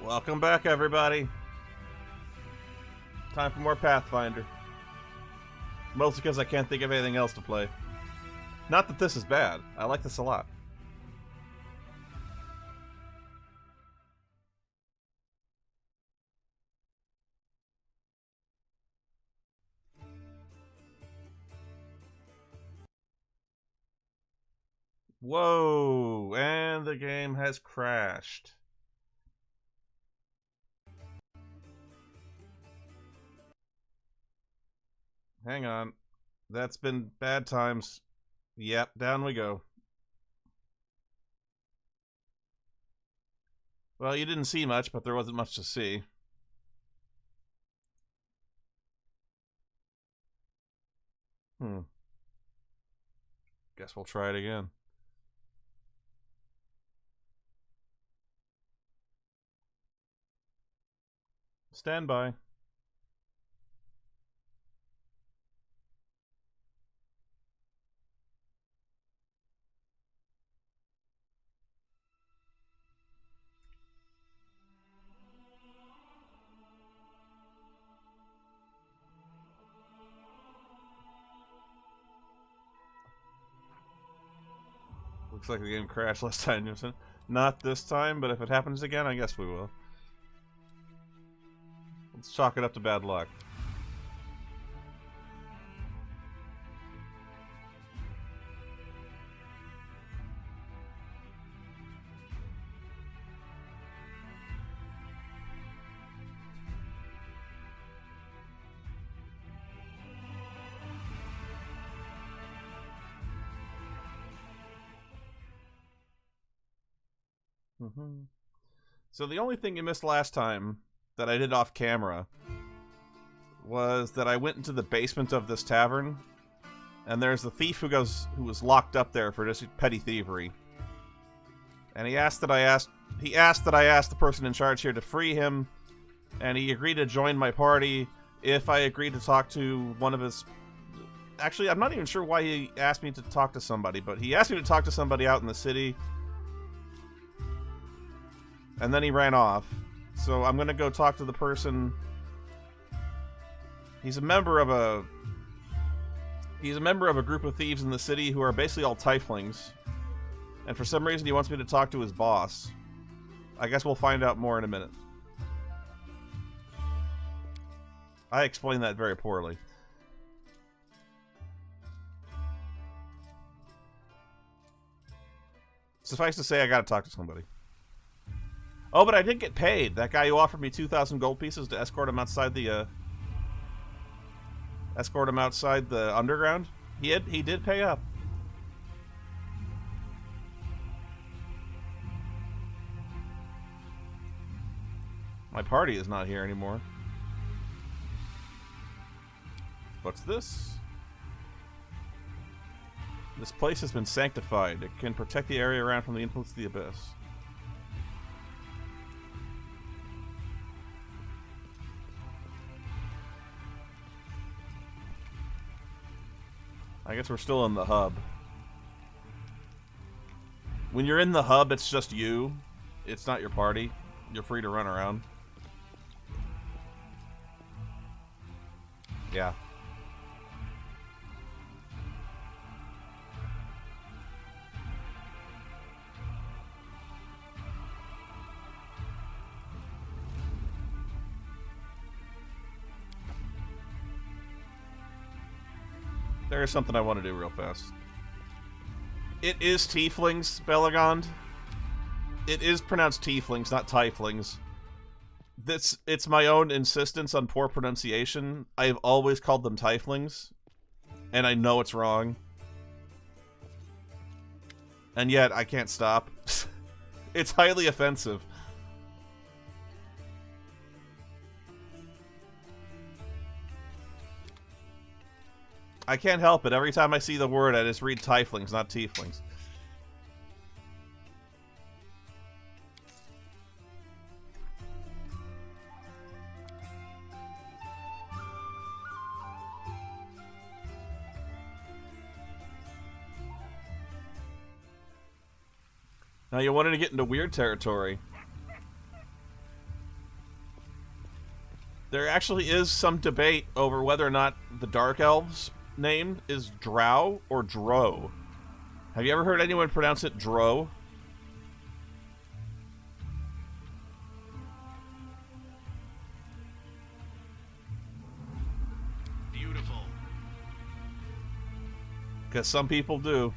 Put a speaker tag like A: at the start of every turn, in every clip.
A: Welcome back, everybody. Time for more Pathfinder. Mostly because I can't think of anything else to play. Not that this is bad. I like this a lot. Whoa, and the game has crashed. Hang on. That's been bad times. Yep, down we go. Well, you didn't see much, but there wasn't much to see. Guess we'll try it again. Stand by. Looks like the game crashed last time, Newton. Not this time, but if it happens again, I guess we will. Let's chalk it up to bad luck. So the only thing you missed last time that I did off camera was that I went into the basement of this tavern, and there's the thief who was locked up there for just petty thievery. And he asked that I ask the person in charge here to free him, and he agreed to join my party if I agreed to talk to one of his... Actually, I'm not even sure why he asked me to talk to somebody, but he asked me to talk to somebody out in the city. And then he ran off. So I'm gonna go talk to the person. He's a member of a group of thieves in the city who are basically all tieflings. And for some reason he wants me to talk to his boss. I guess we'll find out more in a minute. I explained that very poorly. Suffice to say, I gotta talk to somebody. Oh, but I did get paid. That guy who offered me 2,000 gold pieces to escort him outside the underground. He did pay up. My party is not here anymore. What's this? This place has been sanctified. It can protect the area around from the influence of the abyss. I guess we're still in the hub. When you're in the hub, it's just you. It's not your party. You're free to run around. Yeah. There is something I want to do real fast. It is tieflings, Belagond. It is pronounced tieflings, not tieflings. It's my own insistence on poor pronunciation. I have always called them tieflings, and I know it's wrong. And yet, I can't stop. It's highly offensive. I can't help it. Every time I see the word, I just read tieflings, not tieflings. Now you wanted to get into weird territory. There actually is some debate over whether or not the Dark Elves' name is Drow or Dro. Have you ever heard anyone pronounce it Dro?
B: Beautiful.
A: Because some people do.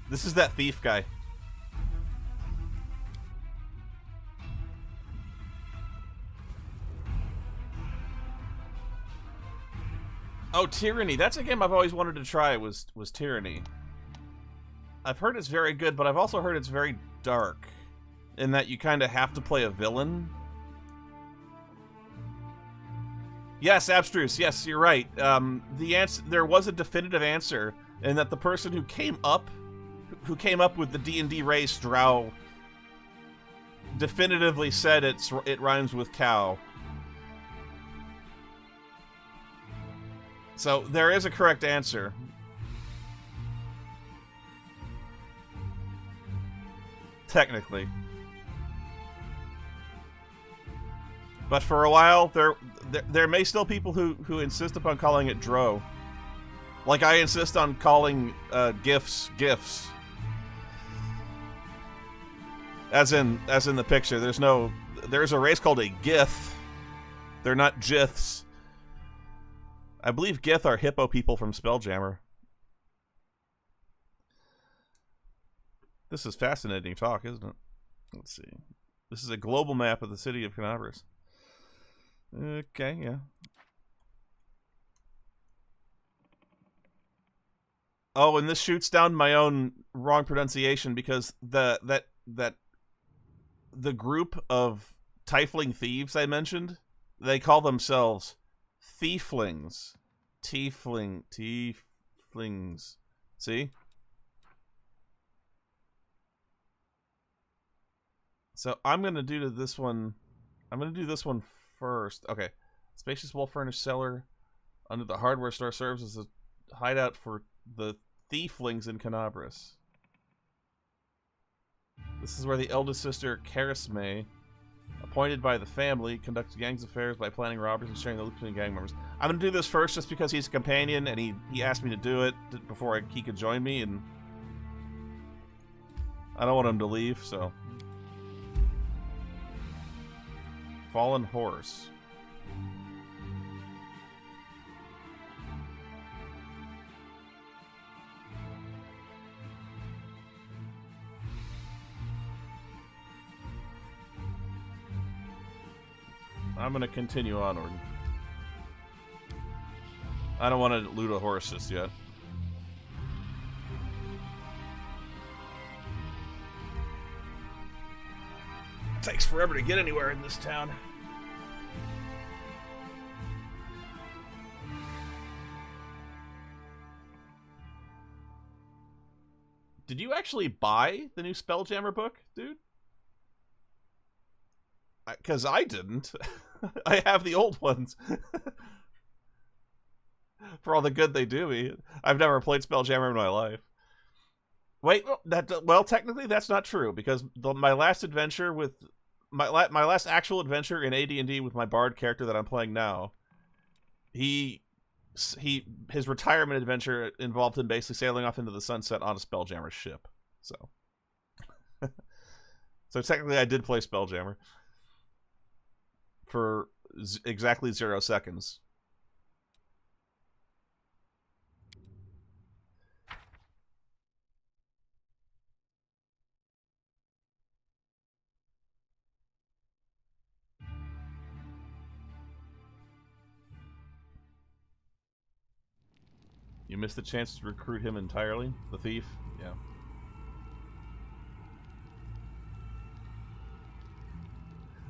A: This is that thief guy. Oh, Tyranny. That's a game I've always wanted to try, was Tyranny. I've heard it's very good, but I've also heard it's very dark. In that you kind of have to play a villain. Yes, Abstruse. Yes, you're right. The answer, there was a definitive answer, in that the person who came up with the D&D race Drow definitively said it rhymes with cow. So there is a correct answer. Technically. But for a while, there may still people who insist upon calling it Dro. Like I insist on calling GIFs GIFs. As in the picture. There's a race called a Gith. They're not Jiths. I believe Gith are hippo people from Spelljammer. This is fascinating talk, isn't it? Let's see. This is a global map of the city of Canabras. Okay, yeah. Oh, and this shoots down my own wrong pronunciation because the group of tiefling thieves I mentioned, they call themselves thieflings. Tieflings. See? So I'm gonna do this one first. Okay. Spacious well-furnished cellar under the hardware store serves as a hideout for the thieflings in Canabras. This is where the eldest sister, Karisme, appointed by the family, conducts gangs affairs by planning robberies and sharing the loot between gang members. I'm going to do this first just because he's a companion and he asked me to do it before he could join me, and I don't want him to leave, so. Fallen Horse. I'm gonna continue onward. I don't want to loot a horse just yet. It takes forever to get anywhere in this town. Did you actually buy the new Spelljammer book, dude? Because I didn't. I have the old ones. For all the good they do me. I've never played Spelljammer in my life. Wait, well, technically that's not true, because my last adventure with my last actual adventure in AD&D with my bard character that I'm playing now, his retirement adventure involved him basically sailing off into the sunset on a Spelljammer ship. So, so technically I did play Spelljammer for exactly 0 seconds. You missed the chance to recruit him entirely? The thief? Yeah.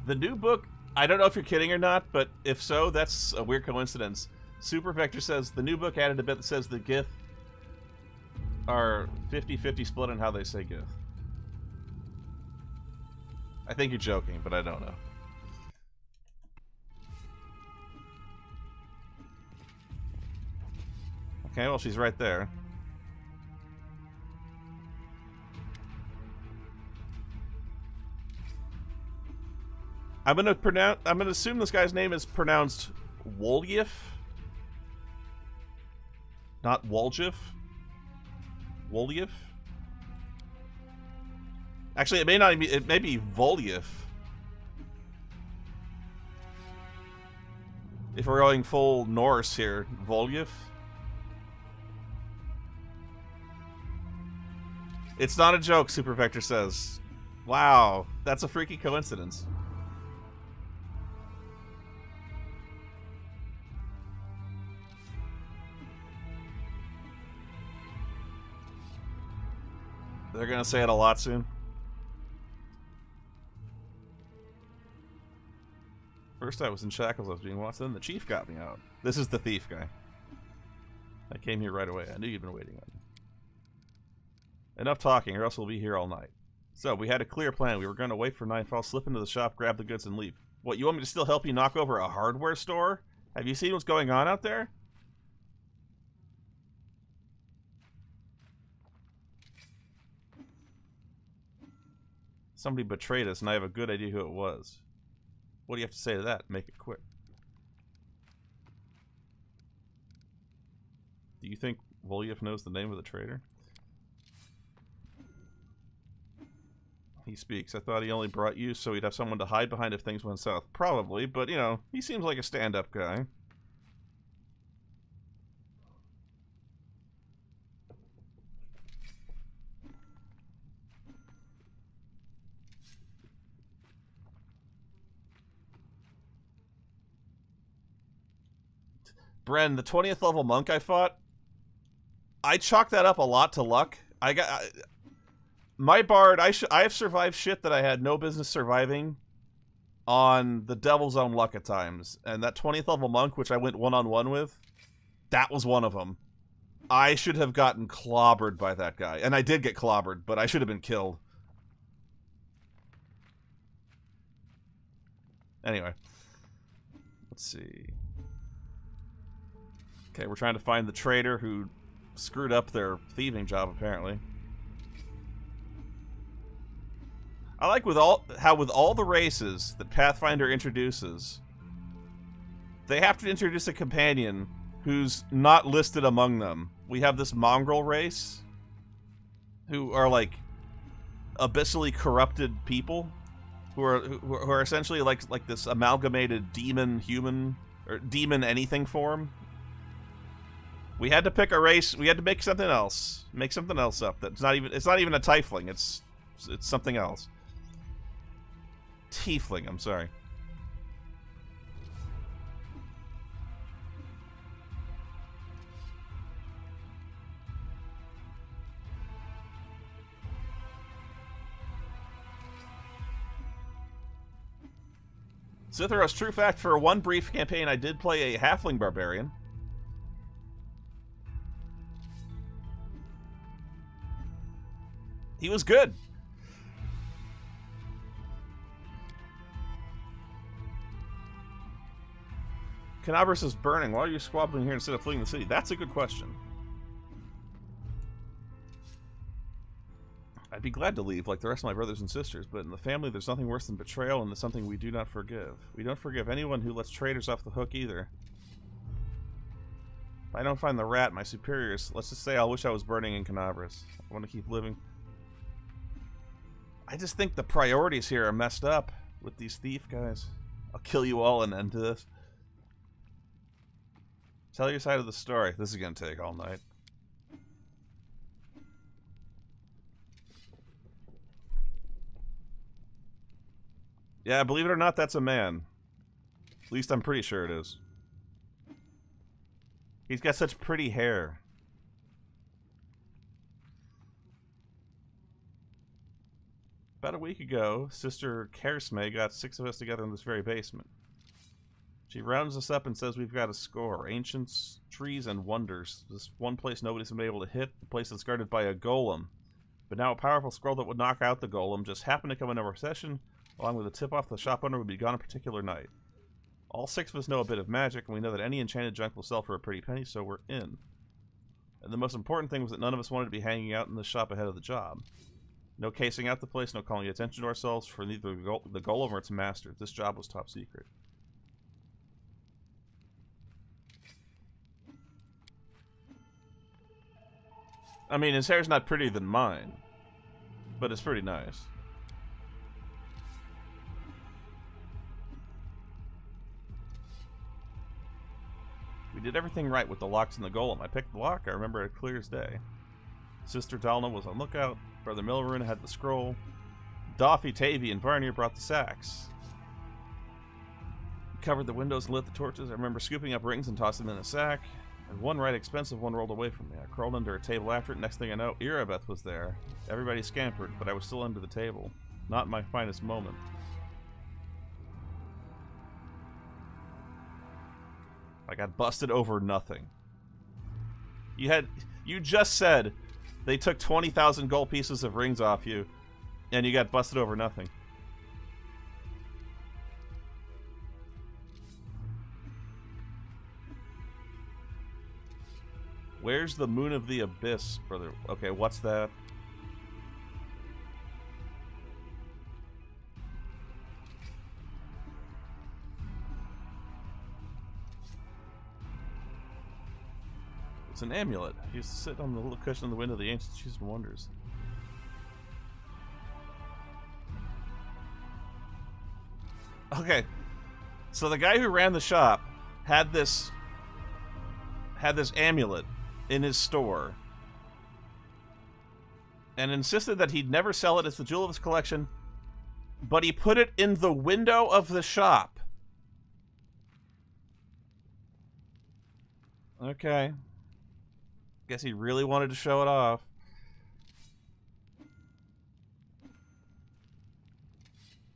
A: The new book, I don't know if you're kidding or not, but if so, that's a weird coincidence. Super Vector says the new book added a bit that says the Gith are 50-50 split on how they say Gith. I think you're joking, but I don't know. Okay, well, she's right there. I'm gonna assume this guy's name is pronounced Woljif, not Woljif. Woljif. Actually, it may not be. It may be Voljif. If we're going full Norse here, Voljif. It's not a joke, Super Vector says. Wow, that's a freaky coincidence. They're gonna say it a lot soon. First I was in shackles, I was being watched, then the chief got me out. This is the thief guy. I came here right away. I knew you'd been waiting on me. Enough talking, or else we'll be here all night. So, we had a clear plan. We were going to wait for nightfall, slip into the shop, grab the goods, and leave. What, you want me to still help you knock over a hardware store? Have you seen what's going on out there? Somebody betrayed us, and I have a good idea who it was. What do you have to say to that? Make it quick. Do you think Voljif knows the name of the traitor? He speaks. I thought he only brought you so he'd have someone to hide behind if things went south. Probably, but, you know, he seems like a stand-up guy. Bren, the 20th level monk I fought, I chalked that up a lot to luck. My bard, I have survived shit that I had no business surviving on the devil's own luck at times. And that 20th level monk, which I went one-on-one with, that was one of them. I should have gotten clobbered by that guy. And I did get clobbered, but I should have been killed. Anyway. Let's see. Okay, we're trying to find the traitor who screwed up their thieving job, apparently. I like how with all the races that Pathfinder introduces, they have to introduce a companion who's not listed among them. We have this mongrel race who are like abyssally corrupted people who are essentially like this amalgamated demon human or demon anything form. We had to pick a race. We had to make something else. Make something else up. That's not even. It's not even a tiefling. It's something else. Tiefling. I'm sorry. Cytheros, true fact, for one brief campaign I did play a halfling barbarian. He was good. Canabras is burning. Why are you squabbling here instead of fleeing the city? That's a good question. I'd be glad to leave, like the rest of my brothers and sisters, but in the family there's nothing worse than betrayal, and it's something we do not forgive. We don't forgive anyone who lets traitors off the hook either. If I don't find the rat, my superiors, let's just say I'll wish I was burning in Canabras. I want to keep living. I just think the priorities here are messed up with these thief guys. I'll kill you all and end this. Tell your side of the story. This is going to take all night. Yeah, believe it or not, that's a man. At least I'm pretty sure it is. He's got such pretty hair. About a week ago, Sister Kersme got 6 of us together in this very basement. She rounds us up and says we've got a score. Ancients, trees, and wonders. This one place nobody's been able to hit. The place that's guarded by a golem. But now a powerful scroll that would knock out the golem just happened to come into our possession. Along with a tip-off, the shop owner would be gone a particular night. All 6 of us know a bit of magic, and we know that any enchanted junk will sell for a pretty penny, so we're in. And the most important thing was that none of us wanted to be hanging out in the shop ahead of the job. No casing out the place, no calling attention to ourselves for neither the golem or its master. This job was top secret. I mean, his hair's not prettier than mine, but it's pretty nice. We did everything right with the locks and the golem. I picked the lock, I remember it clear as day. Sister Dalna was on lookout. Brother Milrun had the scroll. Doffy, Tavy, and Varnir brought the sacks. We covered the windows and lit the torches. I remember scooping up rings and tossing them in a sack. And one right expensive one rolled away from me. I crawled under a table after it. Next thing I know, Irabeth was there. Everybody scampered, but I was still under the table. Not my finest moment. I got busted over nothing. You just said they took 20,000 gold pieces of rings off you, and you got busted over nothing. Where's the Moon of the Abyss, brother? Okay, what's that? It's an amulet. He used to sit on the little cushion in the window of the ancient Choose and Wonders. Okay, so the guy who ran the shop had this amulet in his store and insisted that he'd never sell it as the jewel of his collection, but he put it in the window of the shop. Okay. Guess he really wanted to show it off.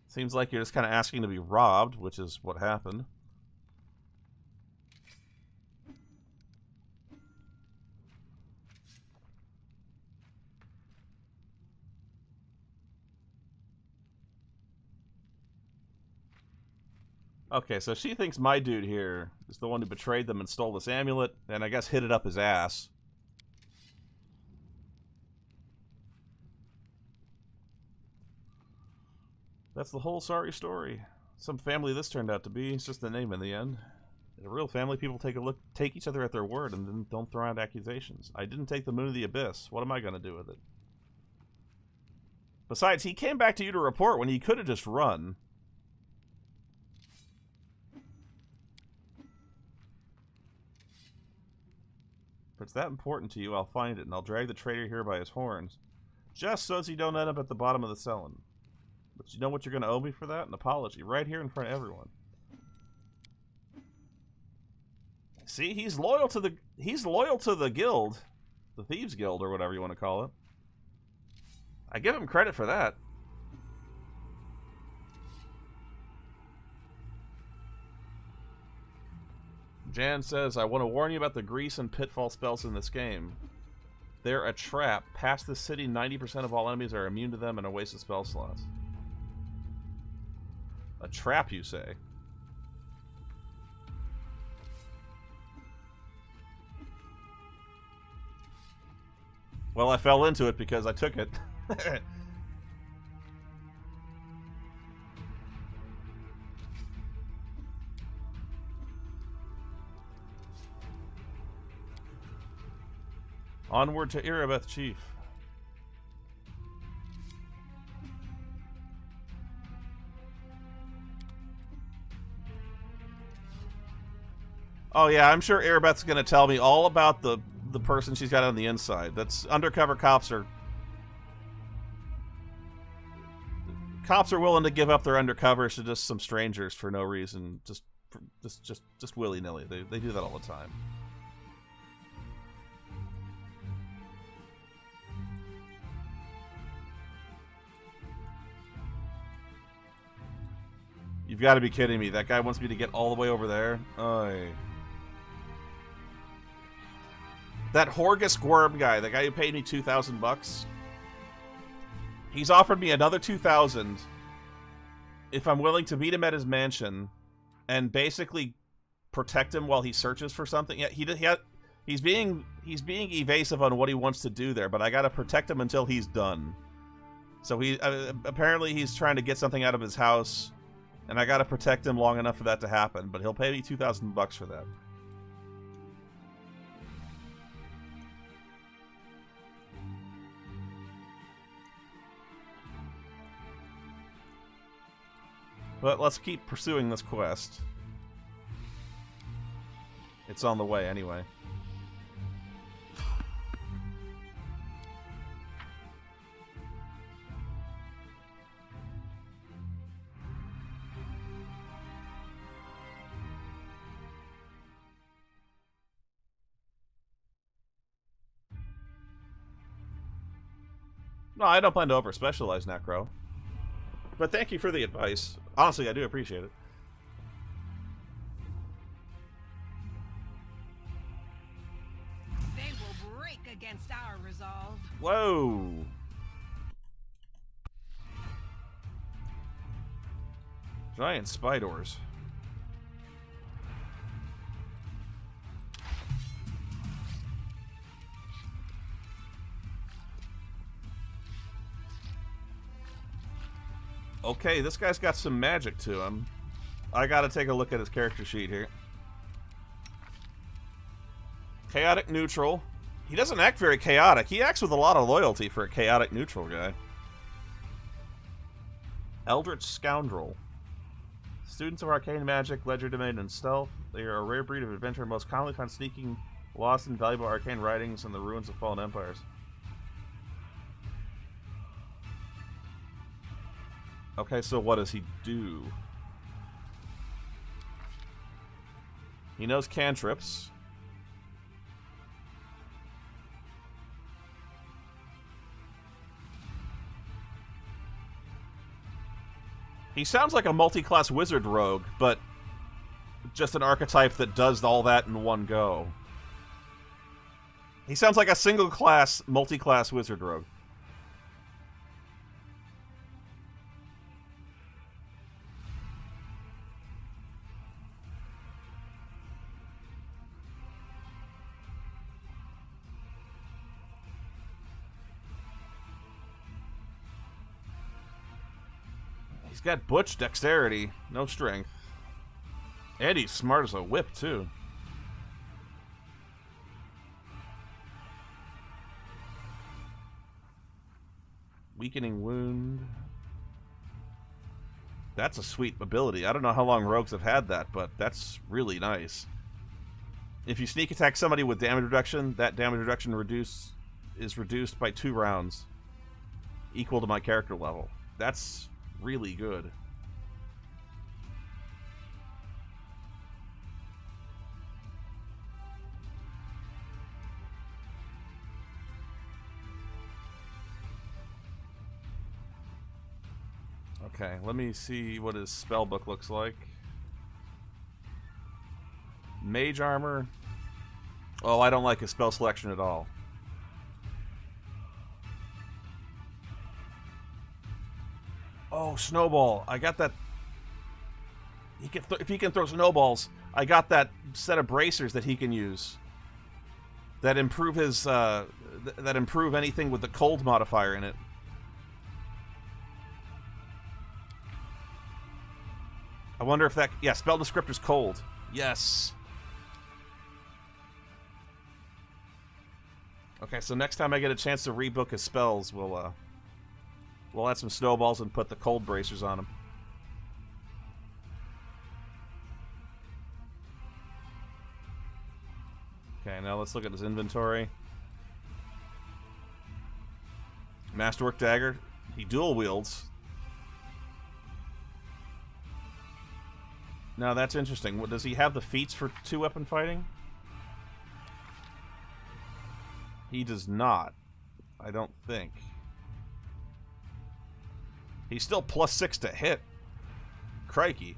A: Seems like you're just kind of asking to be robbed, which is what happened. Okay, so she thinks my dude here is the one who betrayed them and stole this amulet, and I guess hid it up his ass. That's the whole sorry story. Some family this turned out to be. It's just the name in the end. In a real family, people take each other at their word and then don't throw out accusations. I didn't take the Moon of the Abyss. What am I going to do with it? Besides, he came back to you to report when he could have just run. If it's that important to you, I'll find it, and I'll drag the traitor here by his horns. Just so as you don't end up at the bottom of the cellar. But you know what you're going to owe me for that? An apology, right here in front of everyone. See, he's loyal to the guild, the Thieves Guild, or whatever you want to call it. I give him credit for that. Jan says, I want to warn you about the grease and pitfall spells in this game. They're a trap. Past the city, 90% of all enemies are immune to them and a waste of spell slots. A trap, you say? Well, I fell into it because I took it. Onward to Irabeth, Chief. Oh yeah, I'm sure Irabeth's gonna tell me all about the person she's got on the inside. That's undercover cops are willing to give up their undercovers to just some strangers for no reason, just willy-nilly. They do that all the time. You've got to be kidding me. That guy wants me to get all the way over there? Oy. That Horgus Worm guy, the guy who paid me 2,000 bucks, he's offered me another 2,000 if I'm willing to meet him at his mansion and basically protect him while he searches for something. Yeah, he's being evasive on what he wants to do there, but I got to protect him until he's done. So he apparently he's trying to get something out of his house, and I gotta protect him long enough for that to happen. But he'll pay me $2,000 for that. But let's keep pursuing this quest. It's on the way anyway. No, I don't plan to over-specialize, Necro. But thank you for the advice. Honestly, I do appreciate it.
B: They will break against our resolve.
A: Whoa! Giant spiders. Okay, this guy's got some magic to him. I gotta take a look at his character sheet here. Chaotic neutral. He doesn't act very chaotic. He acts with a lot of loyalty for a chaotic neutral guy. Eldritch Scoundrel. Students of arcane magic, legerdemain, and stealth. They are a rare breed of adventurer, most commonly found sneaking lost and valuable arcane writings in the ruins of fallen empires. Okay, so what does he do? He knows cantrips. He sounds like a multi-class wizard rogue, but just an archetype that does all that in one go. He sounds like a single-class, multi-class wizard rogue. He's got butch dexterity, no strength. And he's smart as a whip, too. Weakening wound. That's a sweet ability. I don't know how long rogues have had that, but that's really nice. If you sneak attack somebody with damage reduction, that damage reduction is reduced by 2 rounds, equal to my character level. That's really good. Okay, let me see what his spellbook looks like. Mage armor. Oh, I don't like his spell selection at all. Oh, snowball. I got that. If he can throw snowballs, I got that set of bracers that he can use. That improve his, that improve anything with the cold modifier in it. I wonder if that... Yeah, spell descriptor's cold. Yes. Okay, so next time I get a chance to rebook his spells, we'll add some snowballs and put the cold bracers on him. Okay, now let's look at his inventory. Masterwork dagger. He dual wields. Now that's interesting. Does he have the feats for 2-weapon fighting? He does not. I don't think. He's still +6 to hit. Crikey.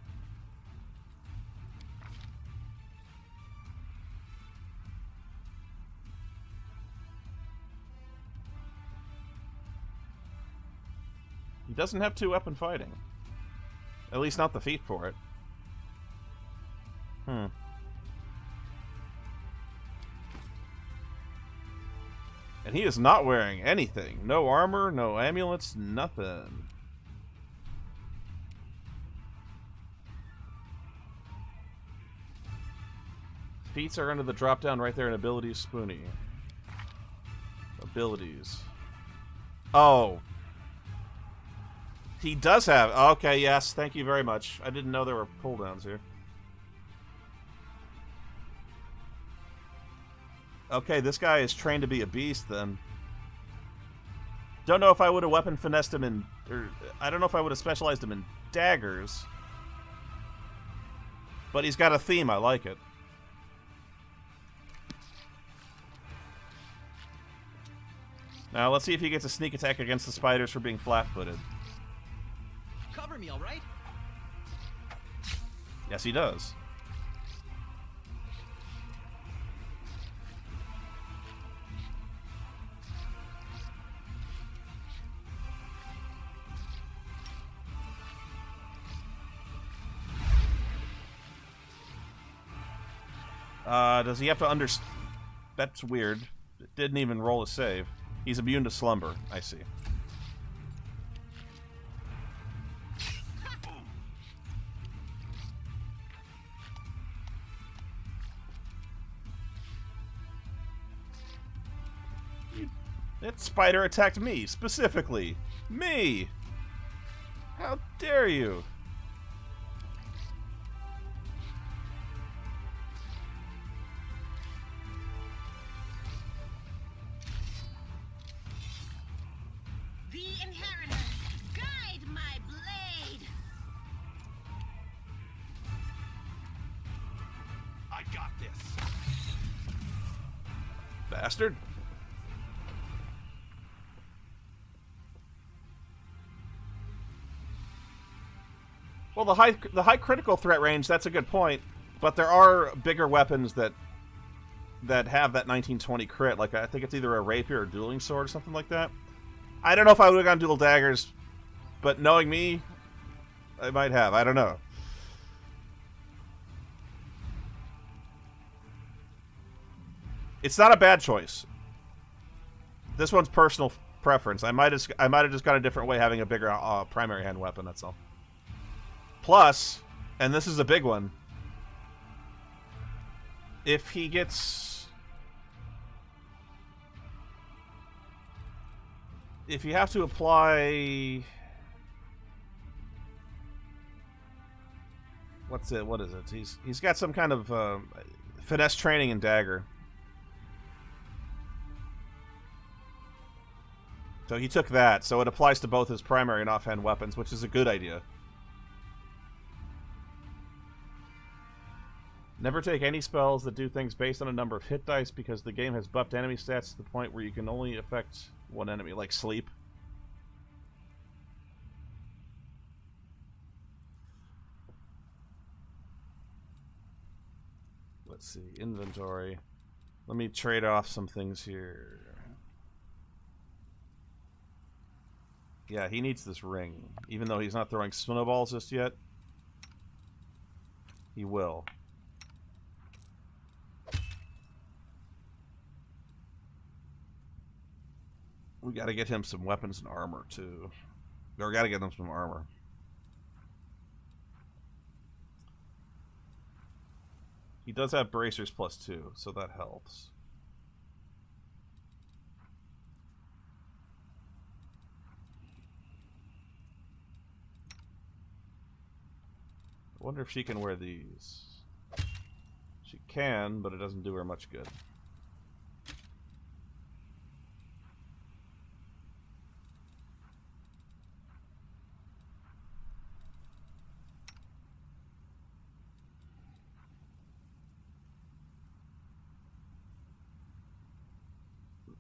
A: He doesn't have 2-weapon fighting. At least not the feat for it. Hmm. And he is not wearing anything. No armor, no amulets, nothing. Feats are under the drop down right there in abilities, Spoonie. Abilities. Oh. He does have... Okay, yes, thank you very much. I didn't know there were cooldowns here. Okay, this guy is trained to be a beast, then. Don't know if I would have weapon finessed him in... Or, I don't know if I would have specialized him in daggers. But he's got a theme, I like it. Now, let's see if he gets a sneak attack against the spiders for being flat-footed.
C: Cover me, all right?
A: Yes, he does. Does he have to understand? That's weird. It didn't even roll a save. He's immune to slumber. I see. That spider attacked me, specifically. Me! How dare you?
B: The inheritor, guide my blade.
C: I got this.
A: Bastard. Well, the high critical threat range, that's a good point, but there are bigger weapons that have that 1920 crit. Like, I think it's either a rapier or dueling sword or something like that. I don't know if I would have gone dual daggers, but knowing me, I might have. I don't know. It's not a bad choice. This one's personal preference. I might have just gone a different way, having a bigger primary hand weapon. That's all. Plus, and this is a big one, if he gets... If you have to apply... What's it? What is it? He's got some kind of finesse training in dagger. So he took that, so it applies to both his primary and offhand weapons, which is a good idea. Never take any spells that do things based on a number of hit dice because the game has buffed enemy stats to the point where you can only affect one enemy, like sleep. Let's see, inventory. Let me trade off some things here. Yeah, he needs this ring. Even though he's not throwing snowballs just yet, he will. We gotta get him some weapons and armor, too. Or we gotta get him some armor. He does have bracers +2, so that helps. I wonder if she can wear these. She can, but it doesn't do her much good.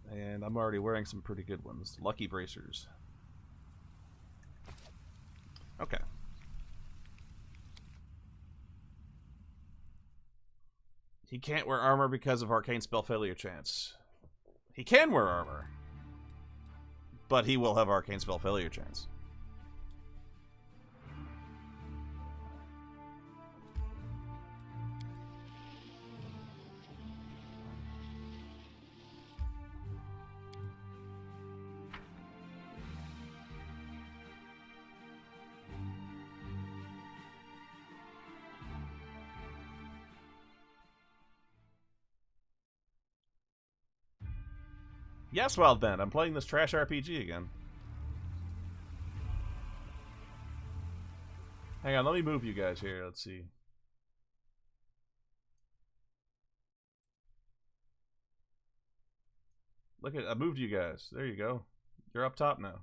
A: And I'm already wearing some pretty good ones. Lucky bracers. Okay. He can't wear armor because of arcane spell failure chance. He can wear armor, but he will have arcane spell failure chance. Yes, Wild Ben, I'm playing this trash RPG again. Hang on, let me move you guys here. Let's see. Look at, I moved you guys. There you go. You're up top now.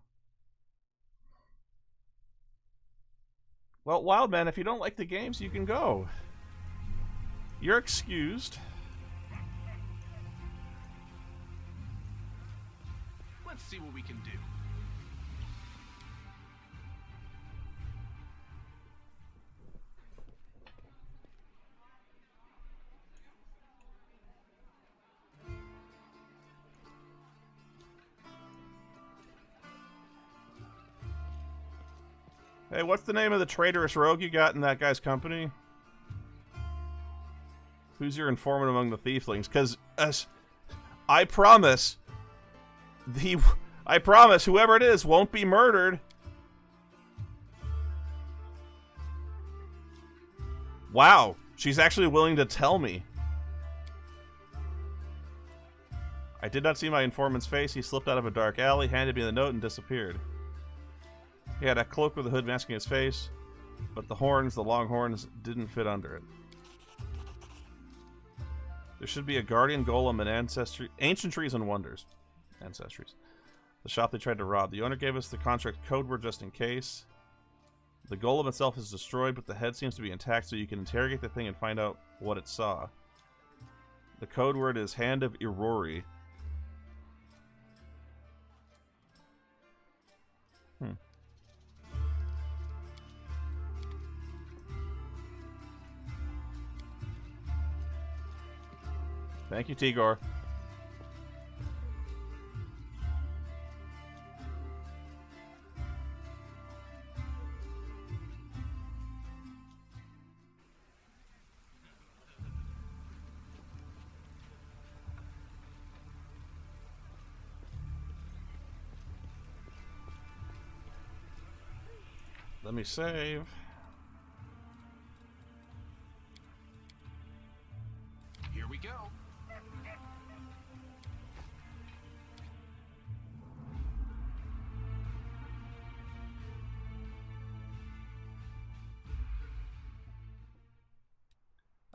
A: Well, Wildman, if you don't like the games, you can go. You're excused.
C: Let's see what we can do.
A: Hey, what's the name of the traitorous rogue you got in that guy's company? Who's your informant among the tieflings? Because I promise, whoever it is won't be murdered. Wow, she's actually willing to tell me. I did not see my informant's face. He slipped out of a dark alley, handed me the note, and disappeared. He had a cloak with a hood masking his face, but the horns, the long horns, didn't fit under it. There should be a guardian golem and ancientries and wonders. Ancestries. The shop they tried to rob. The owner gave us the contract code word just in case. The golem itself is destroyed, but the head seems to be intact, so you can interrogate the thing and find out what it saw. The code word is Hand of Irori. Thank you, Tigor. Let me save.
C: Here we go.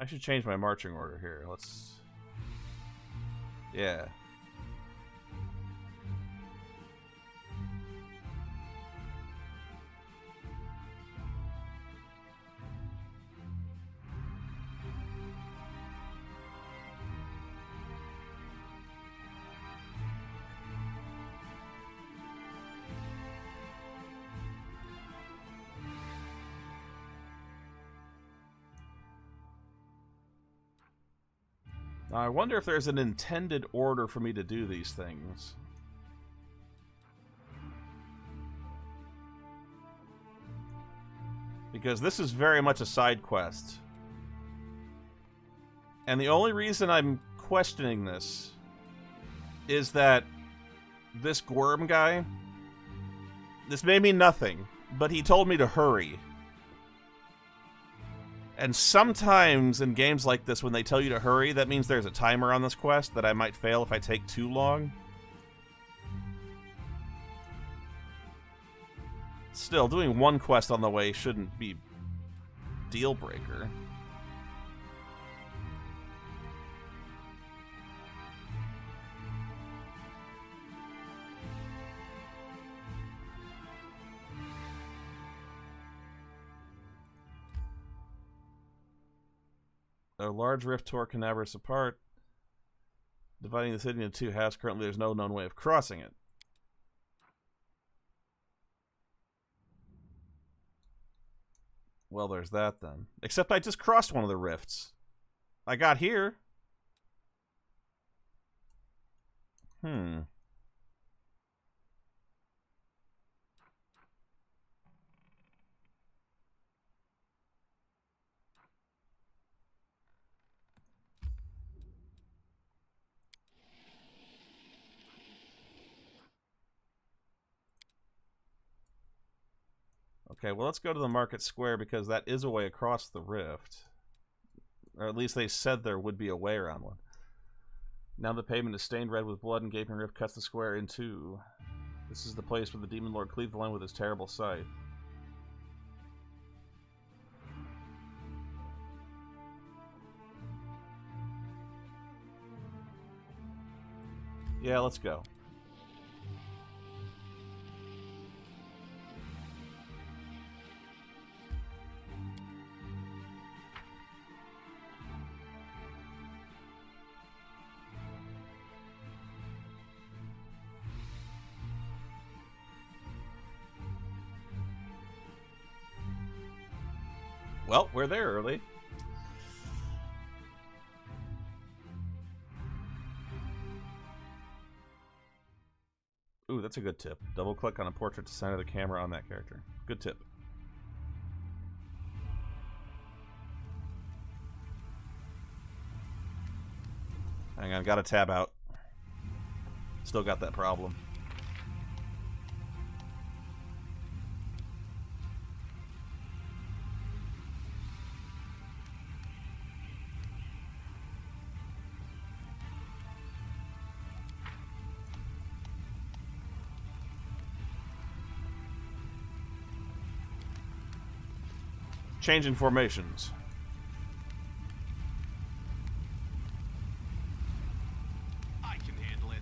A: I should change my marching order here. Let's... Yeah. Now, I wonder if there's an intended order for me to do these things. Because this is very much a side quest. And the only reason I'm questioning this is that this Gwyrm guy, this may mean nothing, but he told me to hurry. And sometimes in games like this, when they tell you to hurry, that means there's a timer on this quest that I might fail if I take too long. Still, doing one quest on the way shouldn't be deal breaker. A large rift tore Canaveras apart, dividing the city into two halves. Currently, there's no known way of crossing it. Well, there's that then. Except I just crossed one of the rifts. I got here. Okay, well, let's go to the market square because that is a way across the rift. Or at least they said there would be a way around one. Now the pavement is stained red with blood and gaping rip cuts the square in two. This is the place where the demon lord cleaved the land with his terrible sight. Yeah, let's go. Well, we're there early. Ooh, that's a good tip. Double click on a portrait to center the camera on that character. Good tip. Hang on, gotta tab out. Still got that problem. Changing formations.
C: I can handle it.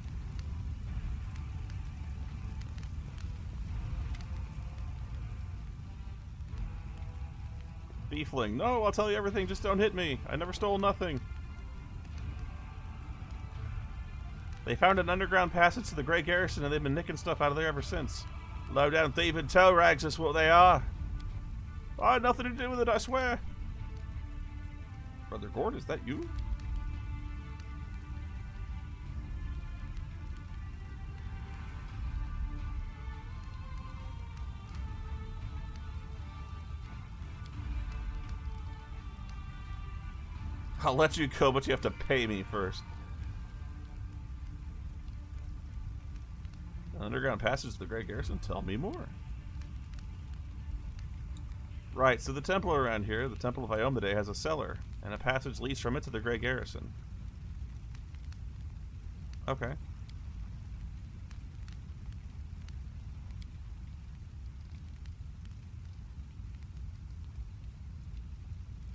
A: Tiefling. No, I'll tell you everything, just don't hit me. I never stole nothing. They found an underground passage to the Grey Garrison and they've been nicking stuff out of there ever since. Low-down thieving toe rags is what they are. I had nothing to do with it, I swear. Brother Gord, is that you? I'll let you go, but you have to pay me first. Underground passage to the Great Garrison? Tell me more. Right, so the temple around here, the Temple of Iomade, has a cellar, and a passage leads from it to the Great Garrison. Okay.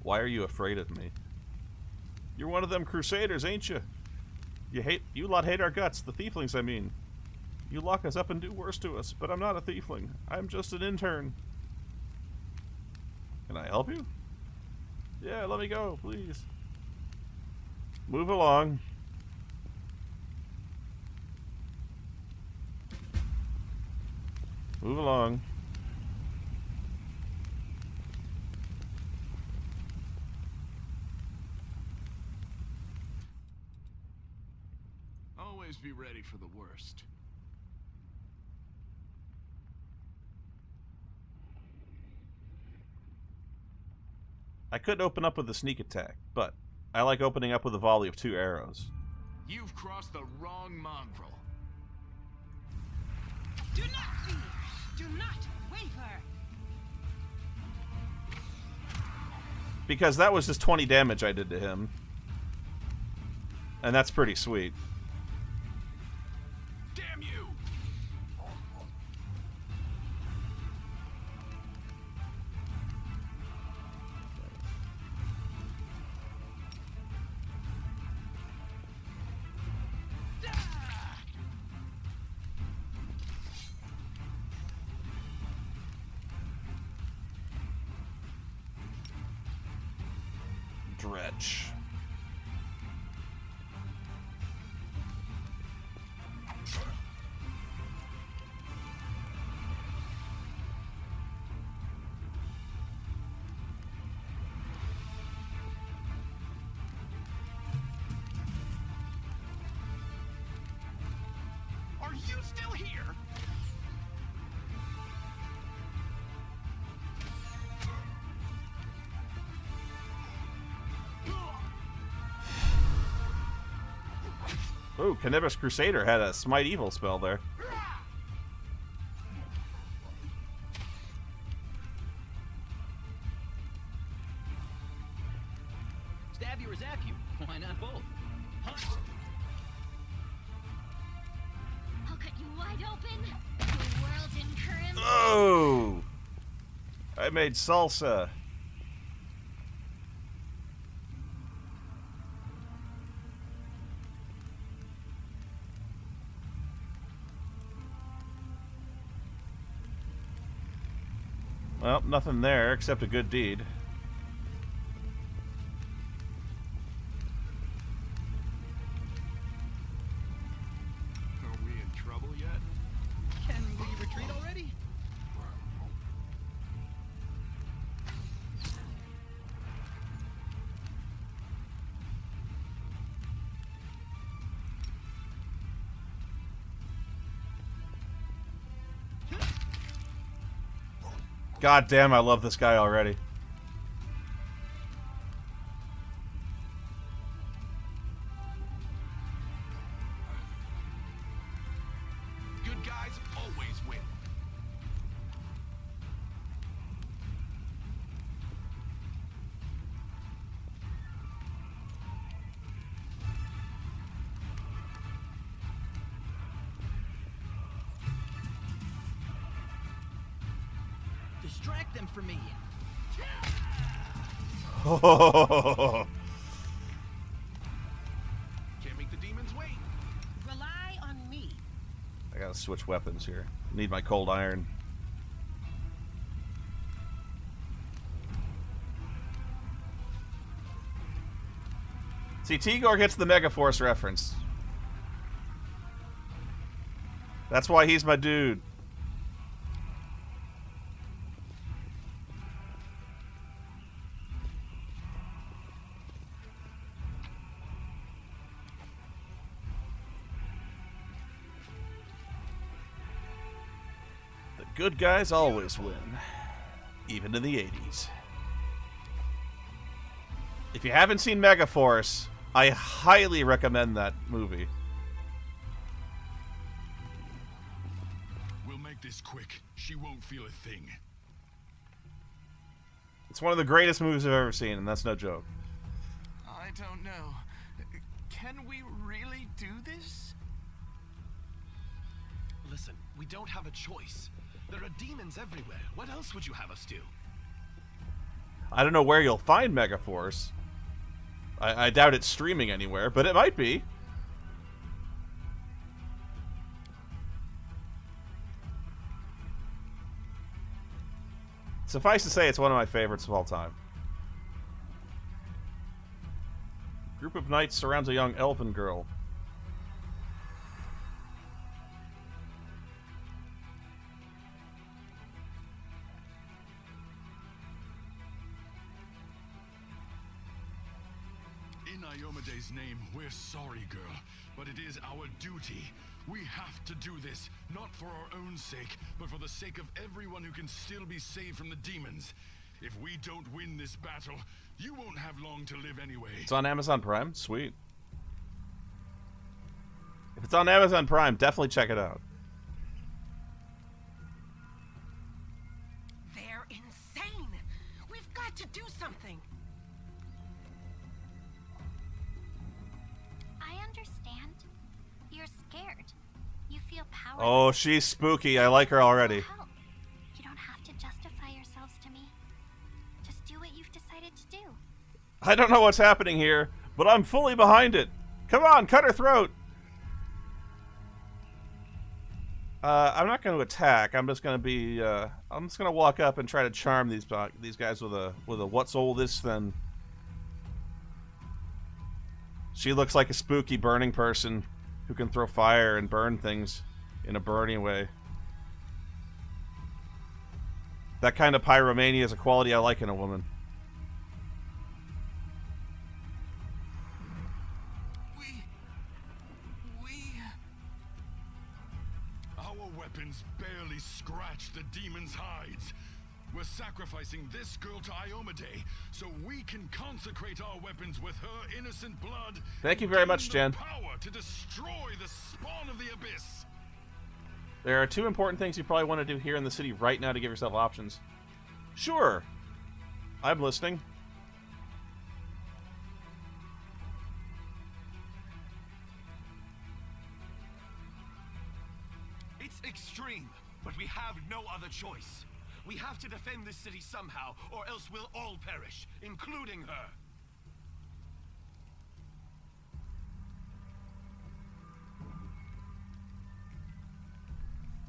A: Why are you afraid of me? You're one of them crusaders, ain't you? You lot hate our guts, the tieflings, I mean. You lock us up and do worse to us, but I'm not a tiefling. I'm just an intern. Can I help you? Yeah, let me go, please. Move along. Move along.
C: Always be ready for the worst.
A: I could open up with a sneak attack, but I like opening up with a volley of 2 arrows.
C: You've crossed the wrong mongrel.
B: Do not fear. Do not waver.
A: Because that was just 20 damage I did to him. And that's pretty sweet.
C: Damn you!
A: Dredge.
C: Are you still here?
A: Ooh, Canibus Crusader had a Smite Evil spell there.
D: Stab you or zap you? Why not both? Hunt.
A: I made salsa. Well, nothing there except a good deed.
C: Are we in trouble yet?
D: Can we retreat already?
A: God damn, I love this guy already.
C: Good guys always win.
D: Distract them from me.
C: Can't make the demons wait.
B: Rely on me.
A: I gotta switch weapons here. Need my cold iron. See, Tigor gets the Megaforce reference. That's why he's my dude. The good guys always win. Even in the 80s. If you haven't seen Megaforce, I highly recommend that movie.
C: We'll make this quick. She won't feel a thing.
A: It's one of the greatest movies I've ever seen, and that's no joke.
C: I don't know. Can we really do this?
D: Listen, we don't have a choice. There are demons everywhere. What else would you have us do?
A: I don't know where you'll find Megaforce. I doubt it's streaming anywhere, but it might be. Suffice to say, it's one of my favorites of all time. Group of knights surrounds a young elven girl.
C: In Iomede's name, we're sorry, girl, but it is our duty. We have to do this, not for our own sake, but for the sake of everyone who can still be saved from the demons. If we don't win this battle, you won't have long to live anyway.
A: It's on Amazon Prime? Sweet. If it's on Amazon Prime, definitely check it out.
B: They're insane. We've got to do something.
E: I understand. You're scared. You feel powerless.
A: Oh, she's spooky. I like her already.
E: Help. You don't have to justify yourselves to me. Just do what you've decided to do.
A: I don't know what's happening here, but I'm fully behind it. Come on, cut her throat. I'm not going to attack. I'm just going to be. I'm just going to walk up and try to charm these guys with a what's all this then. She looks like a spooky burning person who can throw fire and burn things in a burning way. That kind of pyromania is a quality I like in a woman.
C: Our weapons barely scratch the demon's hides. We're sacrificing this girl to Iomade so we can consecrate our weapons with her innocent blood.
A: Thank you very much,
C: Gain
A: Jen.
C: the power to destroy the spawn of the abyss.
A: There are two important things you probably want to do here in the city right now to give yourself options. Sure. I'm listening.
D: It's extreme, but we have no other choice. We have to defend this city somehow, or else we'll all perish, including her.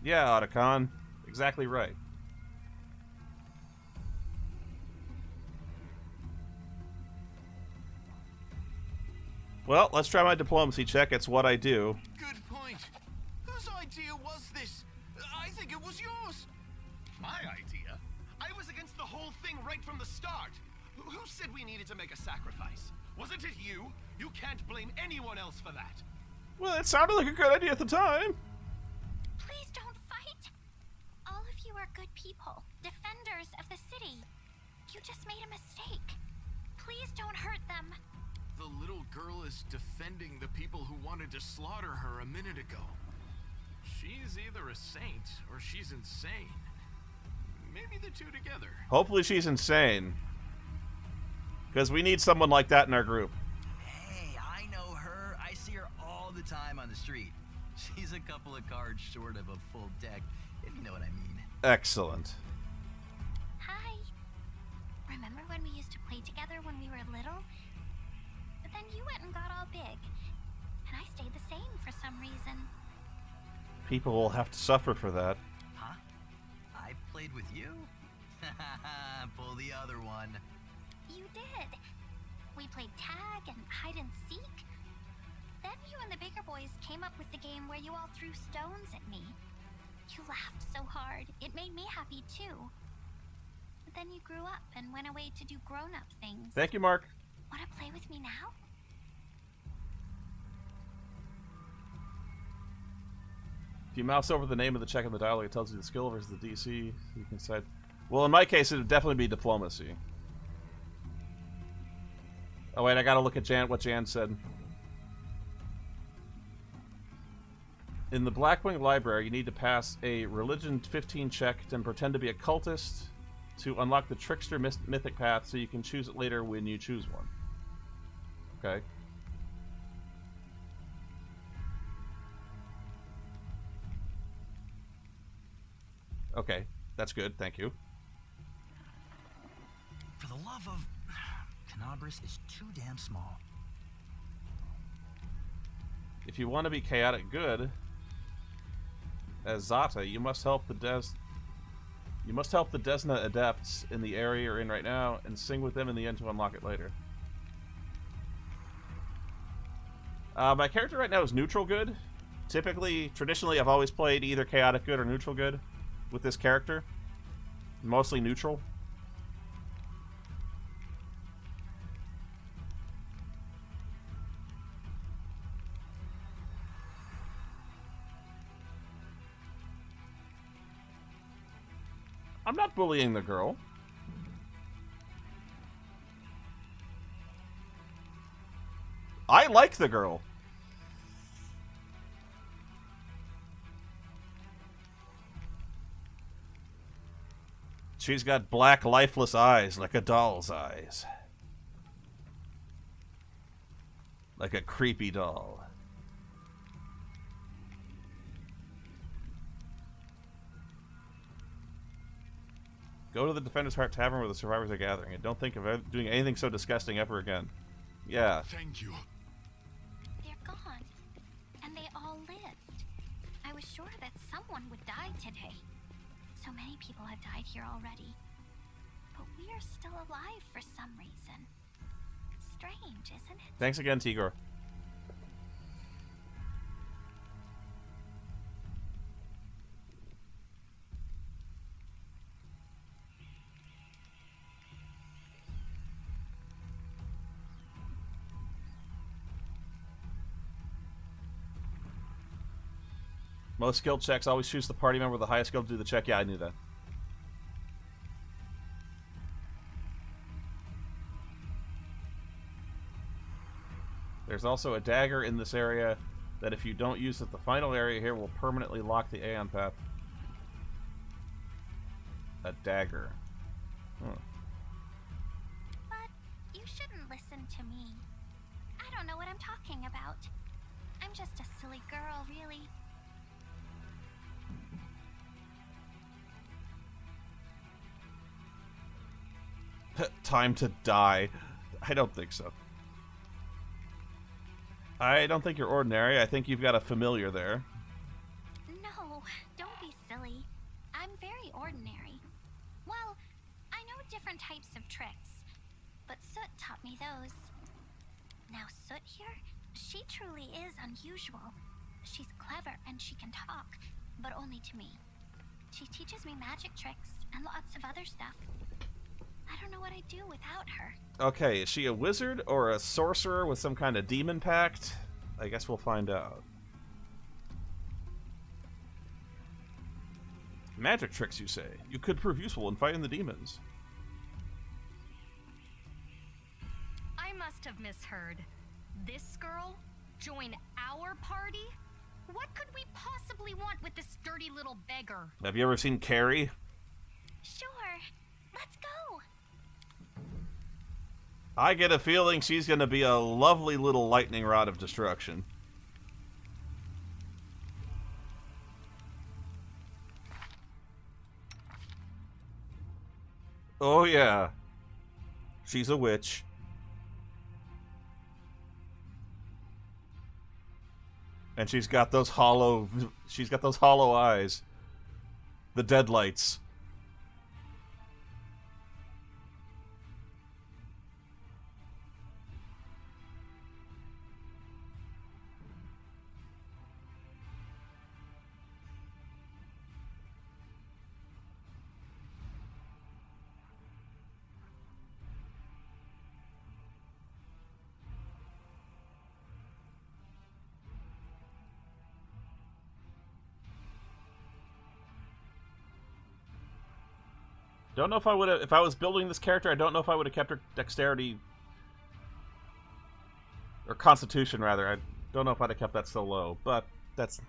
A: Yeah, Otacon. Exactly right. Well, let's try my diplomacy check. It's what I do.
D: Good point. Whose idea was this? I think it was yours. My idea? I was against the whole thing right from the start. Who said we needed to make a sacrifice? Wasn't it you? You can't blame anyone else for that.
A: Well, it sounded like a good idea at the time.
E: Please don't fight. All of you are good people, defenders of the city. You just made a mistake. Please don't hurt them.
C: The little girl is defending the people who wanted to slaughter her a minute ago. She's either a saint or she's insane. Maybe the two together.
A: Hopefully she's insane. Because we need someone like that in our group.
F: Hey, I know her. I see her all the time on the street. She's a couple of cards short of a full deck, if you know what I mean.
A: Excellent.
E: Hi. Remember when we used to play together when we were little? But then you went and got all big. And I stayed the same for some reason.
A: People will have to suffer for that.
F: Huh? I played with you? Pull the other one.
E: You did. We played tag and hide and seek. Then you and the bigger boys came up with the game where you all threw stones at me. You laughed so hard. It made me happy too. But then you grew up and went away to do grown-up things.
A: Thank you, Mark.
E: Want to play with me now?
A: If you mouse over the name of the check in the dialogue, it tells you the skill versus the DC. You can decide. Well, in my case, it would definitely be diplomacy. Oh wait, I gotta look at what Jan said. In the Blackwing Library, you need to pass a Religion 15 check and pretend to be a cultist to unlock the Trickster Mythic Path, so you can choose it later when you choose one. Okay. Okay, that's good, thank you.
F: For the love of... Canabris is too damn small.
A: If you want to be chaotic good, as Zata, you must help the Desna adepts in the area you're in right now and sing with them in the end to unlock it later. My character right now is neutral good. Traditionally, I've always played either chaotic good or neutral good with this character. Mostly neutral. I'm not bullying the girl. I like the girl. She's got black, lifeless eyes like a doll's eyes. Like a creepy doll. Go to the Defender's Heart Tavern where the survivors are gathering, and don't think of doing anything so disgusting ever again. Yeah.
C: Thank you.
E: They're gone. And they all lived. I was sure that someone would die today. So many people have died here already. But we are still alive for some reason. Strange, isn't it?
A: Thanks again, Tigor. Most skill checks always choose the party member with the highest skill to do the check. Yeah, I knew that. There's also a dagger in this area that if you don't use it, the final area here will permanently lock the Aeon path. A dagger. Huh.
E: But you shouldn't listen to me. I don't know what I'm talking about. I'm just a silly girl, really.
A: time to die. I don't think so. I don't think you're ordinary. I think you've got a familiar there.
E: No, don't be silly. I'm very ordinary. Well, I know different types of tricks, but Soot taught me those. Now Soot here, she truly is unusual. She's clever and she can talk, but only to me. She teaches me magic tricks and lots of other stuff. I don't know what I'd do without her.
A: Okay, is she a wizard or a sorcerer with some kind of demon pact? I guess we'll find out. Magic tricks, you say? You could prove useful in fighting the demons.
G: I must have misheard. This girl? Join our party? What could we possibly want with this dirty little beggar?
A: Have you ever seen Carrie?
E: Sure, let's go.
A: I get a feeling she's going to be a lovely little lightning rod of destruction. Oh yeah. She's a witch. And she's got those hollow eyes. The deadlights. Don't know if I would have, if I was building this character, I don't know if I would have kept her dexterity, or constitution rather. I don't know if I'd have kept that so low, but that's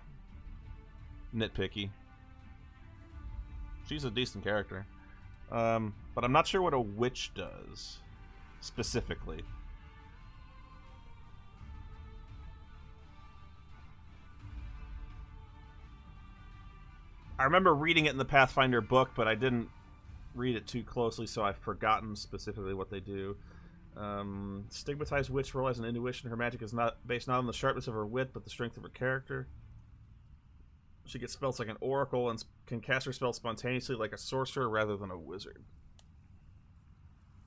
A: nitpicky. She's a decent character. But I'm not sure what a witch does, specifically. I remember reading it in the Pathfinder book, but I didn't read it too closely, so I've forgotten specifically what they do. Stigmatized witch relies on intuition. Her magic is not based not on the sharpness of her wit, but the strength of her character. She gets spells like an oracle and can cast her spells spontaneously like a sorcerer rather than a wizard.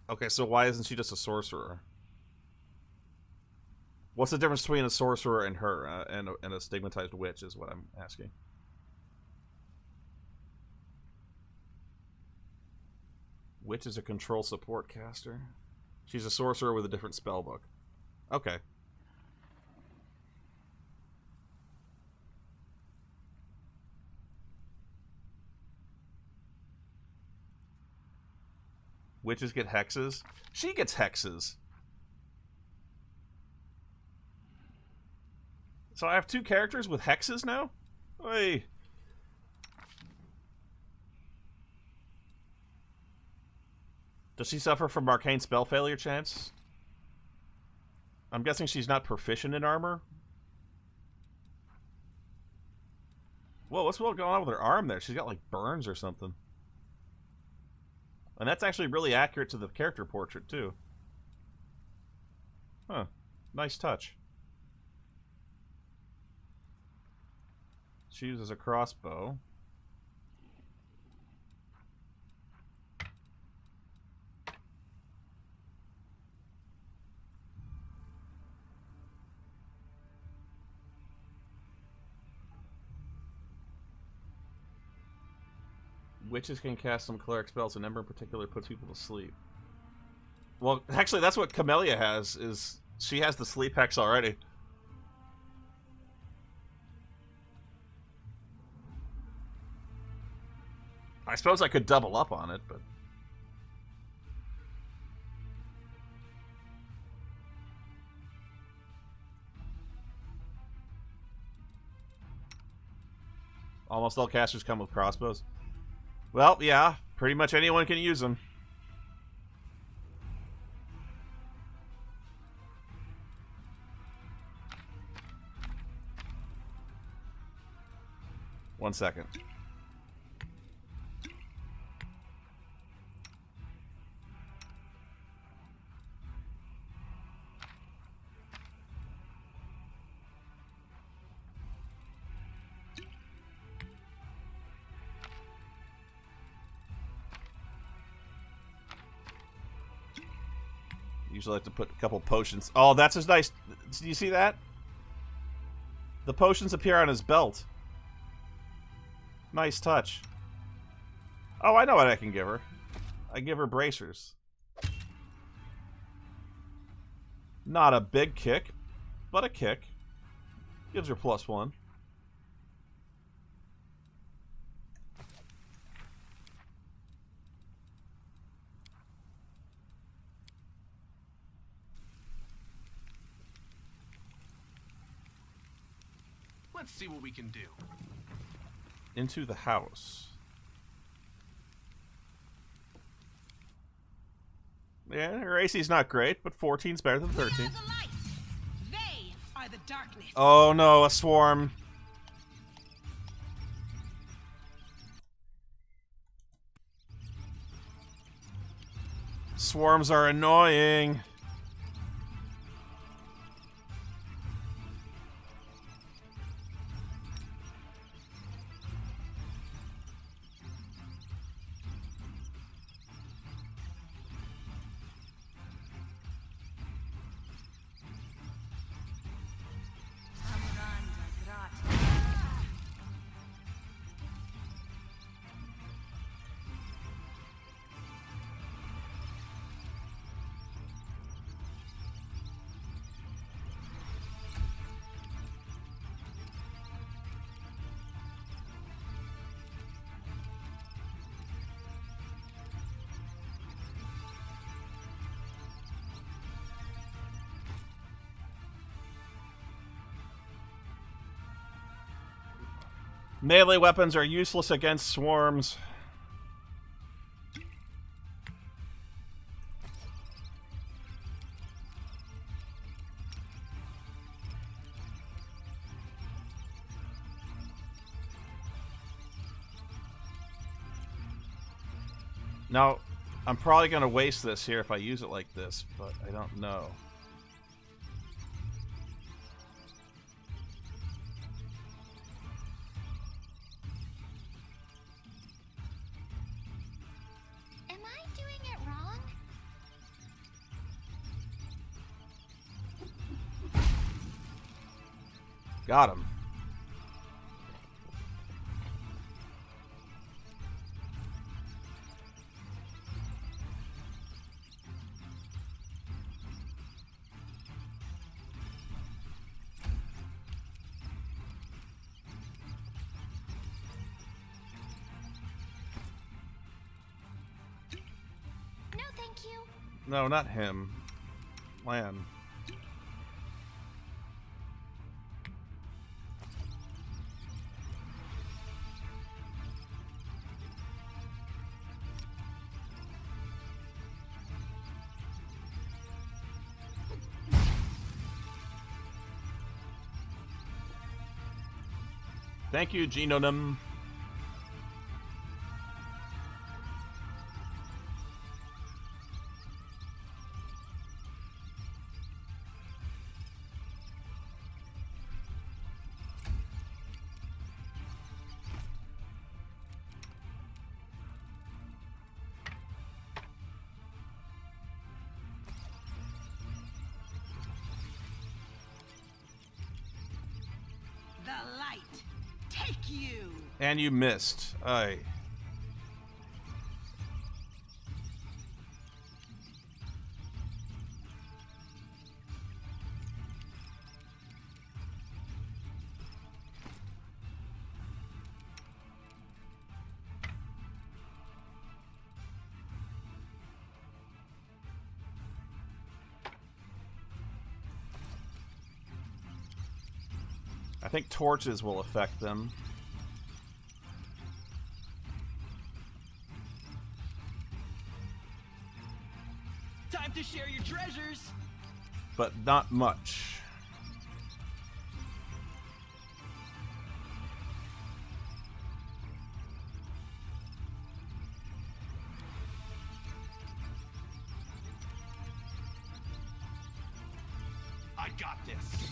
A: Okay, so why isn't she just a sorcerer? What's the difference between a sorcerer and her, and a stigmatized witch is what I'm asking. Witch is a control support caster. She's a sorcerer with a different spell book. Okay. Witches get hexes. She gets hexes. So I have two characters with hexes now? Hey. Does she suffer from arcane spell failure chance? I'm guessing she's not proficient in armor. Whoa, what's going on with her arm there? She's got like burns or something. And that's actually really accurate to the character portrait too. Huh. Nice touch. She uses a crossbow. Witches can cast some cleric spells, and Ember in particular puts people to sleep. Well, actually, that's what Camellia has, is she has the sleep hex already. I suppose I could double up on it, but... Almost all casters come with crossbows. Well, yeah, pretty much anyone can use them. One second. Usually like to put a couple potions. Oh, that's a nice... Do you see that? The potions appear on his belt. Nice touch. Oh, I know what I can give her. I give her bracers. Not a big kick, but a kick. Gives her +1.
D: Let's see what we can do.
A: Into the house. Yeah, her AC's not great, but 14's better than 13.
B: We are the light. They are the darkness.
A: Oh no, a swarm. Swarms are annoying. Melee weapons are useless against swarms. Now, I'm probably going to waste this here if I use it like this, but I don't know.
E: Am I doing it wrong?
A: Got him.
E: No, thank you.
A: No, not him. Lan. Thank you, Genonym.
B: The light. Take you.
A: And you missed. Aye. I think torches will affect them.
F: Time to share your treasures.
A: But not much.
D: I got this.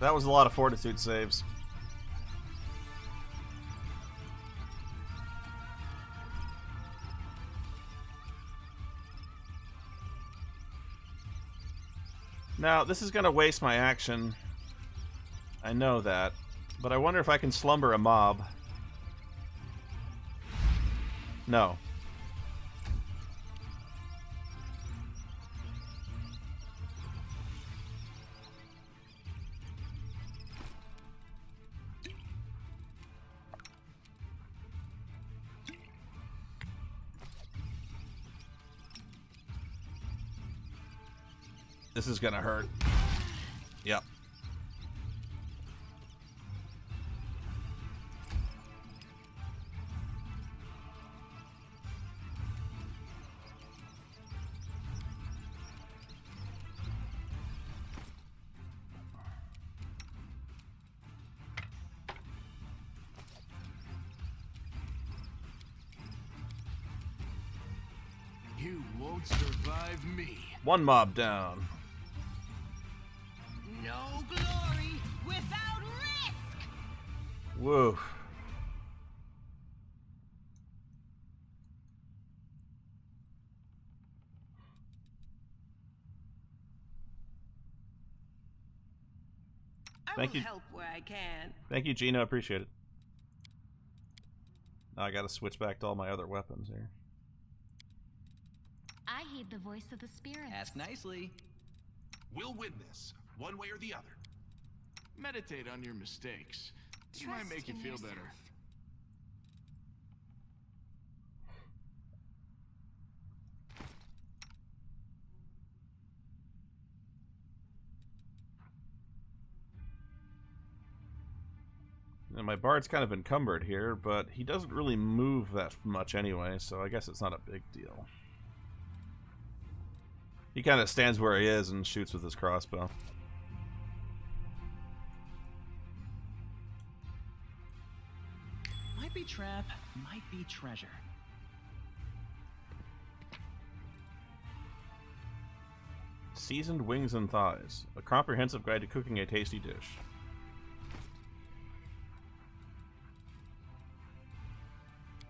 A: That was a lot of fortitude saves. Now, this is going to waste my action. I know that. But I wonder if I can slumber a mob. No. This is gonna hurt. Yep.
C: You won't survive me.
A: One mob down.
B: No glory without risk!
A: Woo. Thank
B: I will
A: you.
B: help where I can.
A: Thank you, Gino. Appreciate it. Now I gotta switch back to all my other weapons here.
G: I heed the voice of the spirit.
F: Ask nicely.
H: We'll win this, one way or the other.
C: Meditate on your mistakes. You might make you feel better.
A: Now, my bard's kind of encumbered here, but he doesn't really move that much anyway, so I guess it's not a big deal. He kind of stands where he is and shoots with his crossbow.
F: Might be trap, might be treasure.
A: Seasoned wings and thighs. A comprehensive guide to cooking a tasty dish.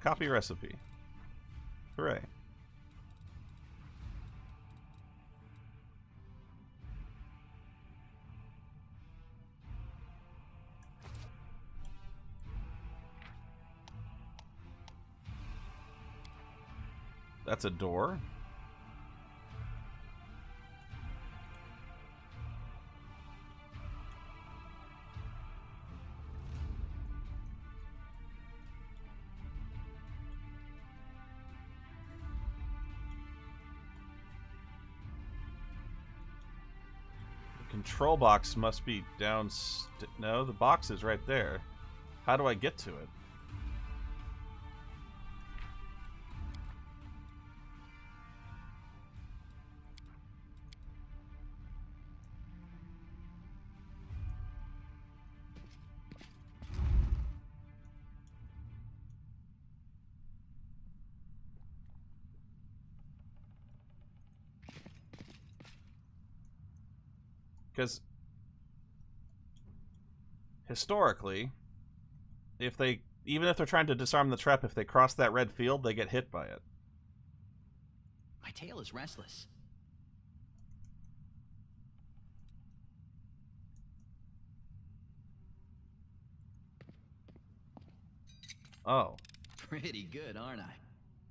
A: Copy recipe. Hooray. That's a door. The control box must be down. No, the box is right there. How do I get to it? Because historically, even if they're trying to disarm the trap, if they cross that red field, they get hit by it.
F: My tail is restless.
A: Oh,
F: Pretty good, aren't I?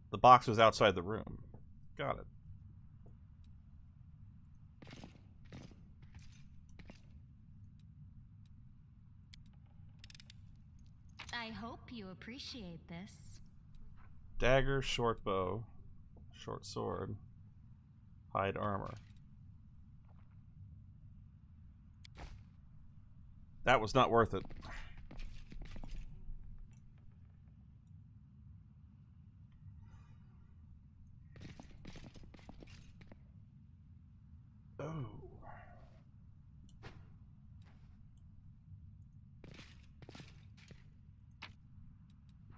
A: the box was outside the room. Got it.
G: I hope you appreciate this.
A: Dagger, short bow, short sword, hide armor. That was not worth it. Oh.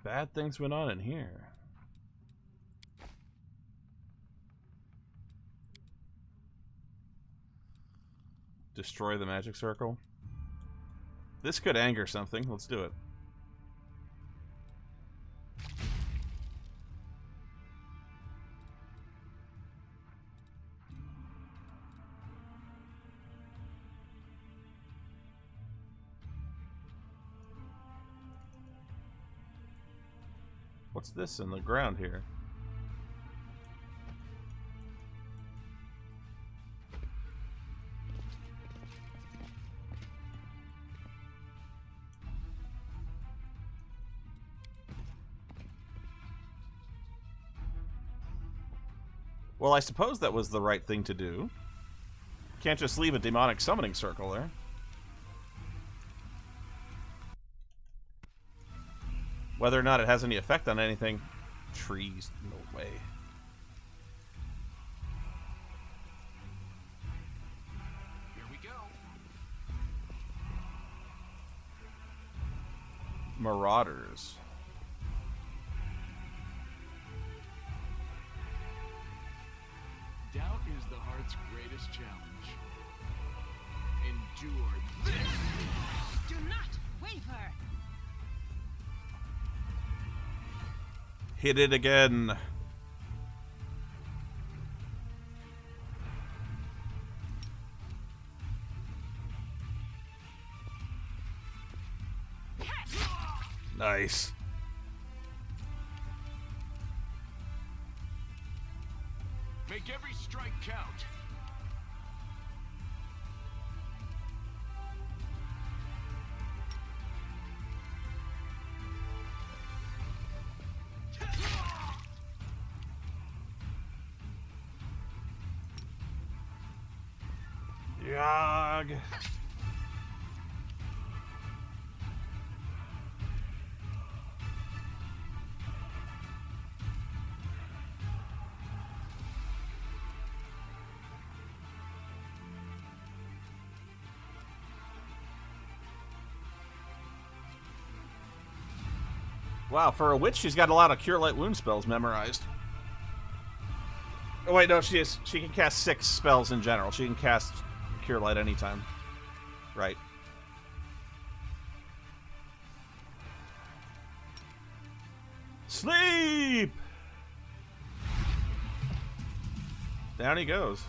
A: Bad things went on in here. Destroy the magic circle. This could anger something. Let's do it. What's this in the ground here? Well, I suppose that was the right thing to do. Can't just leave a demonic summoning circle there. Whether or not it has any effect on anything. Trees, no way.
H: Here we go.
A: Marauders.
I: Doubt is the heart's greatest challenge. Endure this!
B: Do not waver!
A: Hit it again. Nice.
I: Make every strike count.
A: Yog. Wow, for a witch, she's got a lot of Cure Light Wound spells memorized. Oh wait, no, she can cast 6 spells in general. She can cast Cure Light anytime. Right. Sleep! Down he goes.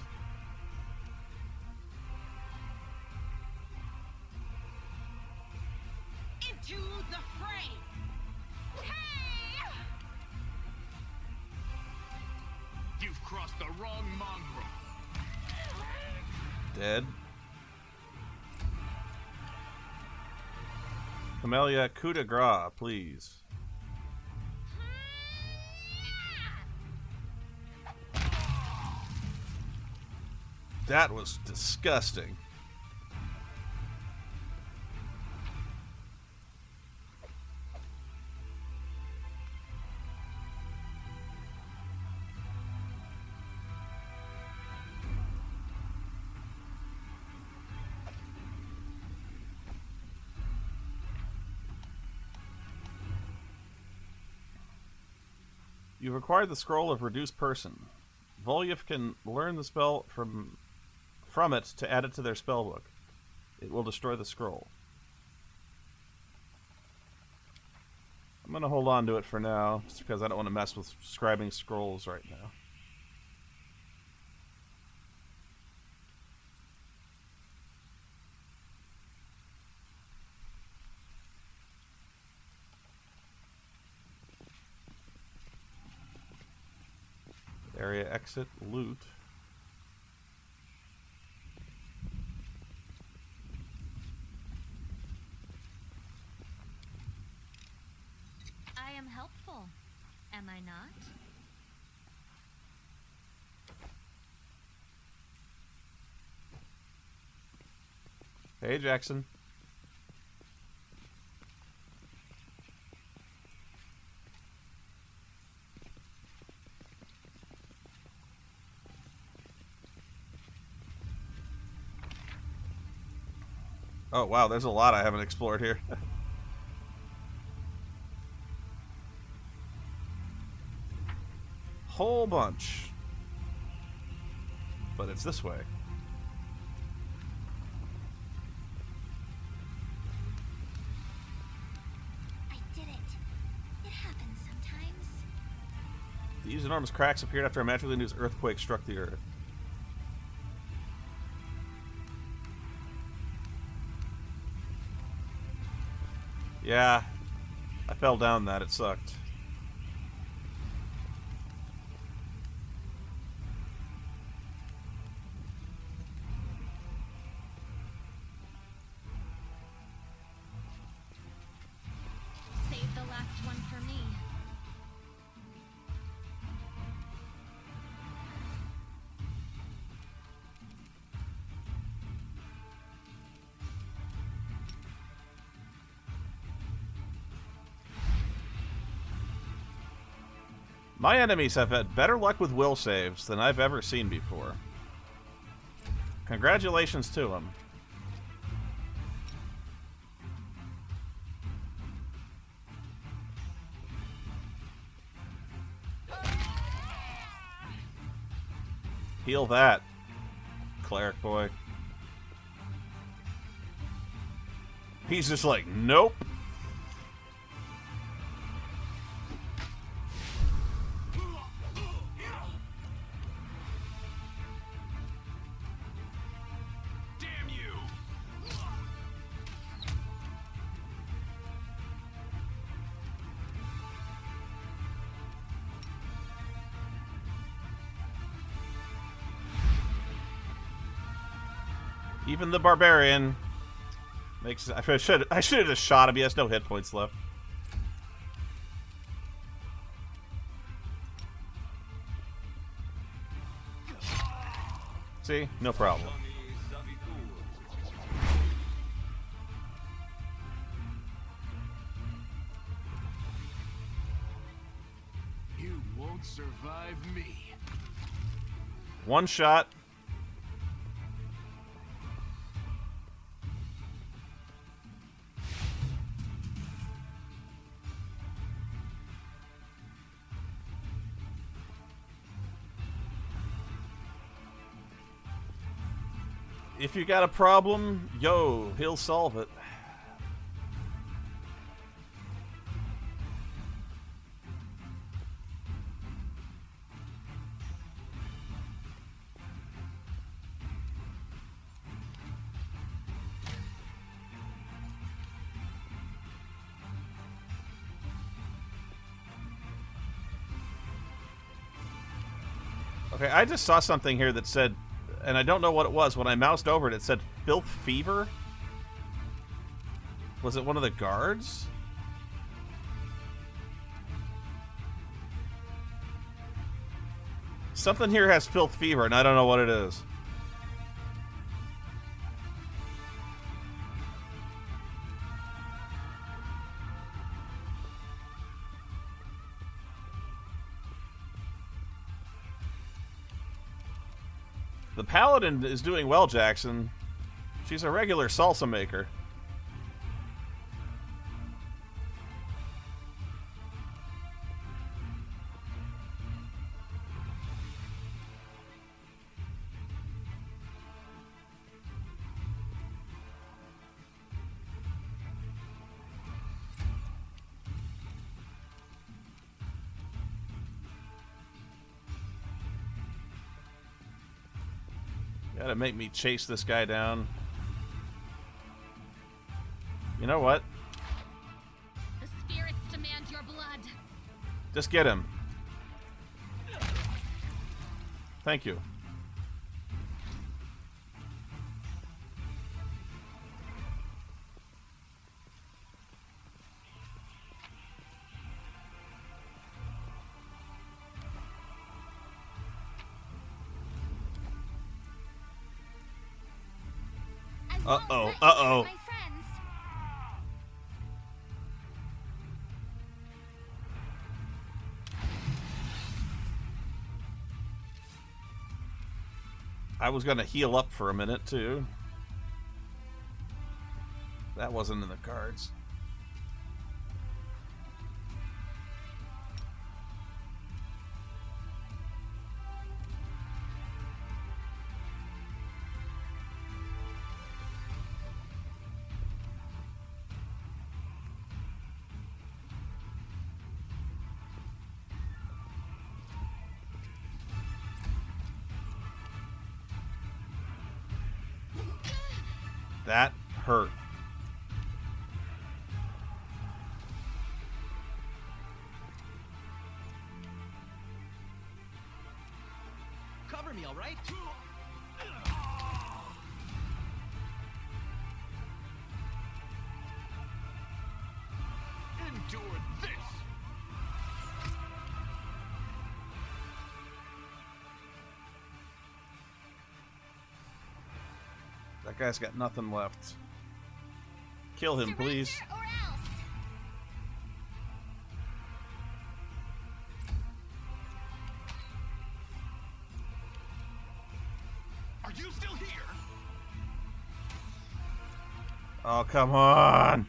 B: Into the fray!
I: You've crossed the wrong mongrel.
A: Dead. Camellia, coup de grace, please. That was disgusting. You've acquired the scroll of Reduced Person. Volyev can learn the spell from it to add it to their spellbook. It will destroy the scroll. I'm going to hold on to it for now, just because I don't want to mess with scribing scrolls right now. Area exit, loot.
G: I am helpful, am I not?
A: Hey, Jackson. Oh, wow, there's a lot I haven't explored here. Whole bunch. But it's this way.
E: I did it. It happens sometimes.
A: These enormous cracks appeared after a magically induced earthquake struck the earth. Yeah, I fell down that. It sucked. My enemies have had better luck with will saves than I've ever seen before. Congratulations to them. Heal that, cleric boy. He's just like, nope.
I: Damn you!
A: Even the barbarian makes. I should have just shot him. He has no hit points left. See, no problem.
I: You won't survive me.
A: One shot. If you got a problem, yo, he'll solve it. Okay, I just saw something here that said, and I don't know what it was. When I moused over it, it said Filth Fever? Was it one of the guards? Something here has Filth Fever, and I don't know what it is. The paladin is doing well, Jackson. She's a regular salsa maker. Gotta make me chase this guy down. You know what?
G: The spirits demand your blood.
A: Just get him. Thank you. Uh-oh, uh-oh.
E: My friends.
A: I was gonna heal up for a minute, too. That wasn't in the cards. That hurt.
F: Cover me, all right?
I: Endure this!
A: That guy's got nothing left. Kill him, please.
E: Surrender or else.
C: still here.
A: Oh, come on!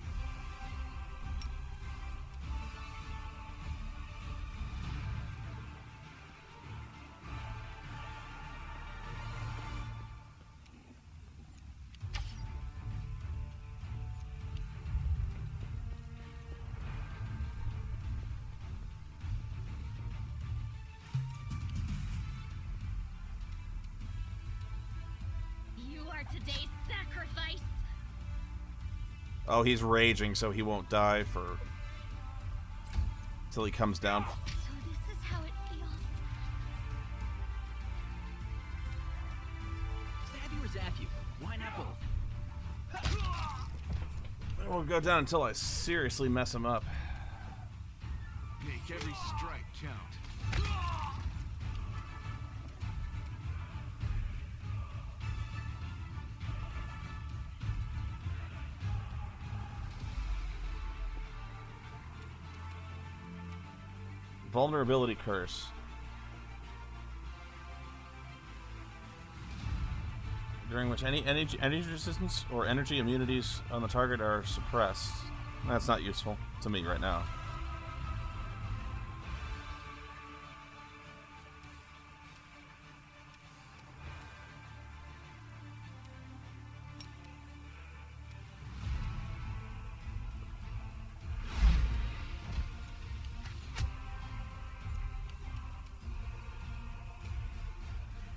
G: You are today's sacrifice.
A: Oh, he's raging, so he won't die for... till he comes down.
G: So this is how it feels.
F: Stab you or zap you? Why not both?
A: I won't go down until I seriously mess him up.
C: Make every strike count.
A: Vulnerability curse. During which any energy resistance or energy immunities on the target are suppressed. That's not useful to me right now.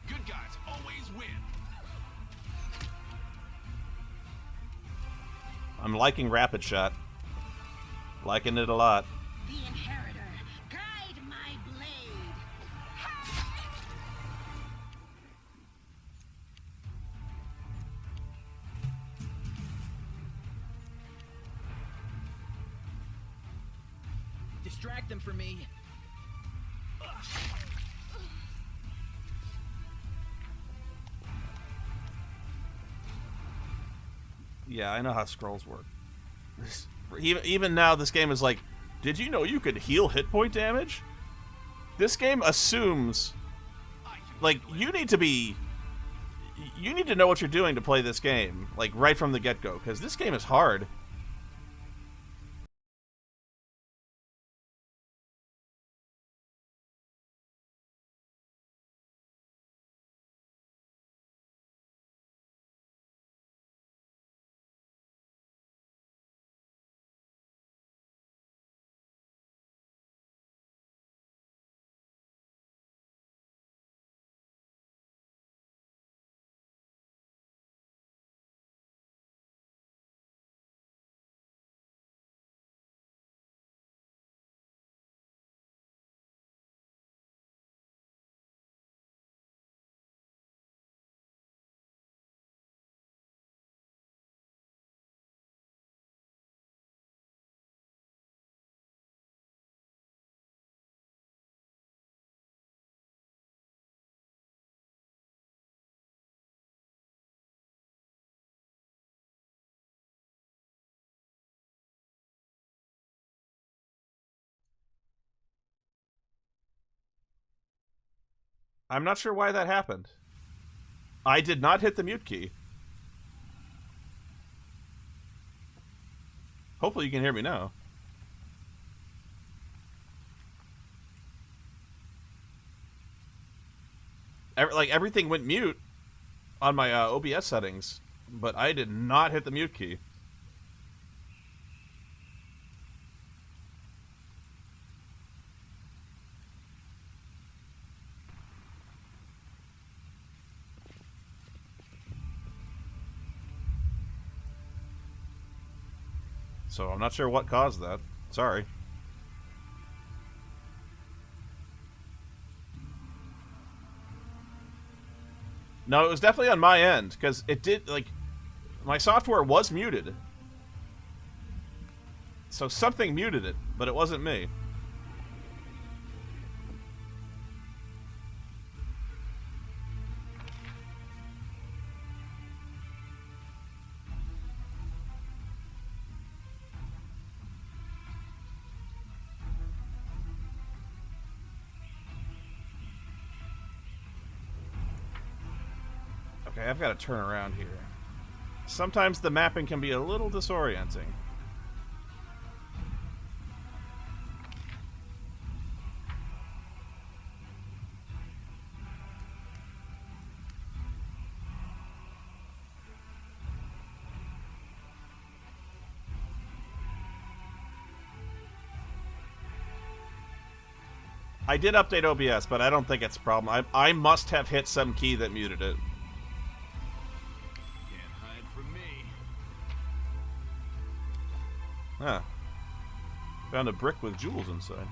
C: Good guys always win.
A: I'm liking Rapid Shot. Liking it a lot.
B: The inheritor, guide my blade.
F: Distract them for me.
A: Yeah, I know how scrolls work. Even now, this game is like, did you know you could heal hit point damage? This game assumes, like, you need to know what you're doing to play this game, like, right from the get-go, because this game is hard. I'm not sure why that happened. I did not hit the mute key. Hopefully you can hear me now. Everything went mute on my OBS settings, but I did not hit the mute key. So I'm not sure what caused that. Sorry. No, it was definitely on my end, because it did, like, my software was muted. So something muted it, but it wasn't me. Okay, I've got to turn around here. Sometimes the mapping can be a little disorienting. I did update OBS, but I don't think it's a problem. I must have hit some key that muted it.
C: Can't hide from me.
A: Huh. Found a brick with jewels inside.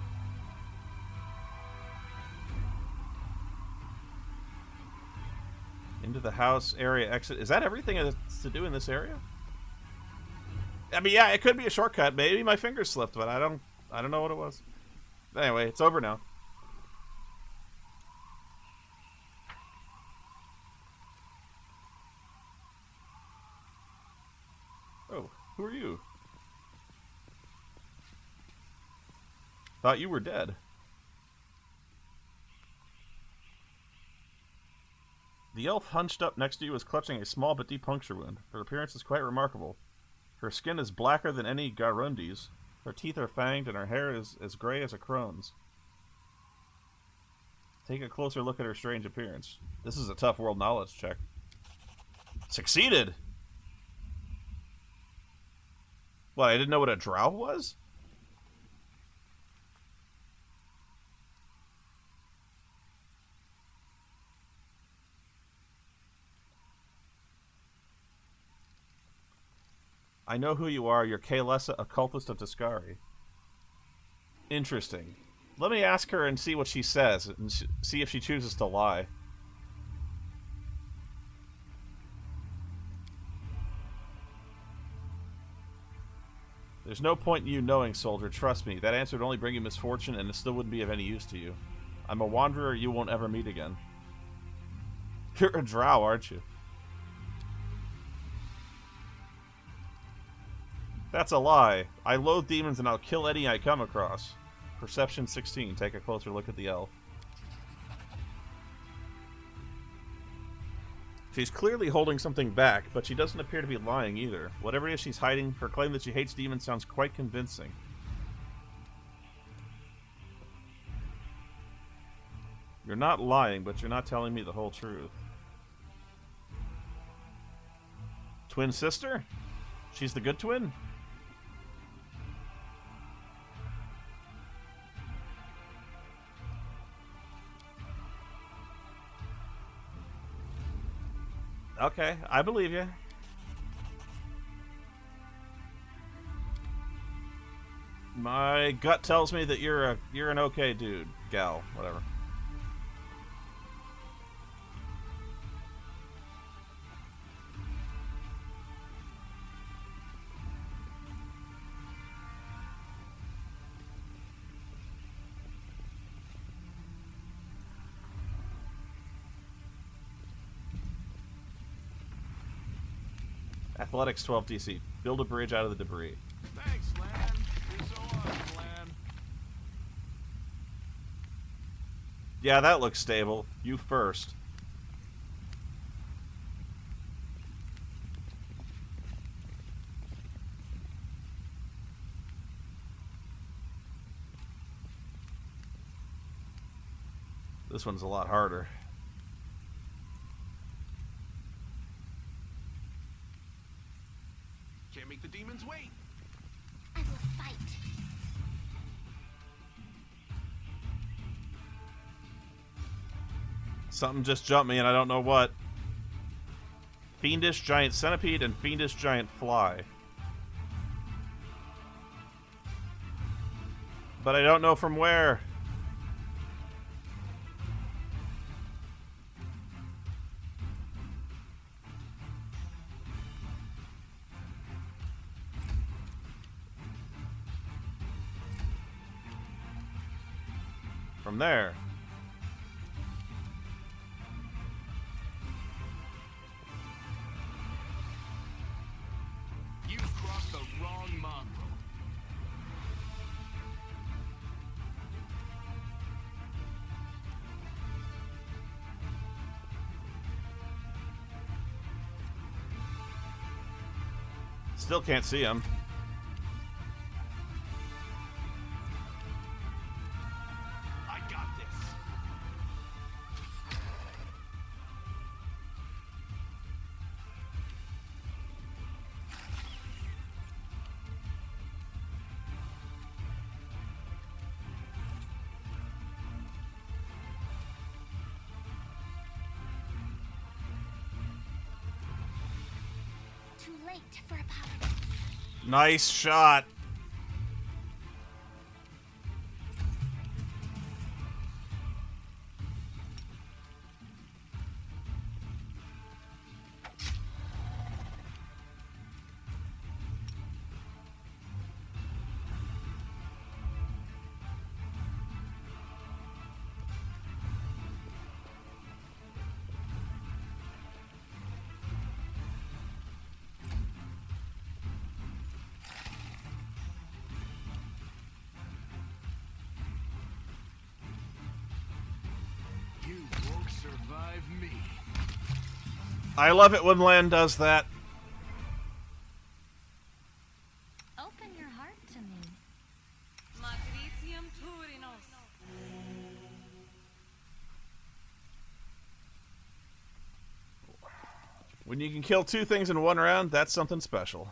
A: Into the house area exit. Is that everything that's to do in this area? I mean, yeah, it could be a shortcut. Maybe my fingers slipped, but I don't know what it was. Anyway, it's over now. Oh, who are you? Thought you were dead. The elf hunched up next to you is clutching a small but deep puncture wound. Her appearance is quite remarkable. Her skin is blacker than any Garundi's. Her teeth are fanged, and her hair is as gray as a crone's. Take a closer look at her strange appearance. This is a tough world knowledge check. Succeeded! What, I didn't know what a drow was? I know who you are. You're Kaelessa, a cultist of Tiscari. Interesting. Let me ask her and see what she says, and see if she chooses to lie. There's no point in you knowing, soldier. Trust me. That answer would only bring you misfortune, and it still wouldn't be of any use to you. I'm a wanderer you won't ever meet again. You're a drow, aren't you? That's a lie. I loathe demons and I'll kill any I come across. Perception 16. Take a closer look at the elf. She's clearly holding something back, but she doesn't appear to be lying either. Whatever it is she's hiding, her claim that she hates demons sounds quite convincing. You're not lying, but you're not telling me the whole truth. Twin sister? She's the good twin? Okay, I believe you. My gut tells me that you're an okay dude, gal, whatever. Athletics 12 DC. Build a bridge out of the debris.
C: Thanks, Lan. You're so awesome, Lan.
A: Yeah, that looks stable. You first. This one's a lot harder.
C: Can't make the demons wait.
E: I will fight.
A: Something just jumped me and I don't know what. Fiendish giant centipede and fiendish giant fly. But I don't know from where. From there.
I: You've crossed the wrong mongrel.
A: Still can't see him.
D: I got this.
E: Too late for apologies.
A: Nice shot.
C: You won't survive me.
A: I love it when Lan does that.
G: Open your heart to me.
B: Matricium Turinos.
A: When you can kill 2 things in 1 round, that's something special.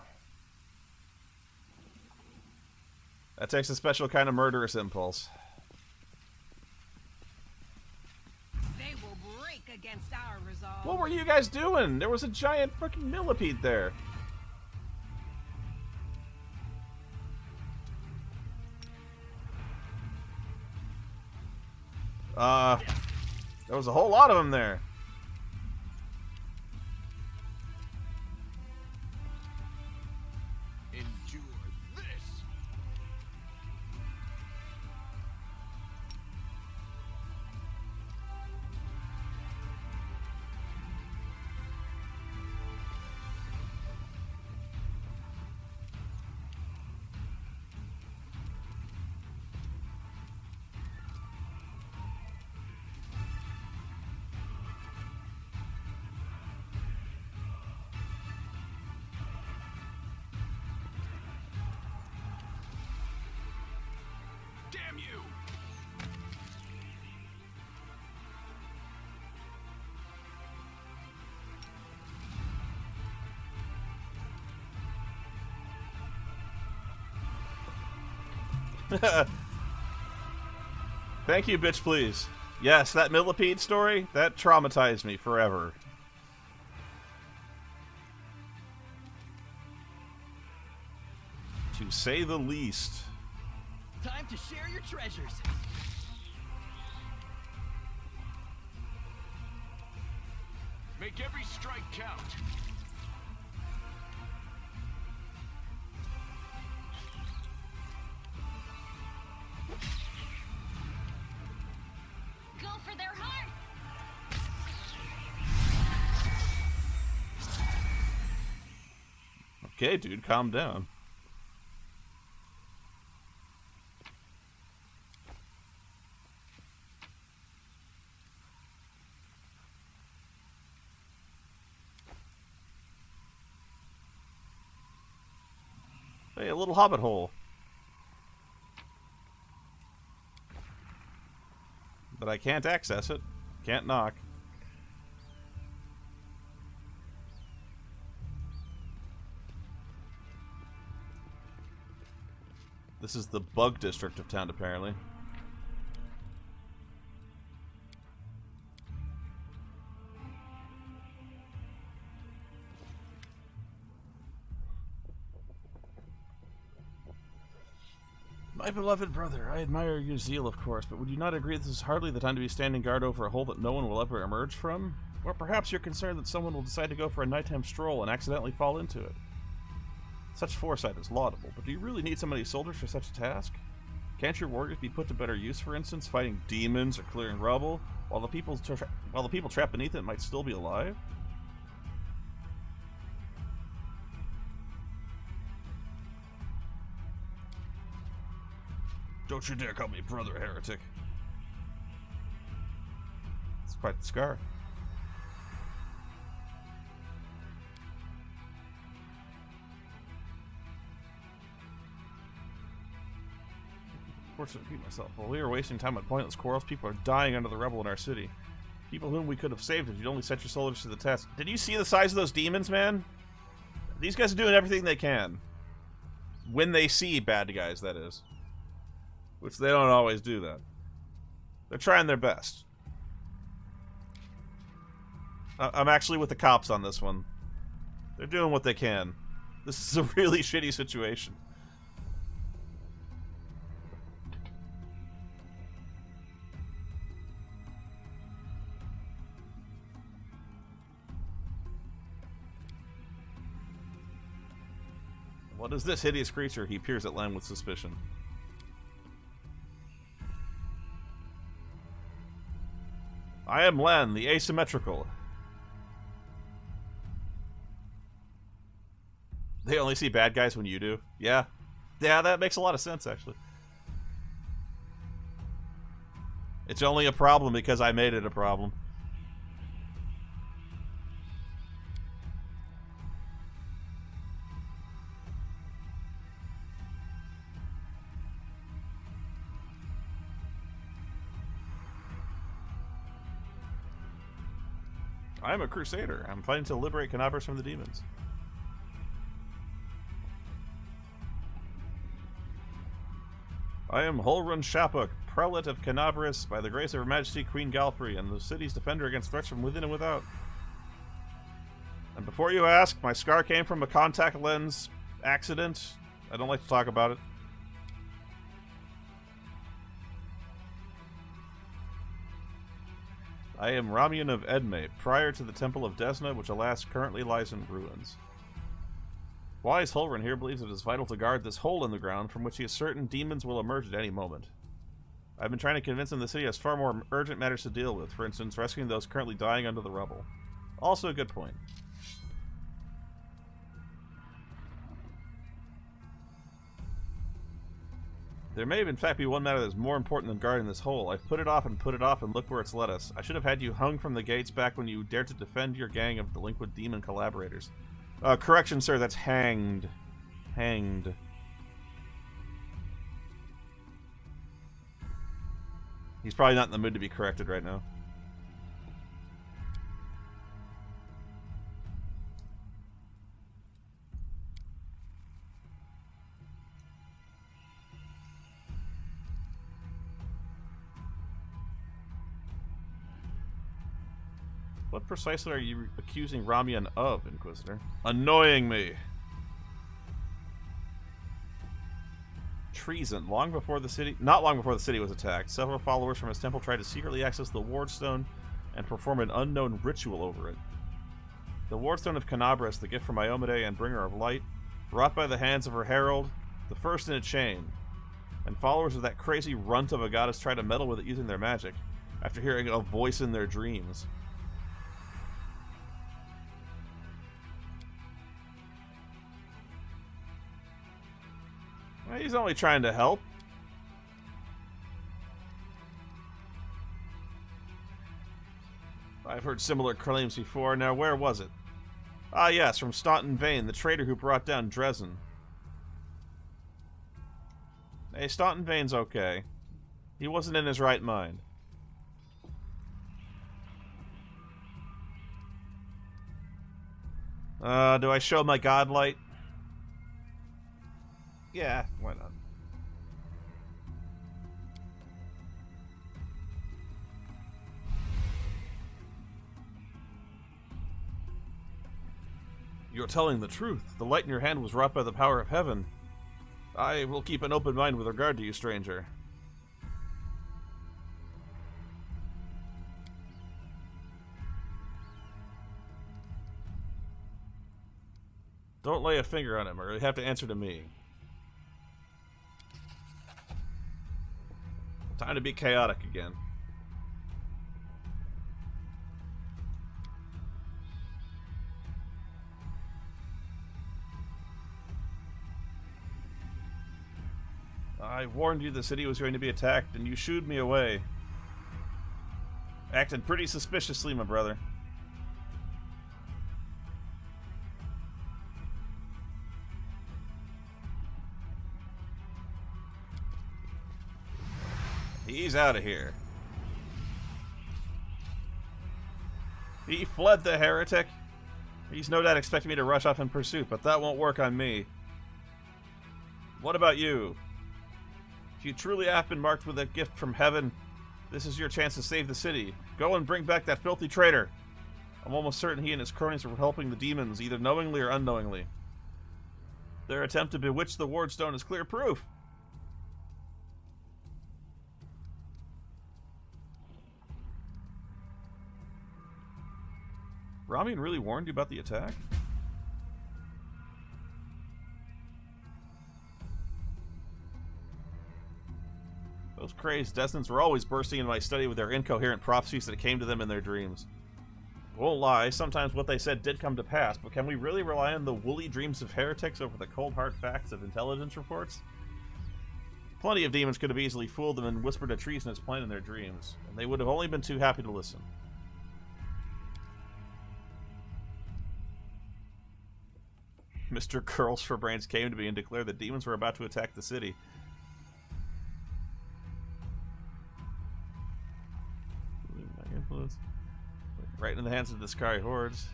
A: That takes a special kind of murderous impulse.
B: They will break against our resolve.
A: What were you guys doing? There was a giant fucking millipede there. There was a whole lot of them there.
C: Endure this. Damn you!
A: Thank you, bitch, please. Yes, that millipede story, that traumatized me forever. To say the least.
F: Time to share your treasures.
C: Make every strike count.
G: Go for their hearts!
A: Okay, dude, calm down. Hey, a little hobbit hole. But I can't access it. Can't knock. This is the bug district of town, apparently. My beloved brother, I admire your zeal, of course, but would you not agree this is hardly the time to be standing guard over a hole that no one will ever emerge from? Or perhaps you're concerned that someone will decide to go for a nighttime stroll and accidentally fall into it. Such foresight is laudable, but do you really need so many soldiers for such a task? Can't your warriors be put to better use, for instance, fighting demons or clearing rubble, while the people trapped beneath it might still be alive? Don't you dare call me brother, heretic. It's quite the scar. Fortunate to repeat myself. While we were wasting time on pointless quarrels, people are dying under the rebel in our city. People whom we could have saved if you'd only set your soldiers to the test. Did you see the size of those demons, man? These guys are doing everything they can. When they see bad guys, that is. Which they don't always do that. They're trying their best. I'm actually with the cops on this one. They're doing what they can. This is a really shitty situation. What is this hideous creature? He peers at Len with suspicion. I am Len, the asymmetrical. They only see bad guys when you do? Yeah. Yeah, that makes a lot of sense, actually. It's only a problem because I made it a problem. I am a crusader. I'm fighting to liberate Canabras from the demons. I am Holrun Shapuk, prelate of Canabras, by the grace of Her Majesty Queen Galfrey, and the city's defender against threats from within and without. And before you ask, my scar came from a contact lens accident. I don't like to talk about it. I am Ramian of Edme, prior to the Temple of Desna, which alas currently lies in ruins. Wise Holrun here believes it is vital to guard this hole in the ground from which he is certain demons will emerge at any moment. I've been trying to convince him the city has far more urgent matters to deal with, for instance, rescuing those currently dying under the rubble. Also a good point. There may in fact be one matter that is more important than guarding this hole. I've put it off, and look where it's led us. I should have had you hung from the gates back when you dared to defend your gang of delinquent demon collaborators. Correction, sir, that's hanged. Hanged. He's probably not in the mood to be corrected right now. What precisely are you accusing Ramian of, Inquisitor? Annoying me! Treason. Not long before the city was attacked, several followers from his temple tried to secretly access the Wardstone and perform an unknown ritual over it. The Wardstone of Canabras, the gift from Iomade and Bringer of Light, wrought by the hands of her herald, the first in a chain, and followers of that crazy runt of a goddess tried to meddle with it using their magic, after hearing a voice in their dreams. He's only trying to help. I've heard similar claims before. Now, where was it? Ah, yes, from Staunton Vane, the traitor who brought down Dresden. Hey, Staunton Vane's okay. He wasn't in his right mind. Do I show my godlight? Yeah, why not? You're telling the truth. The light in your hand was wrought by the power of heaven. I will keep an open mind with regard to you, stranger. Don't lay a finger on him, or you have to answer to me. Time to be chaotic again. I warned you the city was going to be attacked, and you shooed me away. Acted pretty suspiciously, my brother. He's out of here. He fled, the heretic. He's no doubt expecting me to rush off in pursuit, but that won't work on me. What about you? If you truly have been marked with a gift from heaven, this is your chance to save the city. Go and bring back that filthy traitor. I'm almost certain he and his cronies were helping the demons, either knowingly or unknowingly. Their attempt to bewitch the Wardstone is clear proof. Ramin really warned you about the attack? Those crazed descendants were always bursting into my study with their incoherent prophecies that came to them in their dreams. Won't lie, sometimes what they said did come to pass, but can we really rely on the woolly dreams of heretics over the cold hard facts of intelligence reports? Plenty of demons could have easily fooled them and whispered a treasonous plan in their dreams, and they would have only been too happy to listen. Mr. Curls for Brains came to me and declared that demons were about to attack the city. My influence. Right in the hands of the Sky Hordes.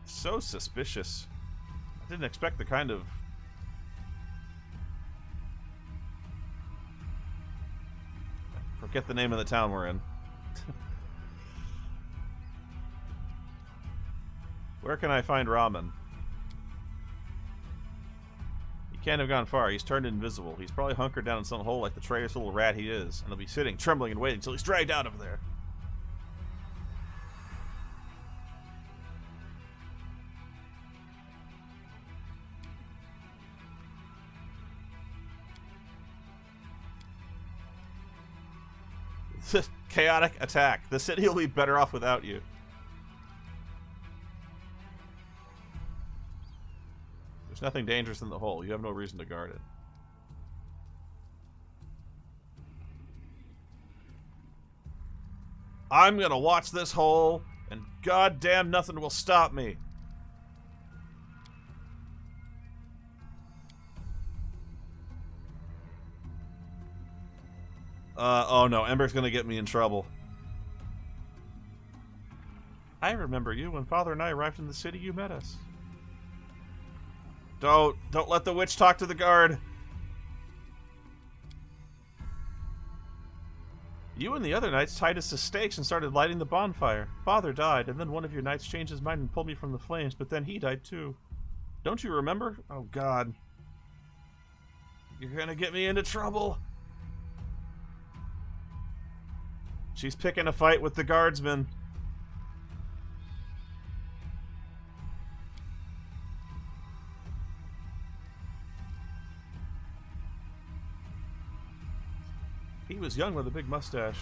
A: So suspicious. I didn't expect the kind of... Forget the name of the town we're in. Where can I find Ramen? He can't have gone far. He's turned invisible. He's probably hunkered down in some hole like the traitorous little rat he is, and he'll be sitting, trembling and waiting until he's dragged out of there. Chaotic attack. The city will be better off without you. There's nothing dangerous in the hole. You have no reason to guard it. I'm gonna watch this hole, and goddamn nothing will stop me. Oh no, Ember's gonna get me in trouble. I remember you. When Father and I arrived in the city, you met us. Don't let the witch talk to the guard. You and the other knights tied us to stakes and started lighting the bonfire. Father died, and then one of your knights changed his mind and pulled me from the flames, but then he died too. Don't you remember? Oh God. You're gonna get me into trouble. She's picking a fight with the guardsmen. He was young with a big mustache.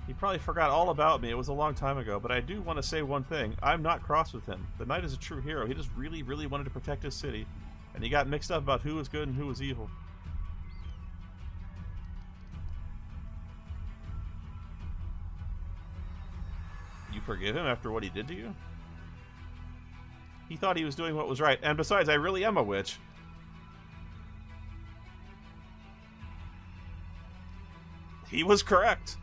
A: He probably forgot all about me. It was a long time ago, but I do want to say one thing. I'm not cross with him. The knight is a true hero. He just really, really wanted to protect his city, and he got mixed up about who was good and who was evil. You forgive him after what he did to you? He thought he was doing what was right, and besides, I really am a witch. He was correct.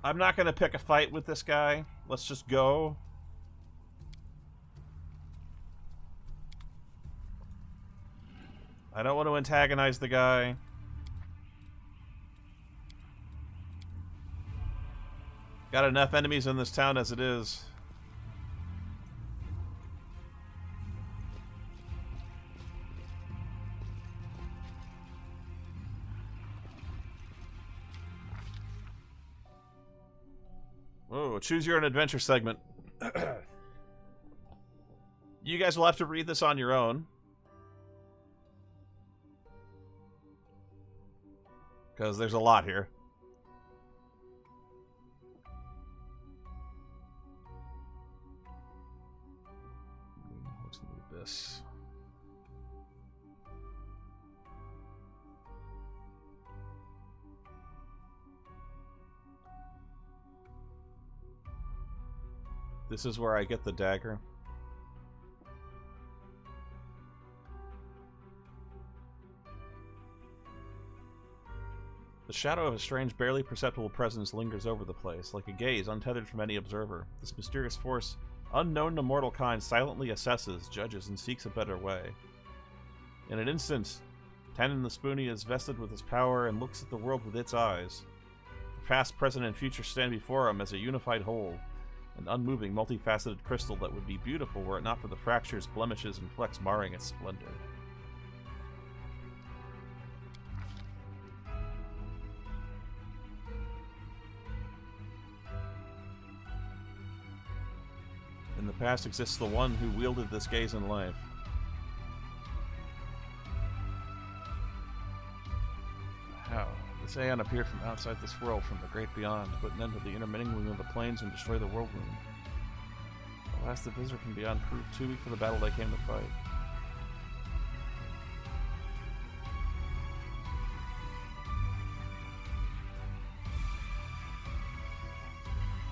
A: I'm not going to pick a fight with this guy. Let's just go. I don't want to antagonize the guy. Got enough enemies in this town as it is. Whoa, choose your own adventure segment. You guys will have to read this on your own. Because there's a lot here. What's in the abyss? This is where I get the dagger. The shadow of a strange, barely perceptible presence lingers over the place, like a gaze untethered from any observer. This mysterious force, unknown to mortal kind, silently assesses, judges, and seeks a better way. In an instant, Tannen the Spoony is vested with his power and looks at the world with its eyes. The past, present, and future stand before him as a unified whole, an unmoving, multifaceted crystal that would be beautiful were it not for the fractures, blemishes, and flecks marring its splendor. In the past exists the one who wielded this gaze in life. How? This Aeon appeared from outside this world, from the great beyond, to put an end to the intermingling of the planes and destroy the world moon. Alas, the visitor from beyond proved too weak for the battle they came to fight.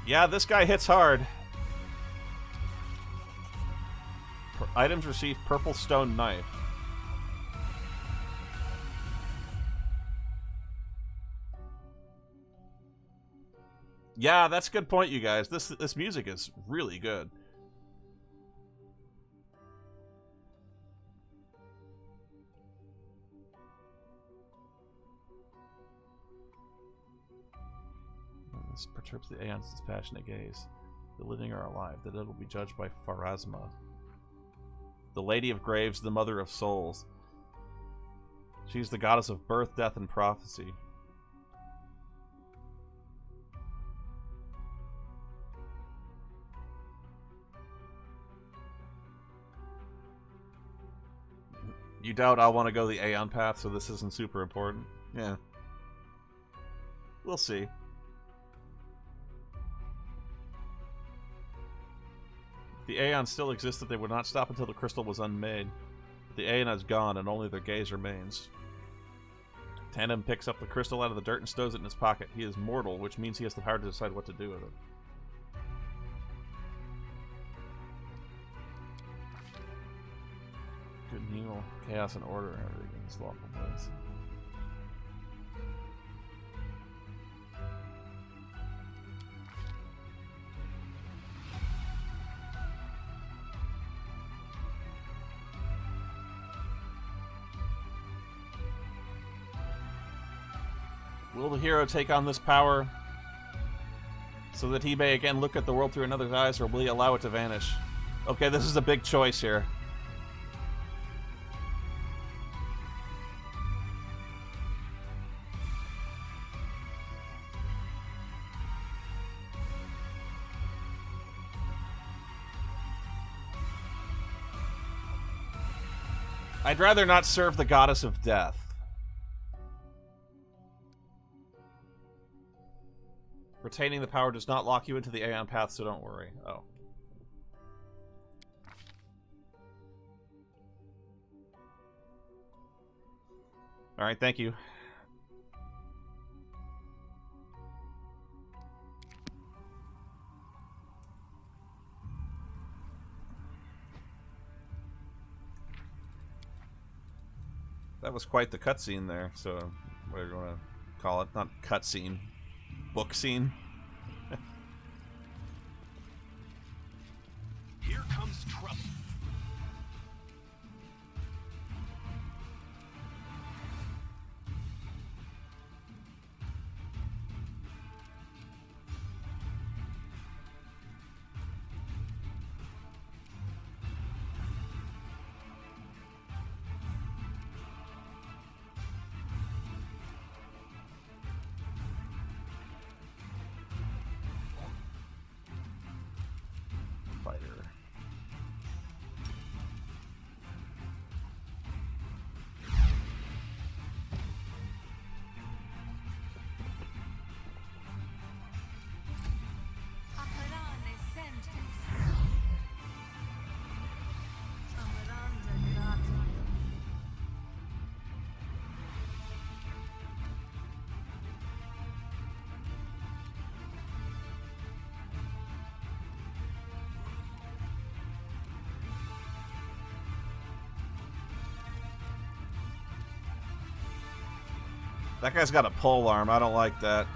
A: Yeah, this guy hits hard. Items receive purple stone knife. Yeah, that's a good point, you guys. This music is really good. This perturbs the Aeon's dispassionate gaze. The living are alive. The dead will be judged by Pharasma, the Lady of Graves, the Mother of Souls. She is the goddess of birth, death, and prophecy. You doubt I'll want to go the Aeon path, so this isn't super important? Yeah. We'll see. If the Aeon still existed, they would not stop until the crystal was unmade. But the Aeon is gone, and only their gaze remains. Tannen picks up the crystal out of the dirt and stows it in his pocket. He is mortal, which means he has the power to decide what to do with it. Good and evil, chaos and order, everything in its lawful place. Will the hero take on this power so that he may again look at the world through another's eyes, or will he allow it to vanish? Okay, this is a big choice here. I'd rather not serve the goddess of death. Retaining the power does not lock you into the Aeon path, so don't worry. Oh. Alright, thank you. That was quite the cutscene there, so whatever you want to call it. Not cutscene. Book scene.
D: Here comes trouble.
A: That guy's got a pole arm. I don't like that.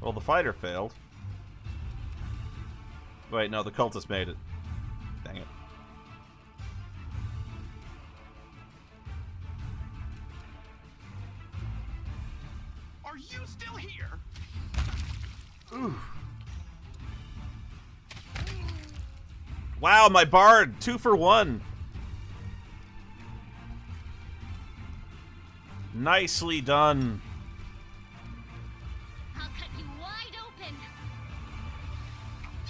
A: Well, the fighter failed. Wait, no, the cultist made it. Dang it.
D: Are you still here?
A: Ooh. Wow, my bard! 2 for 1! Nicely done.
G: I'll cut you wide open.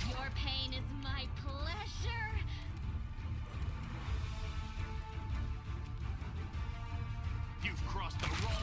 G: Your pain is my pleasure.
I: You've crossed the wrong...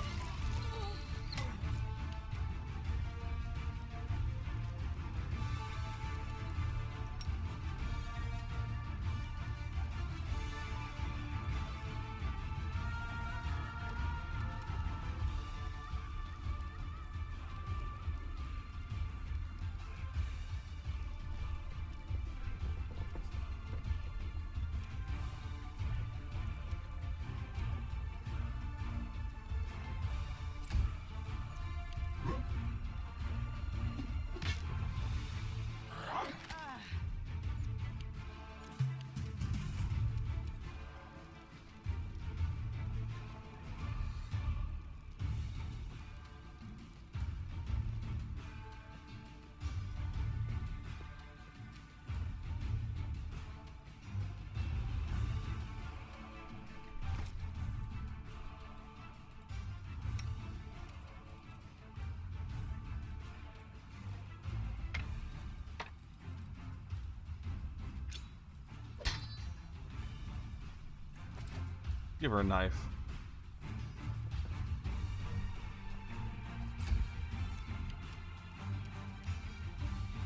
A: Give her a knife.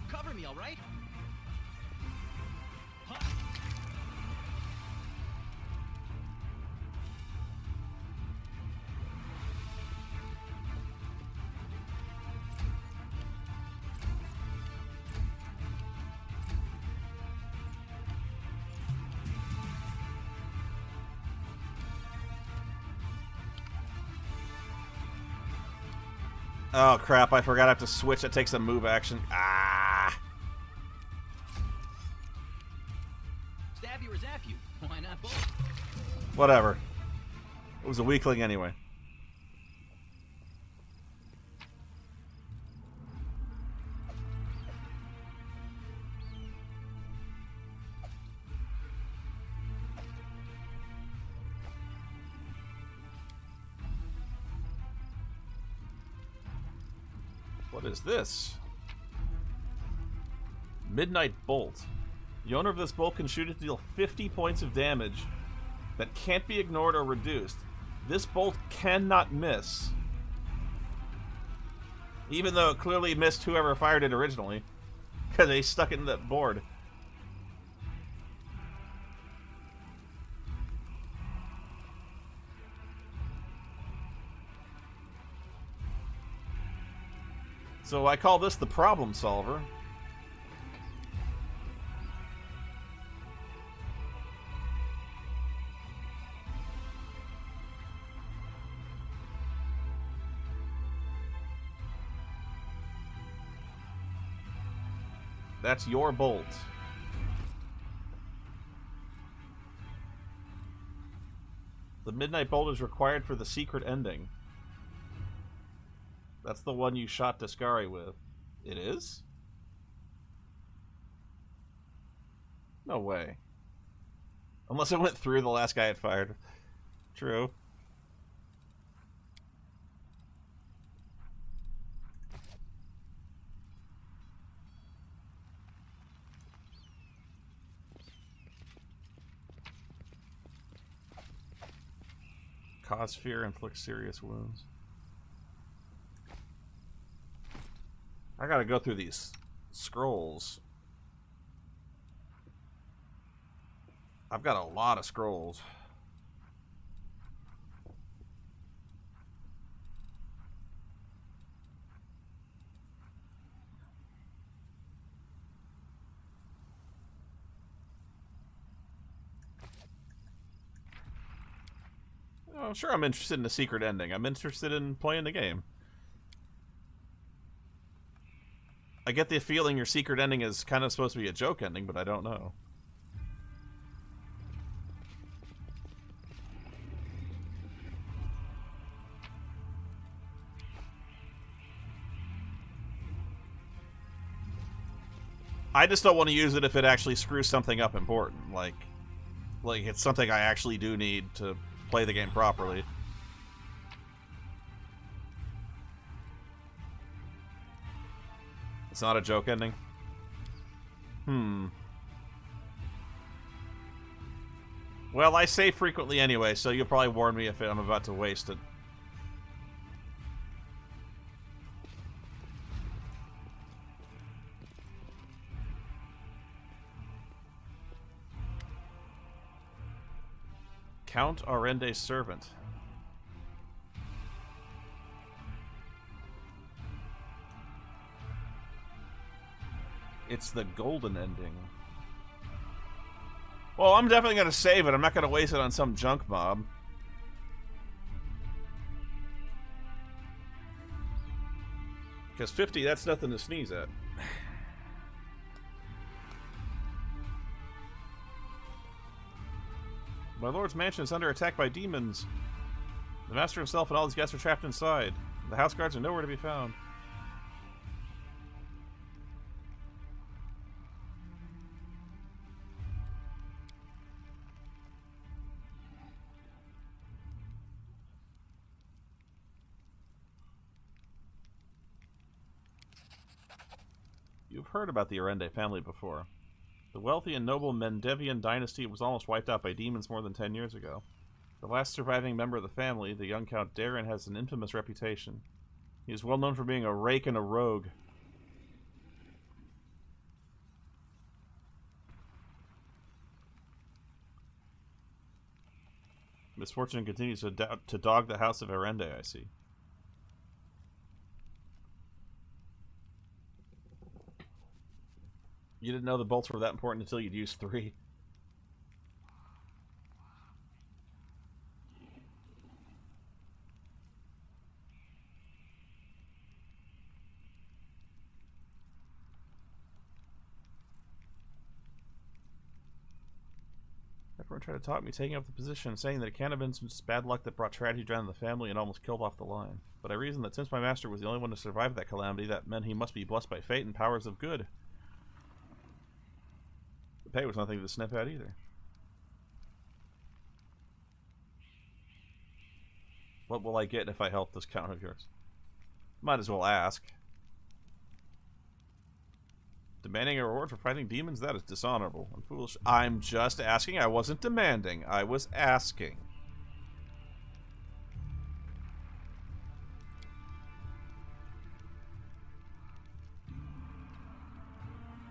F: Cover me, all right?
A: Oh crap, I forgot I have to switch. That takes a move action. Ah!
F: Stab you or zap you? Why not both?
A: Whatever. It was a weakling anyway. What is this? Midnight Bolt. The owner of this bolt can shoot it to deal 50 points of damage that can't be ignored or reduced. This bolt cannot miss. Even though it clearly missed whoever fired it originally. Because they stuck it in that board. So I call this the problem solver. That's your bolt. The Midnight Bolt is required for the secret ending. That's the one you shot Dascari with. It is? No way. Unless it went through the last guy had fired. True. Cause fear, inflict serious wounds. I gotta go through these scrolls. I've got a lot of scrolls. Oh, sure, I'm interested in the secret ending. I'm interested in playing the game. I get the feeling your secret ending is kind of supposed to be a joke ending, but I don't know. I just don't want to use it if it actually screws something up important. Like it's something I actually do need to play the game properly. It's not a joke ending? Well, I save frequently anyway, so you'll probably warn me if I'm about to waste it. Count Arende's servant. It's the golden ending. Well, I'm definitely going to save it. I'm not going to waste it on some junk mob. Because 50, that's nothing to sneeze at. My lord's mansion is under attack by demons. The master himself and all his guests are trapped inside. The house guards are nowhere to be found. You've heard about the Arende family before. The wealthy and noble Mendevian dynasty was almost wiped out by demons more than 10 years ago. The last surviving member of the family, the young Count Darren, has an infamous reputation. He is well known for being a rake and a rogue. Misfortune continues to dog the house of Arende, I see. You didn't know the bolts were that important until you'd used 3. Everyone tried to talk me, taking up the position, saying that it can't have been some bad luck that brought tragedy down on the family and almost killed off the line. But I reasoned that since my master was the only one to survive that calamity, that meant he must be blessed by fate and powers of good. The pay was nothing to sniff at either. What will I get if I help this count of yours? Might as well ask. Demanding a reward for fighting demons? That is dishonorable and foolish. I'm just asking. I wasn't demanding. I was asking.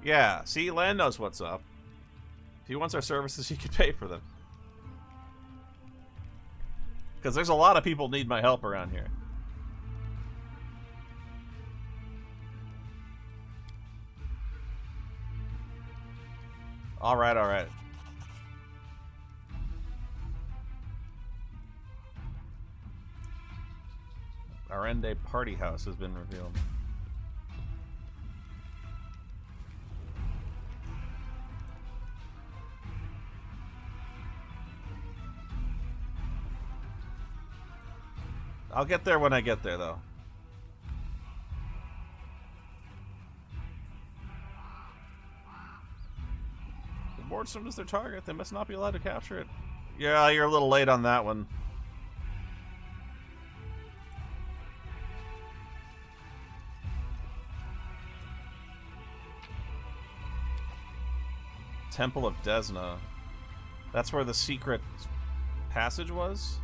A: Yeah, see, Lan knows what's up. If he wants our services, he can pay for them. Because there's a lot of people need my help around here. Alright, alright. Arende Party House has been revealed. I'll get there when I get there, though. The Boardstone is their target. They must not be allowed to capture it. Yeah, you're a little late on that one. Temple of Desna. That's where the secret passage was?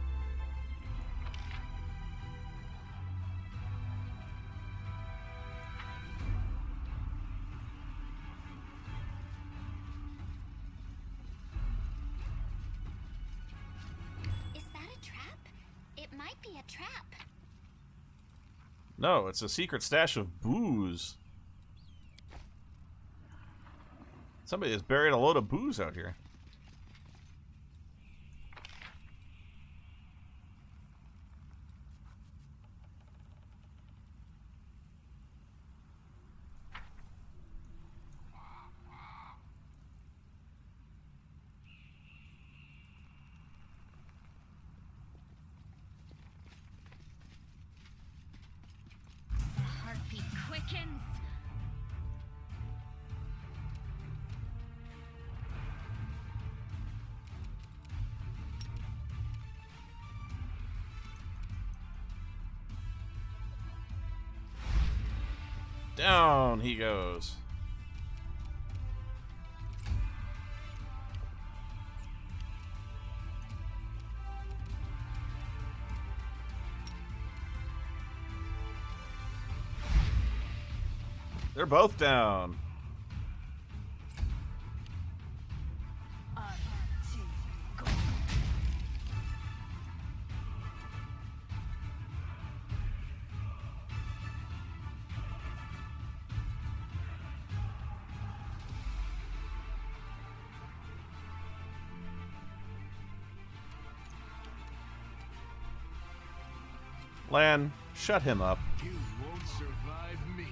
E: might be a trap.
A: No, it's a secret stash of booze. Somebody has buried a load of booze out here.
G: Heartbeat quickens.
A: Down he goes. They're both down. Lan, shut him up.
C: You won't survive me.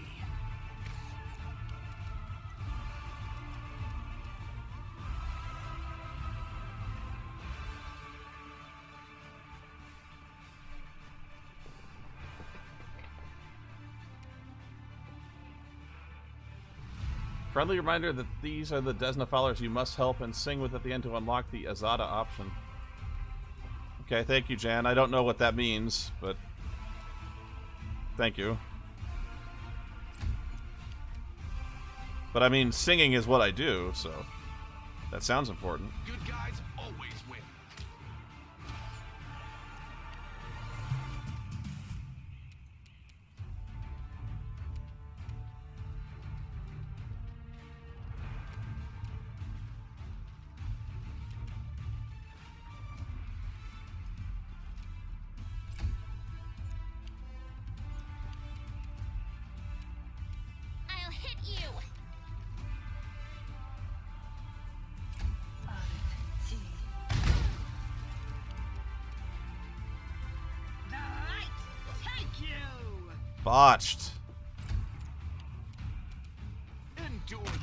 A: Friendly reminder that these are the Desna followers you must help and sing with at the end to unlock the Azada option. Okay, thank you, Jan. I don't know what that means, but thank you. But I mean, singing is what I do, so that sounds important.
I: Good guys always win.
E: I'll hit you.
A: Botched.
I: Endure this.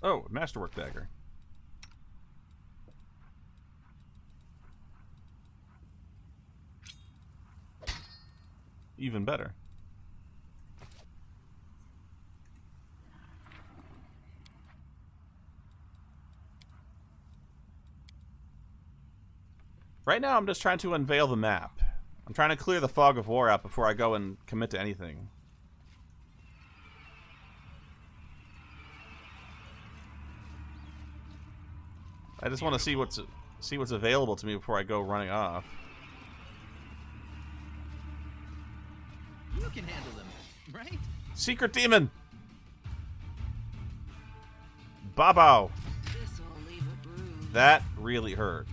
A: Oh, Masterwork Dagger. Even better. Right now, I'm just trying to unveil the map. I'm trying to clear the fog of war out before I go and commit to anything. I just want to see what's available to me before I go running off.
F: You can handle them, right?
A: Secret demon. Babao.
B: This'll leave a bruise.
A: That really hurt.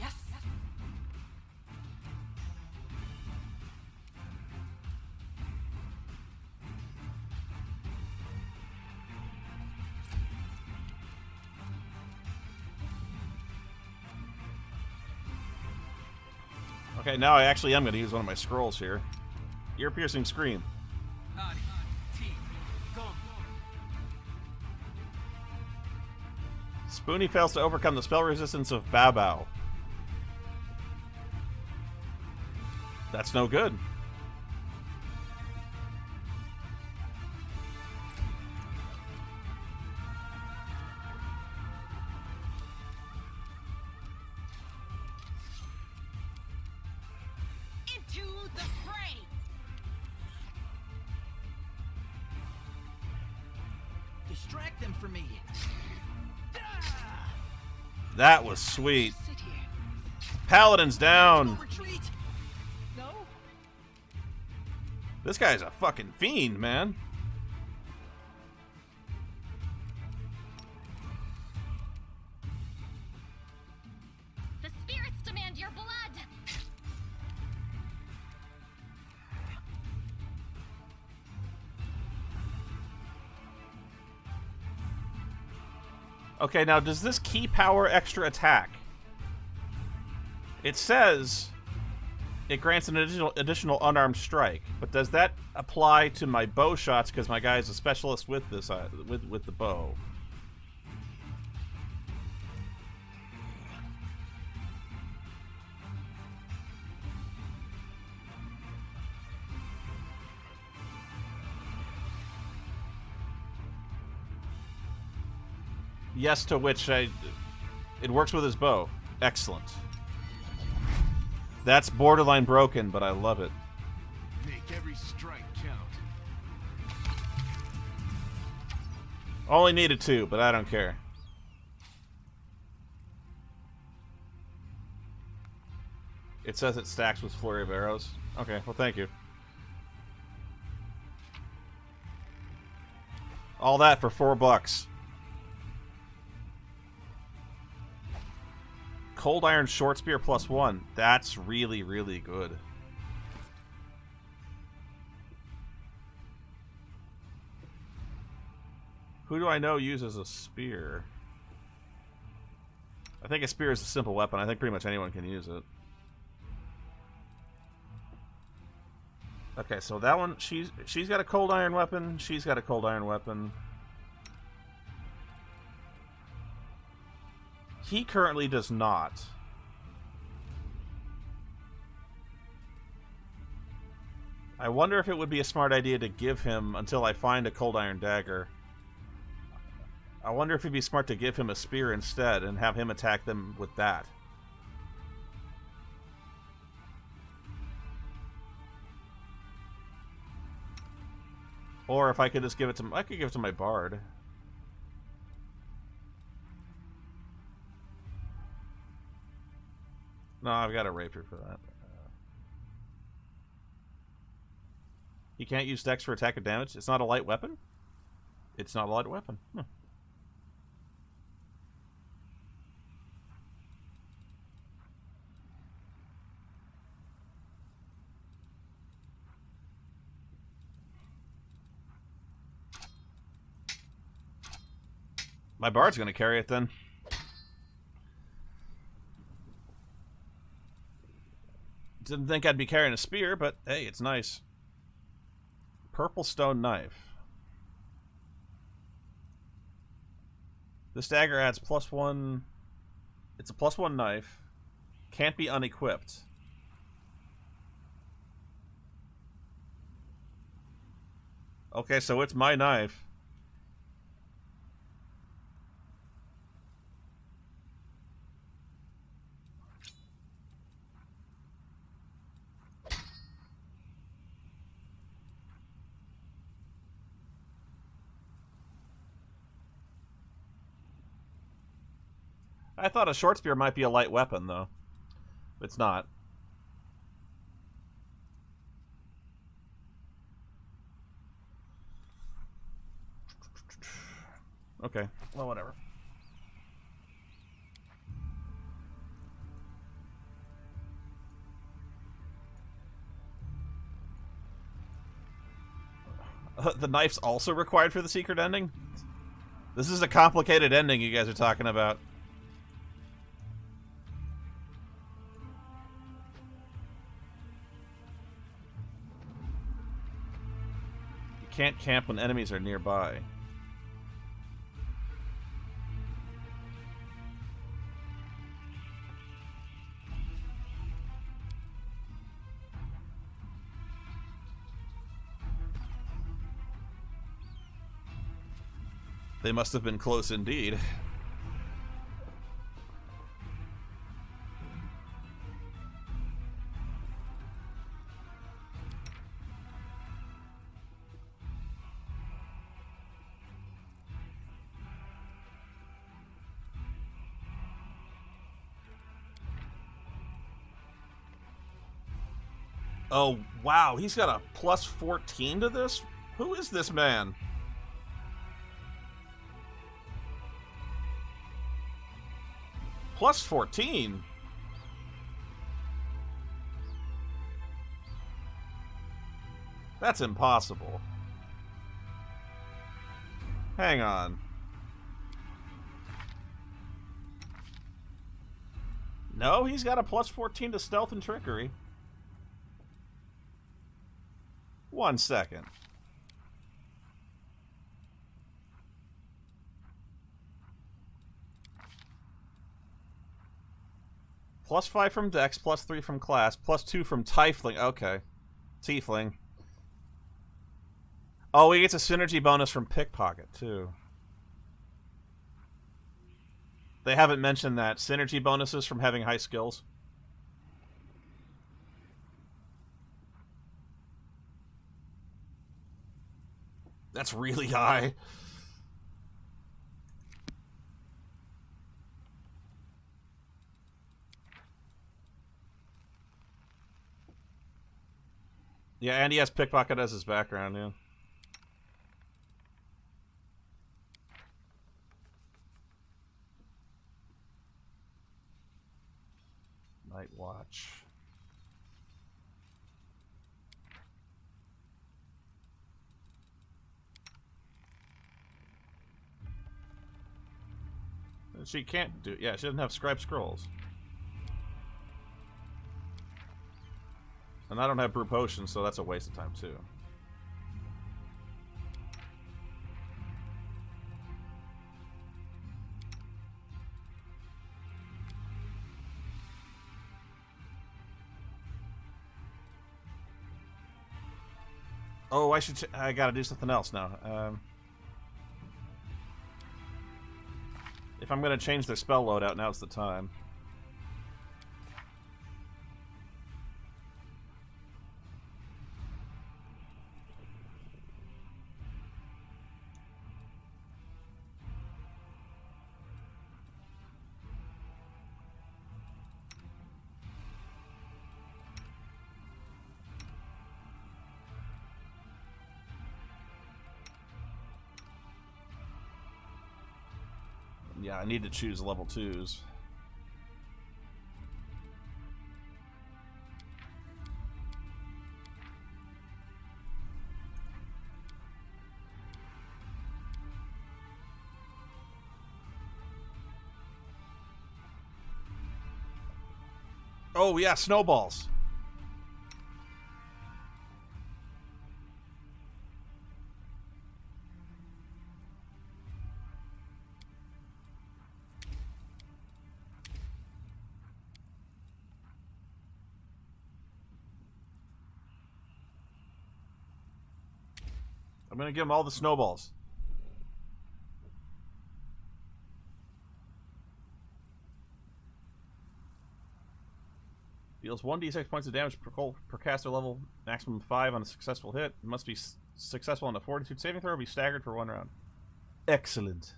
B: Yes.
A: Okay, now I actually am going to use one of my scrolls here. Ear-piercing scream. Spoonie fails to overcome the spell resistance of Bao Bao. That's no good.
B: Into the fray!
F: Distract them from me.
A: That was sweet. Paladin's down.
F: Retreat. No.
A: This guy's a fucking fiend, man.
G: The spirits demand your blood.
A: Okay, now does this key power extra attack? It says it grants an additional unarmed strike, but does that apply to my bow shots? Because my guy is a specialist with this with the bow. Yes, to which it works with his bow. Excellent. That's borderline broken, but I love it.
C: Make every strike count.
A: Only needed 2, but I don't care. It says it stacks with flurry of arrows. Okay, well, thank you. All that for $4. Cold Iron Short Spear +1. That's really, really good. Who do I know uses a spear? I think a spear is a simple weapon. I think pretty much anyone can use it. Okay, so that one, she's got a Cold Iron weapon. She's got a Cold Iron weapon. He currently does not. I wonder if it would be a smart idea to give him, until I find a Cold Iron Dagger, I wonder if it'd be smart to give him a spear instead and have him attack them with that. Or if I could just give it to, I could give it to my bard. No, I've got a rapier for that. He can't use dex for attack or damage. It's not a light weapon? It's not a light weapon. My bard's going to carry it then. Didn't think I'd be carrying a spear, but hey, it's nice. Purple stone knife. This dagger adds +1. It's a +1 knife. Can't be unequipped. Okay, so it's my knife. I thought a short spear might be a light weapon, though. It's not. Okay, well, whatever. The knife's also required for the secret ending? This is a complicated ending you guys are talking about. can't camp when enemies are nearby. They must have been close indeed. Oh, wow, he's got a plus 14 to this? Who is this man? Plus 14? That's impossible. Hang on. No, he's got a plus 14 to stealth and trickery. 1 second. Plus 5 from Dex, plus 3 from Class, plus 2 from Tiefling. Okay. Tiefling. Oh, he gets a synergy bonus from Pickpocket, too. They haven't mentioned that. Synergy bonuses from having high skills. That's really high. Yeah, and he has Pickpocket as his background, yeah. Night Watch. She can't do... Yeah, she doesn't have Scribe Scrolls. And I don't have Brew Potions, so that's a waste of time, too. Oh, I gotta do something else now. If I'm gonna change their spell loadout, now's the time. Yeah, I need to choose level 2s. Oh, yeah, snowballs. I'm gonna give him all the snowballs. Deals 1d6 points of damage per caster level, maximum 5 on a successful hit. Must be successful on a fortitude saving throw or be staggered for 1 round. Excellent.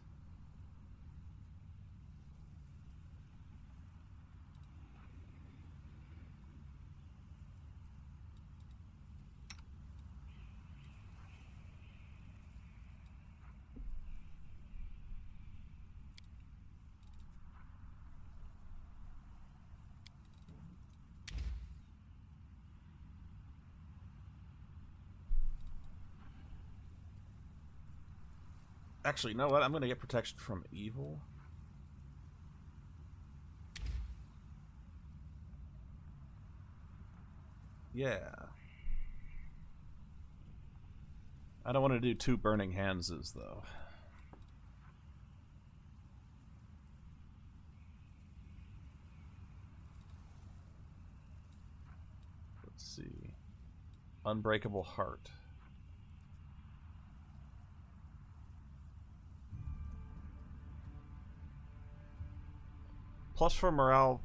A: Actually, you know what? I'm going to get protection from evil. Yeah. I don't want to do 2 burning handses, though. Let's see. Unbreakable Heart. +4 morale.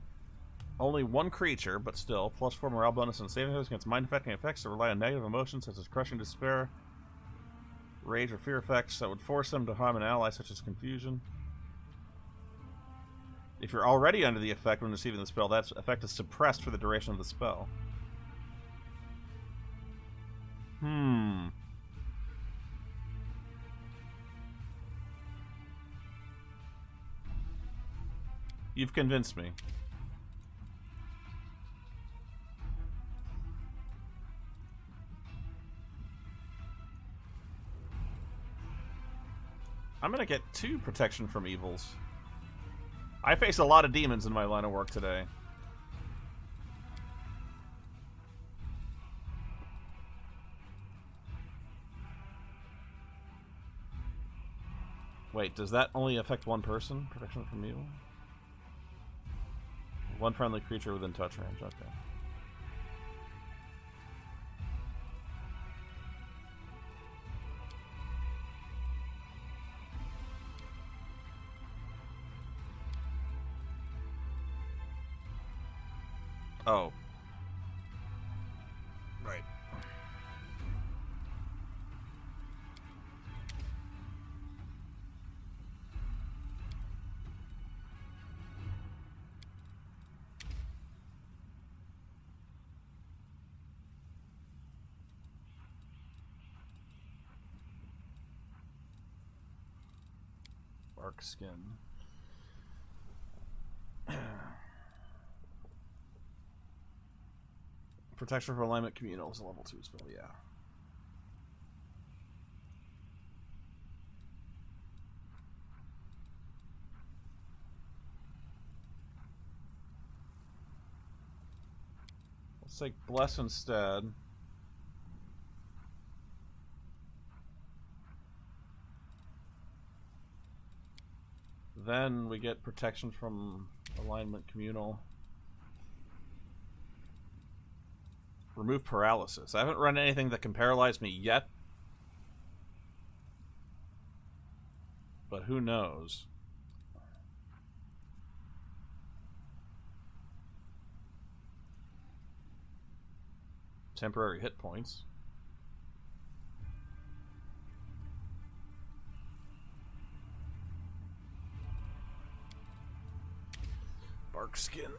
A: Only 1 creature, but still. +4 morale bonus and saving throws against mind-affecting effects that rely on negative emotions such as crushing despair, rage, or fear effects that would force them to harm an ally, such as confusion. If you're already under the effect when receiving the spell, that effect is suppressed for the duration of the spell. You've convinced me. I'm gonna get 2 protection from evils. I face a lot of demons in my line of work today. Wait, does that only affect 1 person? Protection from evil? 1 friendly creature within touch range, okay. Oh. Right. Bark skin. Protection from alignment communal is a level 2 spell, yeah. Let's take Bless instead. Then we get protection from alignment communal. Remove paralysis. I haven't run anything that can paralyze me yet. But who knows? Temporary hit points. Bark skin.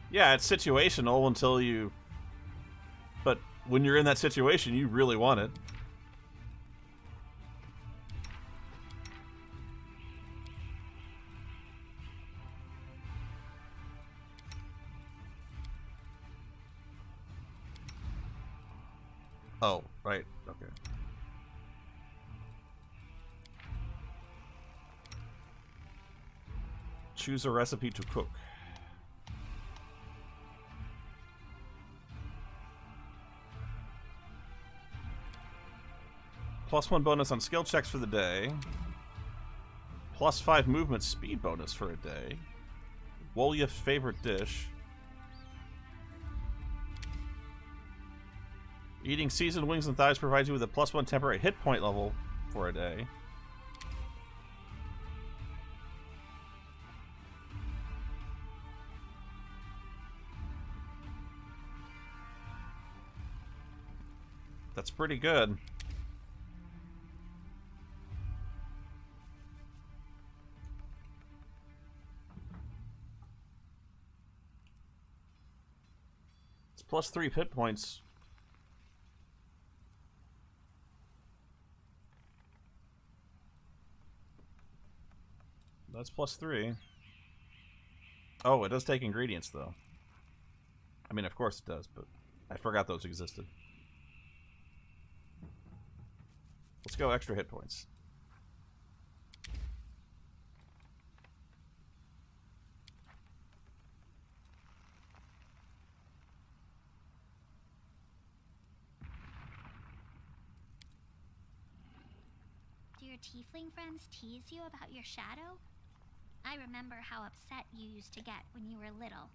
A: Yeah, it's situational until you... But when you're in that situation, you really want it. Oh, right. Okay. Choose a recipe to cook. +1 bonus on skill checks for the day. +5 movement speed bonus for a day. Wolyif's favorite dish. Eating seasoned wings and thighs provides you with a +1 temporary hit point level for a day. That's pretty good. It's +3 hit points. That's +3. Oh, it does take ingredients, though. I mean, of course it does, but I forgot those existed. Let's go extra hit points.
E: your tiefling friends tease you about your shadow? I remember how upset you used to get when you were little.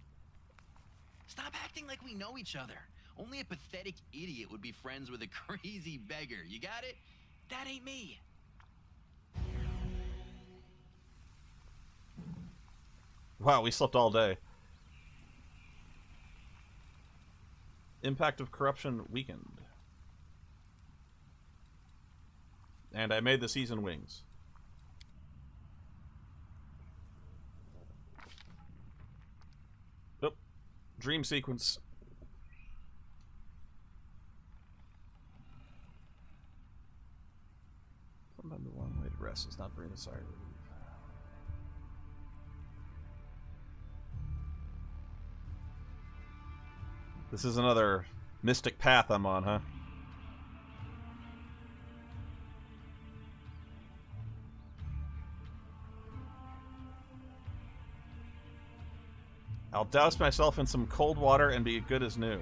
F: Stop acting like we know each other. Only a pathetic idiot would be friends with a crazy beggar. You got it? That ain't me.
A: Wow, we slept all day. Impact of corruption weakened. And I made the season wings. Oop. Dream sequence. Sometimes the one way to rest is not bring the desire relief. This is another mystic path I'm on, huh? I'll douse myself in some cold water and be good as new.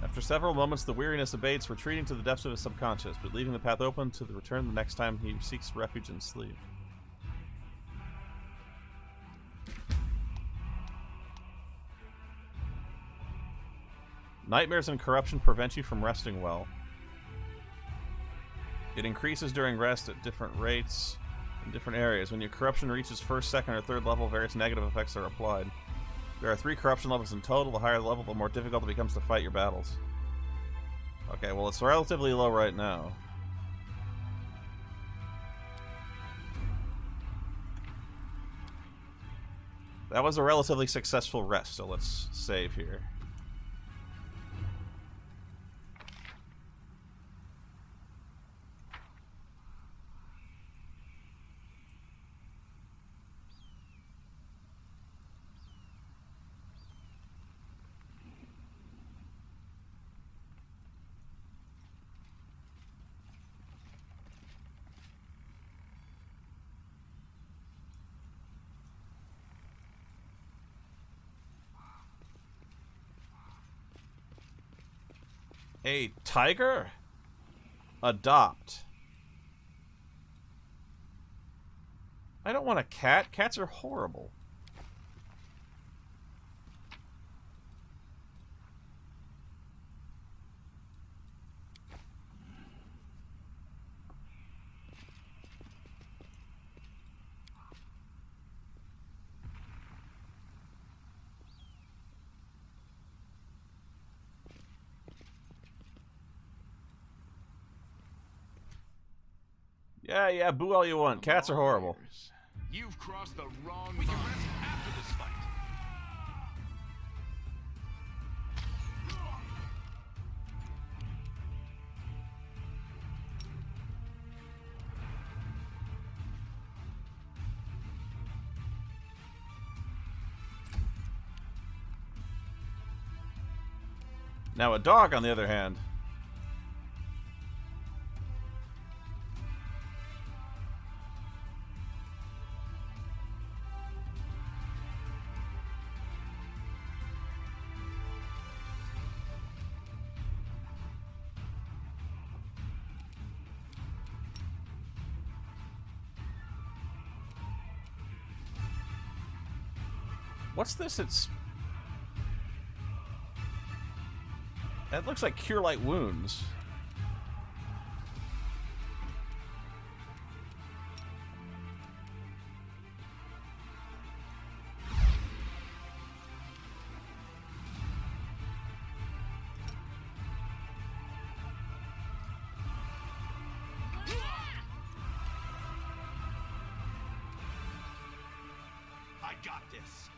A: After several moments, the weariness abates, retreating to the depths of his subconscious, but leaving the path open to the return the next time he seeks refuge in sleep. Nightmares and corruption prevent you from resting well. It increases during rest at different rates in different areas. When your corruption reaches first, second, or third level, various negative effects are applied. There are 3 corruption levels in total. The higher the level, the more difficult it becomes to fight your battles. Okay, well, it's relatively low right now. That was a relatively successful rest, so let's save here. A tiger? Adopt. I don't want a cat. Cats are horrible. Yeah, boo all you want. Cats are horrible.
I: You've crossed the wrong. We can rest after this fight.
A: Now a dog, on the other hand. What's this? That looks like Cure Light Wounds.
D: I got this.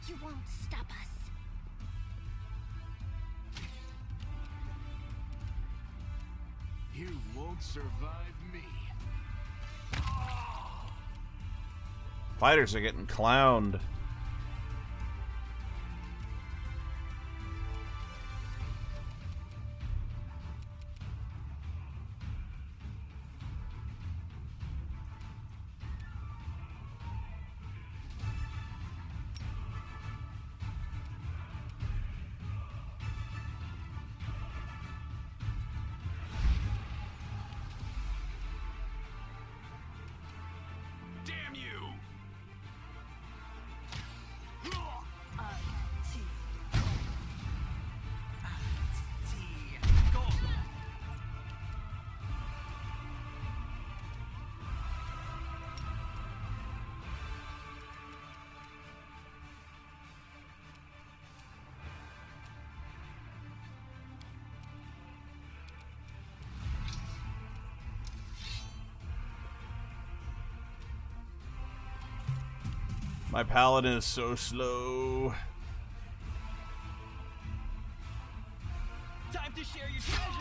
E: You won't stop us.
I: You won't survive me.
A: Fighters are getting clowned.
I: Damn you!
A: My paladin is so slow.
F: Time to share your treasures.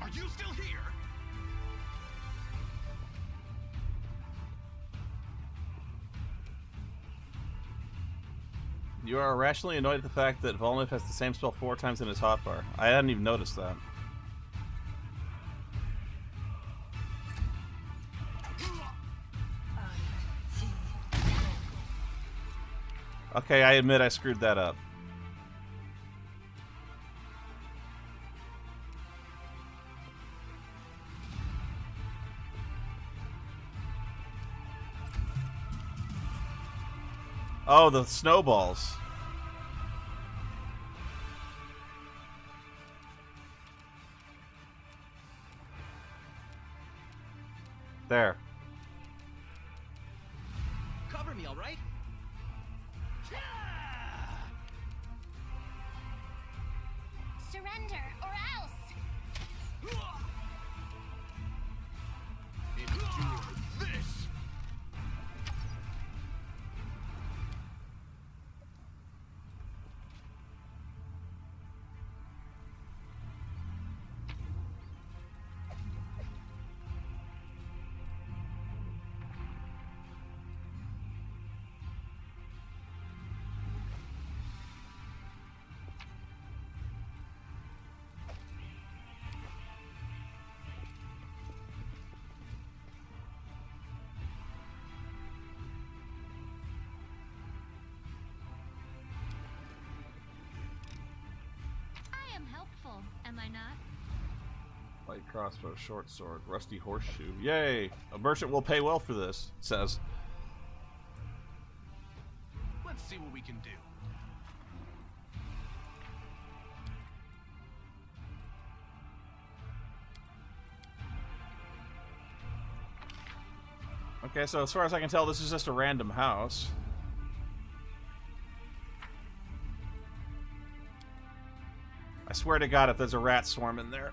C: Are you still here?
A: You are irrationally annoyed at the fact that Volnif has the same spell 4 times in his hotbar. I hadn't even noticed that. Okay, I admit I screwed that up. Oh, the snowballs. There.
F: Cover me, all right?
E: Surrender, or else!
I: Endure this!
G: I am helpful, am I not?
A: Light crossbow, short sword, rusty horseshoe. Yay! A merchant will pay well for this, it says.
I: Let's see what we can do.
A: Okay, so as far as I can tell, this is just a random house. I swear to God, if there's a rat swarm in there.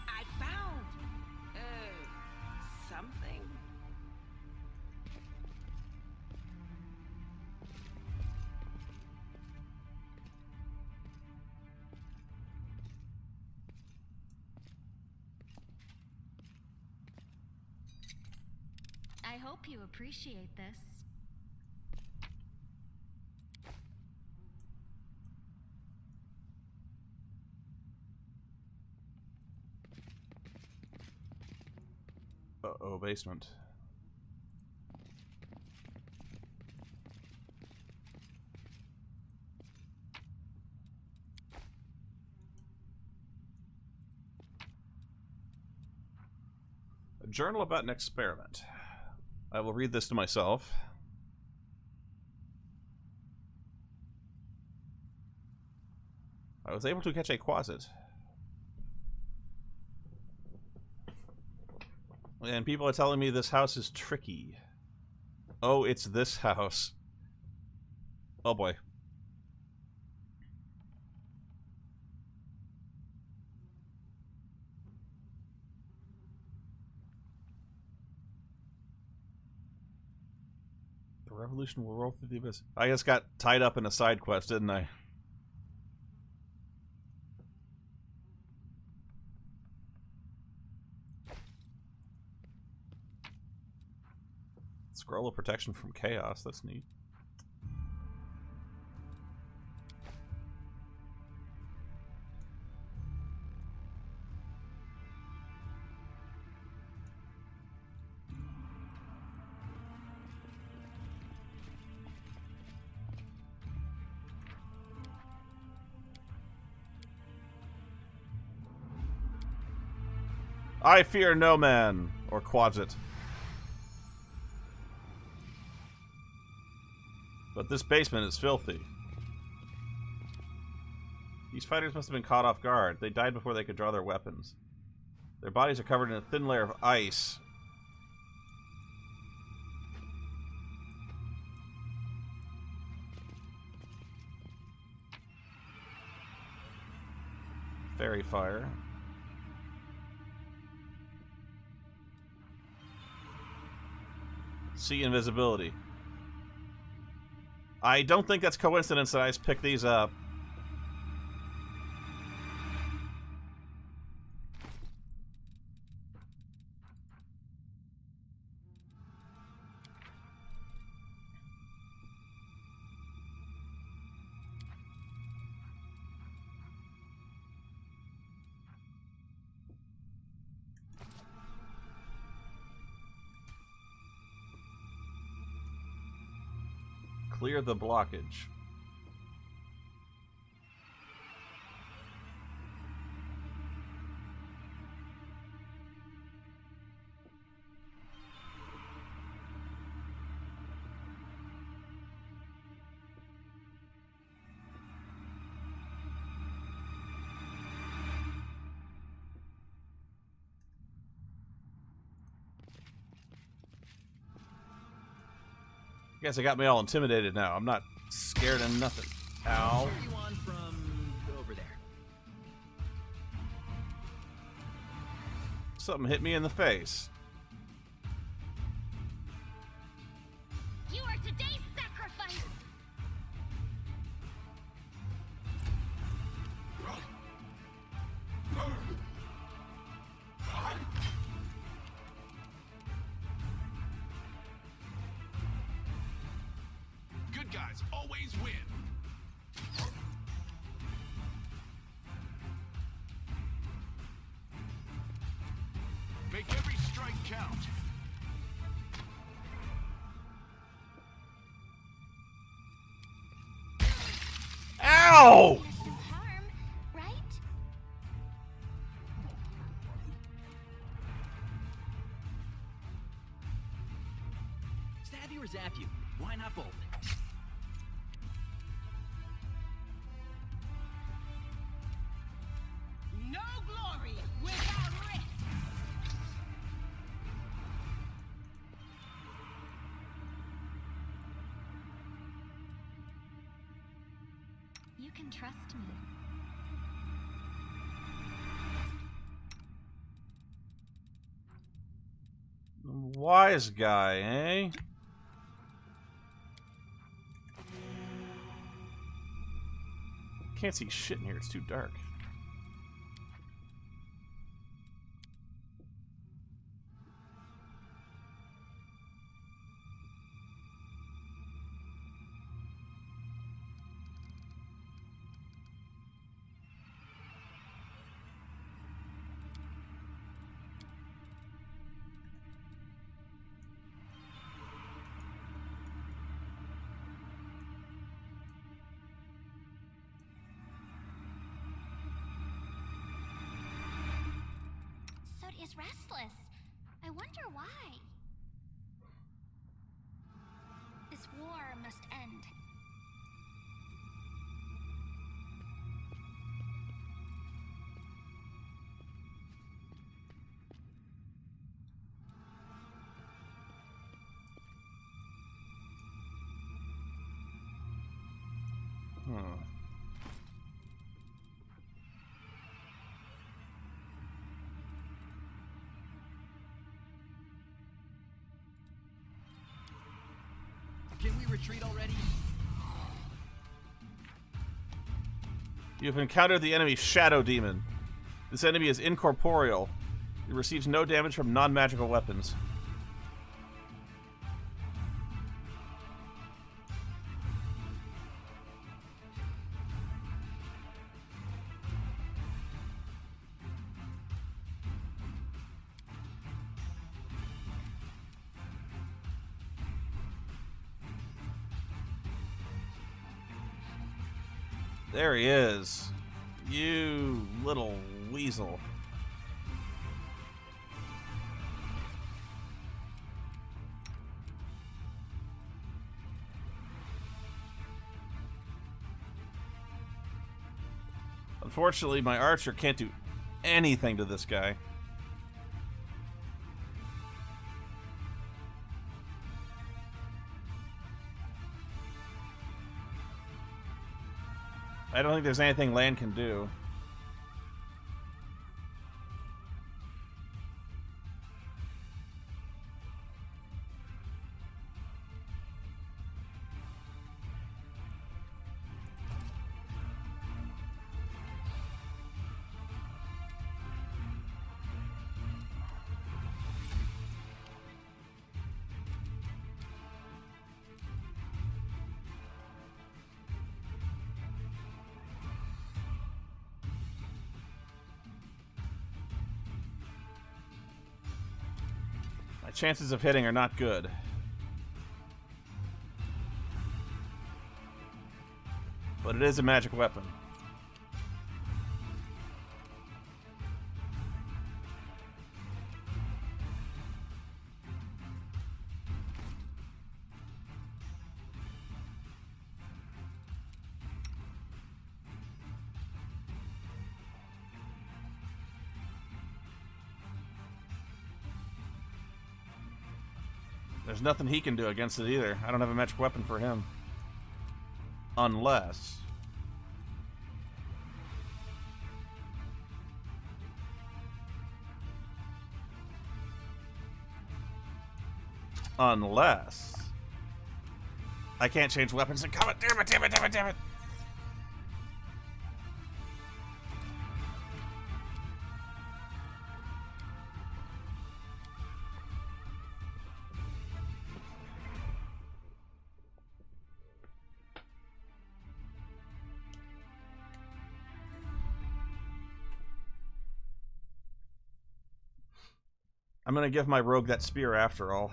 B: I found something.
G: I hope you appreciate this.
A: Uh-oh, basement. A journal about an experiment. I will read this to myself. I was able to catch a quasit. And people are telling me this house is tricky. Oh, it's this house. Oh boy. The revolution will roll through the abyss. I just got tied up in a side quest, didn't I? Scroll of protection from chaos. That's neat. I fear no man, or quasit. But this basement is filthy. These fighters must have been caught off guard. They died before they could draw their weapons. Their bodies are covered in a thin layer of ice. Fairy fire. See invisibility. I don't think that's coincidence that I just picked these up. Clear the blockage. Guess it got me all intimidated now. I'm not scared of nothing. Ow.
F: Where are you on from over there?
A: Something hit me in the face.
G: You are today's sacrifice!
I: Good guys always win. Make every strike count.
A: Ow!
E: There's no harm, right?
F: Stab you or zap you? Why not both?
B: No glory without risk.
E: You can trust me.
A: Wise guy, eh? Can't see shit in here, it's too dark.
E: seems restless. I wonder why. This war must end.
F: Can we retreat already?
A: You have encountered the enemy Shadow Demon. This enemy is incorporeal. It receives no damage from non-magical weapons. There he is. You little weasel. Unfortunately, my archer can't do anything to this guy. I don't think there's anything land can do. Chances of hitting are not good. But it is a magic weapon. There's nothing he can do against it either. I don't have a magic weapon for him. Unless... I can't change weapons in combat. Damn it, damn it, damn it, damn it! I'm gonna give my rogue that spear after all.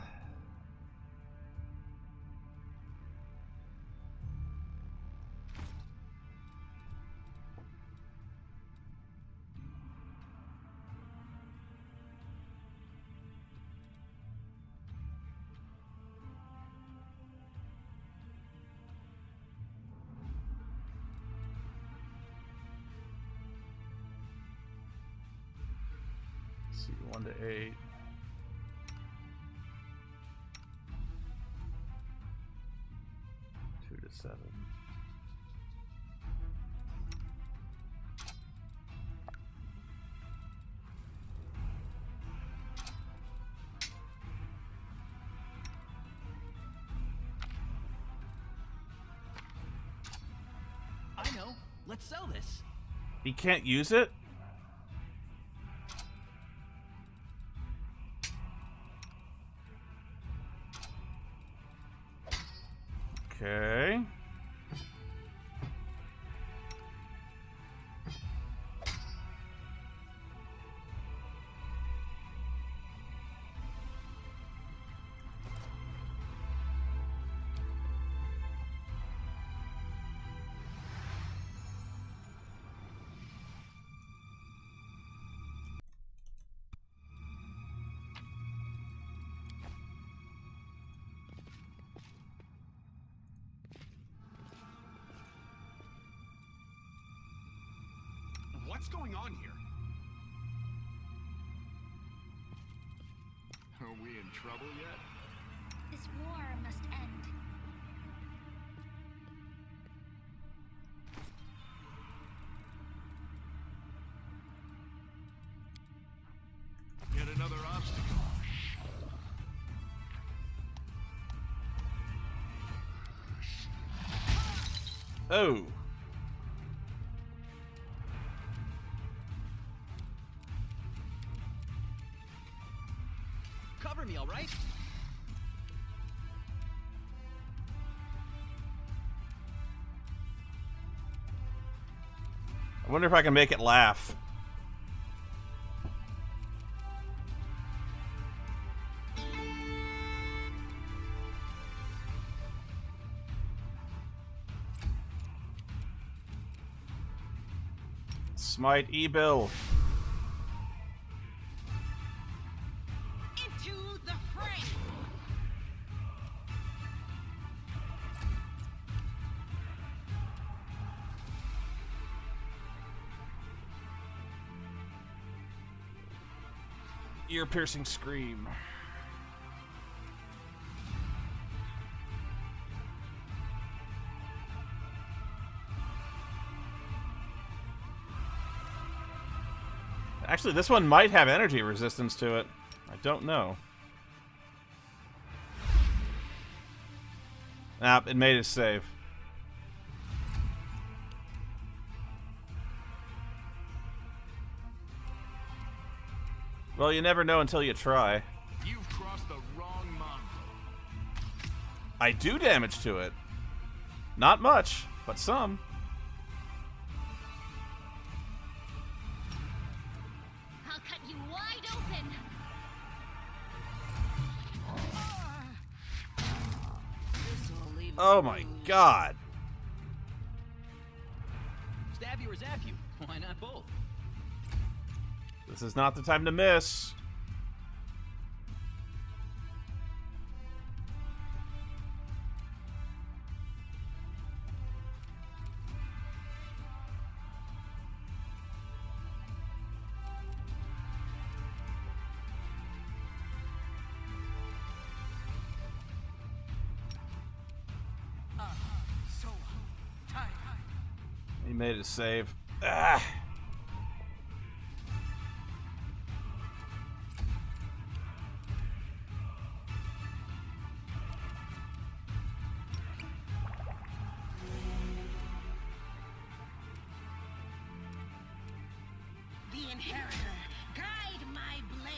A: Let's see, 1 to 8. To 7.
F: I know. Let's sell this.
A: He can't use it? Okay.
I: What's going on here? Are we in trouble yet?
E: This war must end.
C: Yet another obstacle.
A: Oh.
F: Cover me, all right?
A: I wonder if I can make it laugh. Smite E-Bill.
B: Into the fray!
A: Ear-piercing scream. Actually, this one might have energy resistance to it. I don't know. Ah, it made its save. Well, you never know until you try.
I: You've crossed the wrong mongrel.
A: I do damage to it. Not much, but some.
G: I'll cut you wide open.
B: This'll leave
A: Oh my god.
F: Stab you or zap you? Why not both?
A: This is not the time to miss.
B: so tight.
A: He made his save. Ah.
B: The inheritor, guide my blade.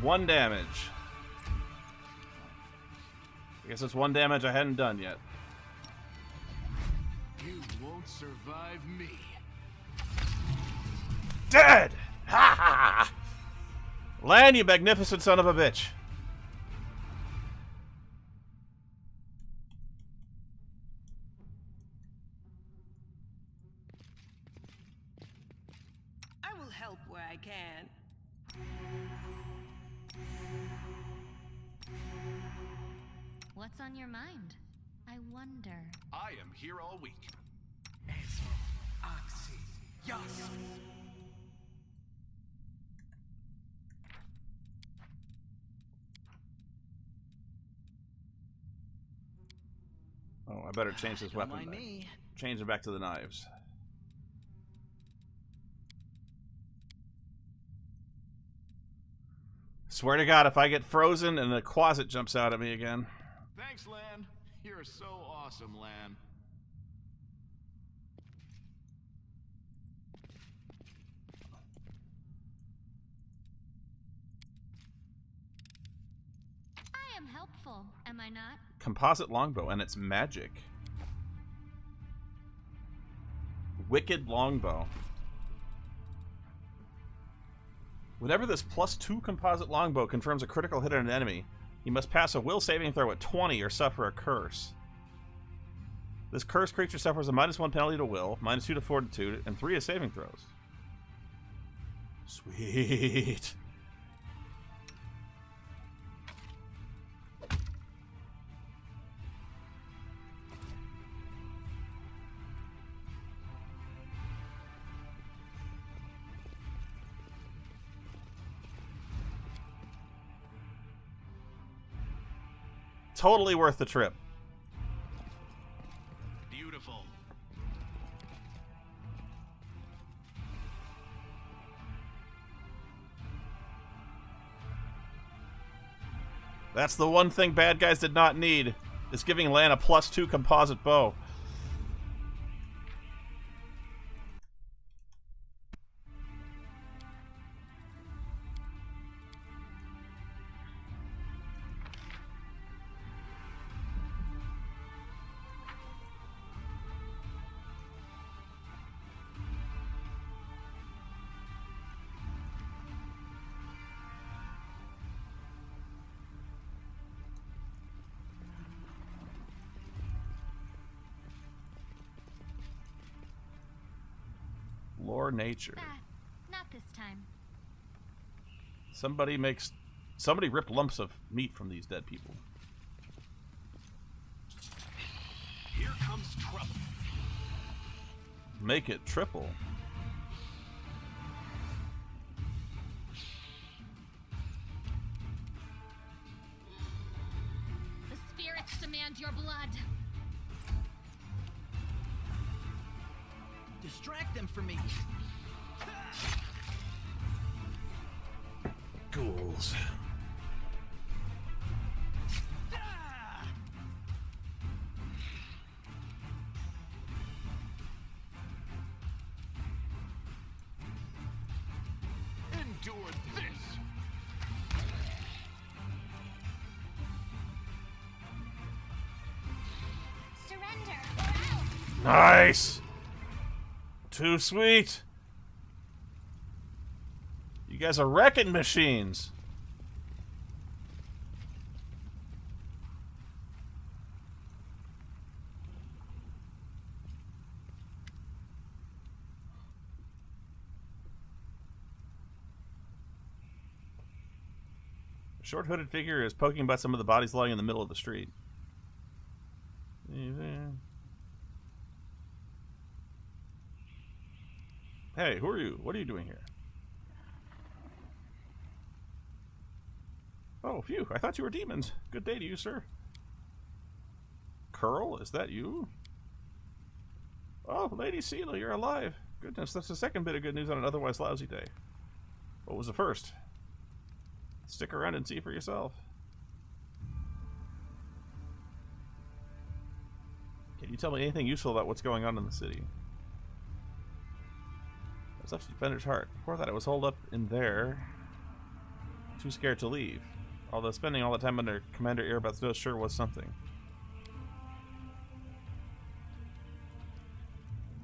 A: One damage. I guess it's one damage I hadn't done yet.
C: You won't survive me.
A: Dead! Ha ha! Lan, you magnificent son of a bitch.
B: I will help where I can.
G: What's on your mind? I wonder.
I: I am here all week.
A: Oh, I better change this
F: Don't
A: weapon.
F: mind
A: Back.
F: me.
A: Change it back to the knives. Swear to God, if I get frozen and the Quasit jumps out at me again.
I: Thanks, Lan. You're so awesome, Lan.
G: I am helpful, am I not?
A: Composite longbow, and it's magic. Wicked longbow. Whenever this +2 composite longbow confirms a critical hit on an enemy, he must pass a will saving throw at 20 or suffer a curse. This cursed creature suffers a -1 penalty to will, -2 to fortitude, and 3 to saving throws. Sweet. Totally worth the trip.
I: Beautiful.
A: That's the one thing bad guys did not need, is giving Lan a +2 composite bow. Lore nature.
G: Not this time.
A: Somebody ripped lumps of meat from these dead people.
I: Here comes trouble.
A: Make it triple.
G: The spirits demand your blood.
F: Distract them from me.
A: Ghouls.
I: Endure this.
E: Surrender or else.
A: Nice! Too sweet! You guys are wrecking machines! A short-hooded figure is poking about some of the bodies lying in the middle of the street. Hey, who are you? What are you doing here? Oh, phew. I thought you were demons. Good day to you, sir. Curl, is that you? Oh, Lady Seela, you're alive. Goodness, that's the second bit of good news on an otherwise lousy day. What was the first? Stick around and see for yourself. Can you tell me anything useful about what's going on in the city? I was left to Defender's Heart. Before that, I was holed up in there. Too scared to leave. Although spending all the time under Commander Earbeth's nose sure was something.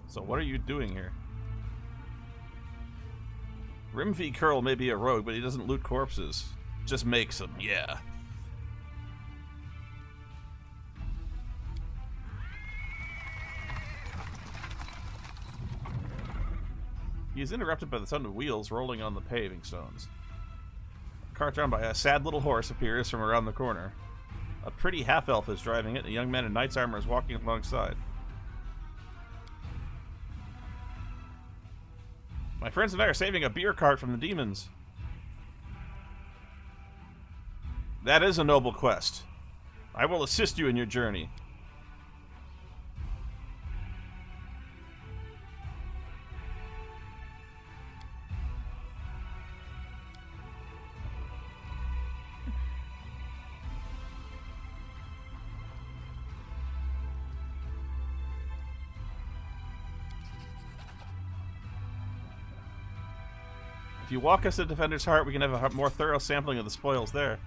A: So what are you doing here? Rimfy Curl may be a rogue, but he doesn't loot corpses. Just makes them, yeah. He is interrupted by the sound of wheels rolling on the paving stones. A cart drawn by a sad little horse appears from around the corner. A pretty half-elf is driving it, and a young man in knight's armor is walking alongside. My friends and I are saving a beer cart from the demons. That is a noble quest. I will assist you in your journey. If you walk us to Defender's Heart, we can have a more thorough sampling of the spoils there.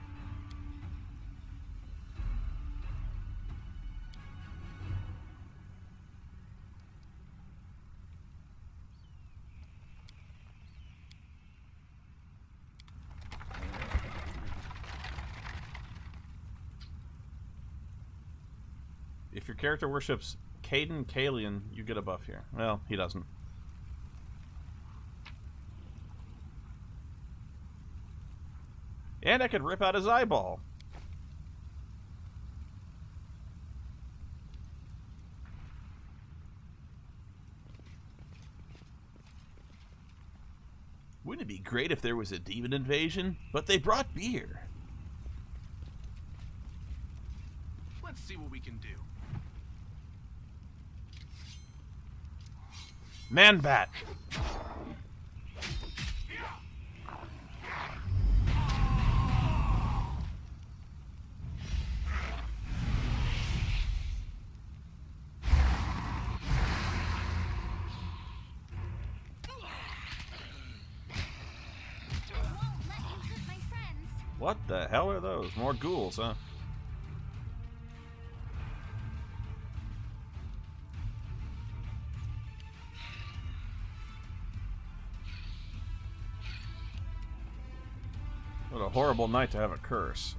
A: If your character worships Caden Kalian, you get a buff here. Well, he doesn't. And I could rip out his eyeball. Wouldn't it be great if there was a demon invasion? But they brought beer.
H: see what we can do.
A: Man bat. What the hell are those? More ghouls, huh? What a horrible night to have a curse.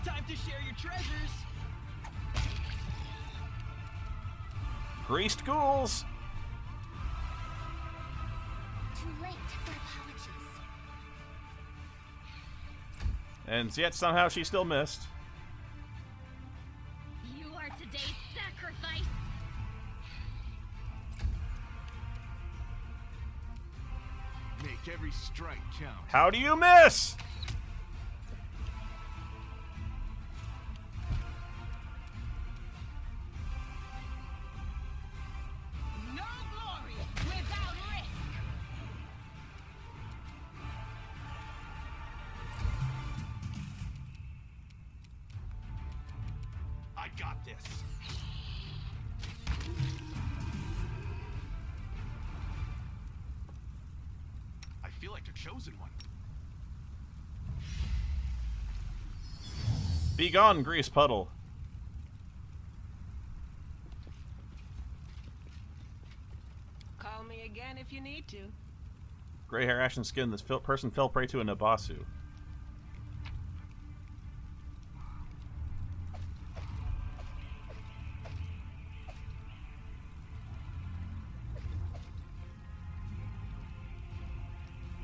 F: Time to share your treasures.
A: Greased ghouls!
E: Too late for apologies.
A: And yet somehow she still missed.
G: You are today's sacrifice.
C: Make every strike count.
A: How do you miss?
B: No glory without risk.
D: I got this.
C: I feel like the chosen one.
A: Be gone, grease puddle.
B: Call me again if you need to.
A: Gray hair, ashen skin, this person fell prey to a Nabasu.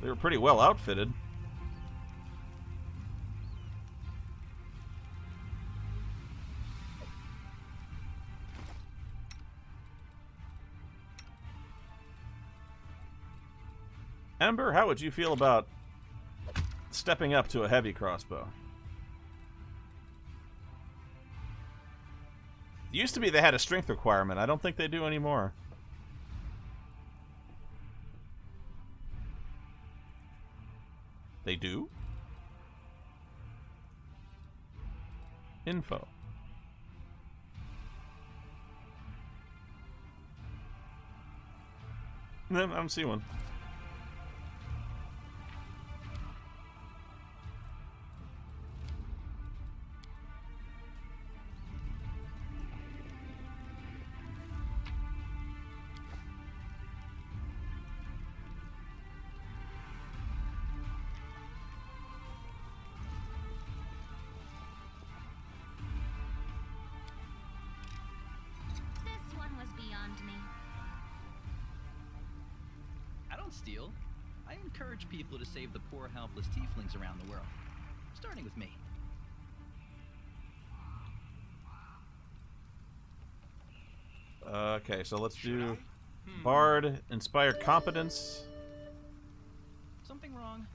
A: They were pretty well outfitted. Ember, how would you feel about stepping up to a heavy crossbow? It used to be they had a strength requirement. I don't think they do anymore. They do? Info. I don't see one.
G: This one was beyond me.
F: I don't steal. I encourage people to save the poor, helpless tieflings around the world. Starting with me.
A: Okay, so let's do Bard, Inspired Competence.
F: Something wrong?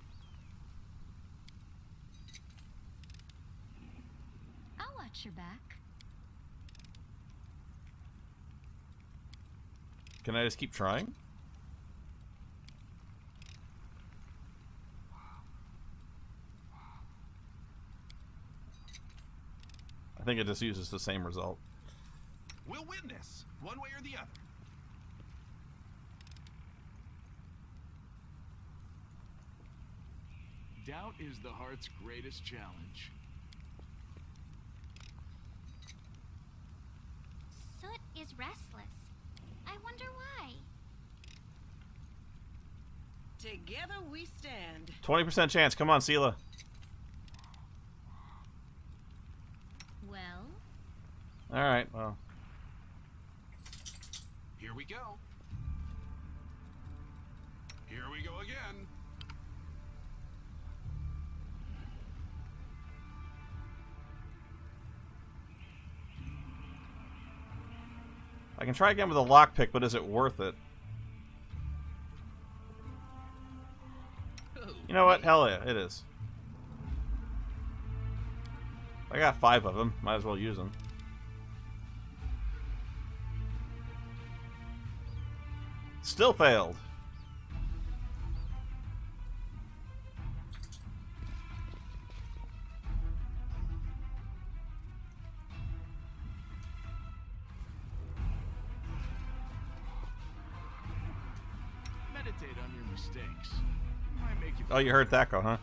G: I'll watch your back.
A: Can I just keep trying? I think it just uses the same result.
D: We'll win this, one way or the other.
C: Doubt is the heart's greatest challenge.
E: Soot is restless. I wonder why.
B: Together we stand.
A: 20% chance. Come on, Sela.
G: Well,
A: Alright, well.
I: Here we go. Here we go again.
A: I can try again with a lockpick, but is it worth it? You know what? Hell yeah, it is. I got 5 of them. Might as well use them. Still failed.
C: Meditate on your mistakes. Might make you
A: Oh, you heard that go, huh?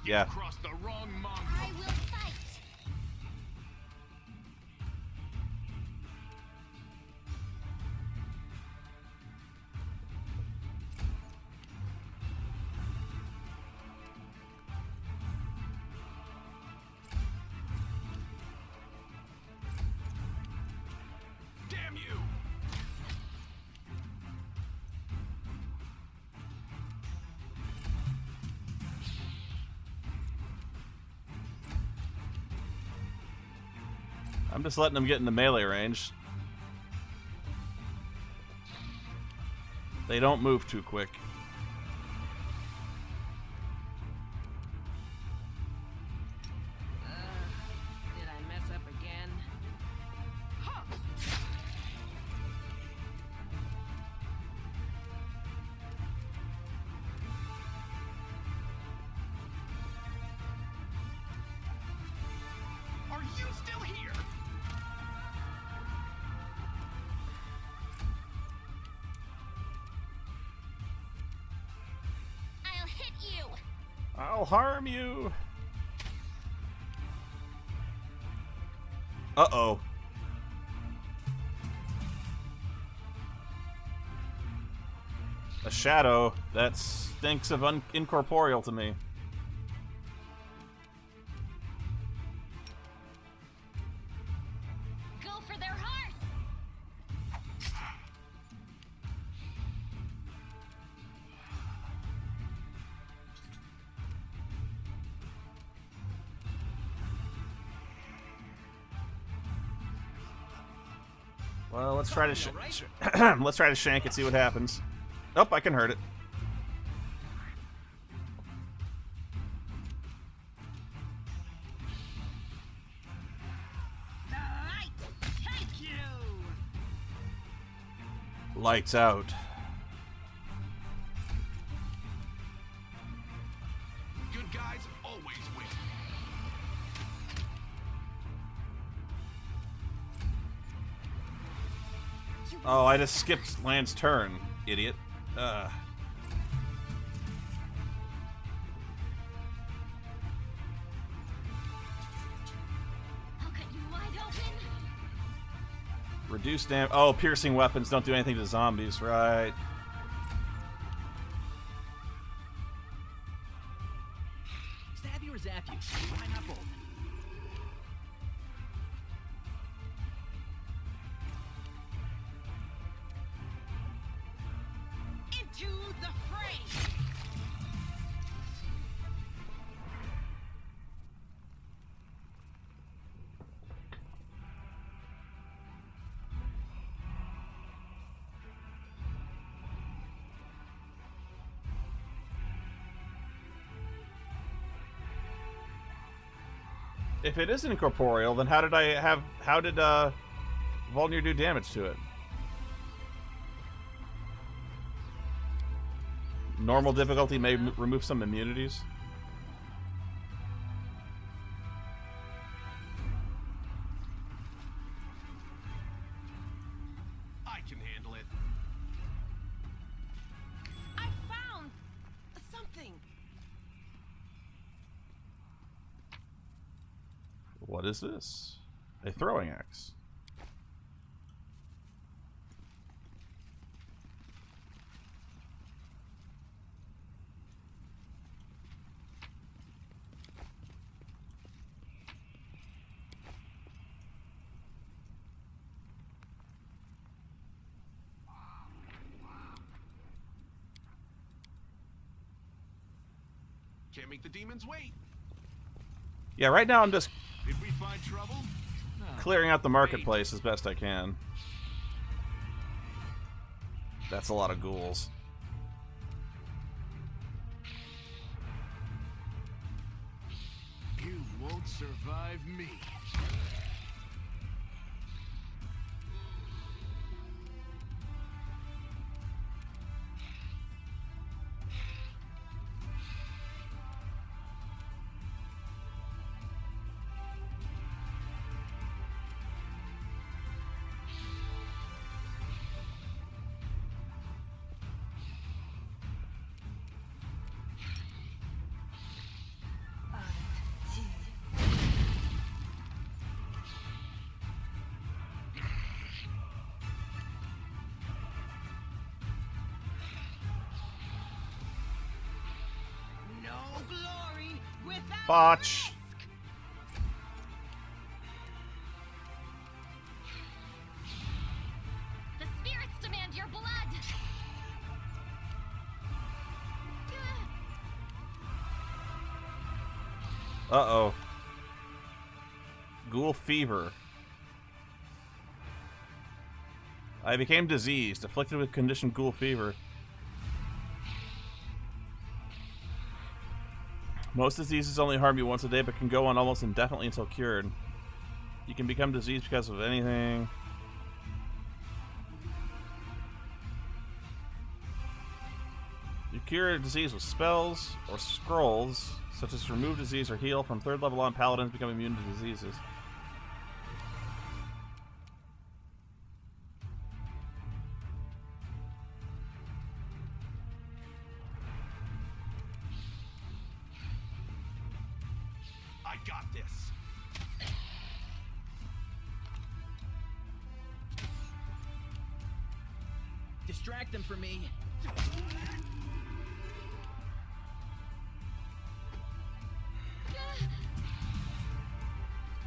A: Yeah.
I: Crossed the wrong mongrel.
E: I will fight.
I: Damn you!
A: I'm just letting them get into melee range. They don't move too quick.
B: Did I mess up again?
I: Are you still here?
E: I'll hit you.
A: I'll harm you. Uh-oh. A shadow that stinks of incorporeal to me.
G: go for their hearts!
A: Well, let's try to let's try to shank it, see what happens. Oh, I can hurt it.
B: The light take you.
A: Lights out.
I: Good guys always win.
A: Oh, I just skipped Lance's turn, idiot. Ugh.
G: I'll cut you wide open!
A: Reduce damage. Oh, piercing weapons don't do anything to zombies, right?
F: Stab you or zap you? Why not both?
B: Into the fray.
A: If it is incorporeal, then how did Volnir do damage to it? Normal difficulty may remove some immunities.
I: I can handle it.
B: I found something.
A: What is this? A throwing axe.
I: Can't make the demons wait.
A: Yeah, right now I'm just
I: Did we find trouble? No.
A: clearing out the marketplace as best I can. That's a lot of ghouls.
I: You won't survive me.
B: No glory without
A: Botch.
G: The spirits demand your blood.
A: Uh-oh. Ghoul fever. I became diseased, afflicted with condition ghoul fever. Most diseases only harm you once a day, but can go on almost indefinitely until cured. You can become diseased because of anything. You cure a disease with spells or scrolls, such as remove disease or heal. From 3rd level on, paladins become immune to diseases.
D: I got this.
F: Distract them from me.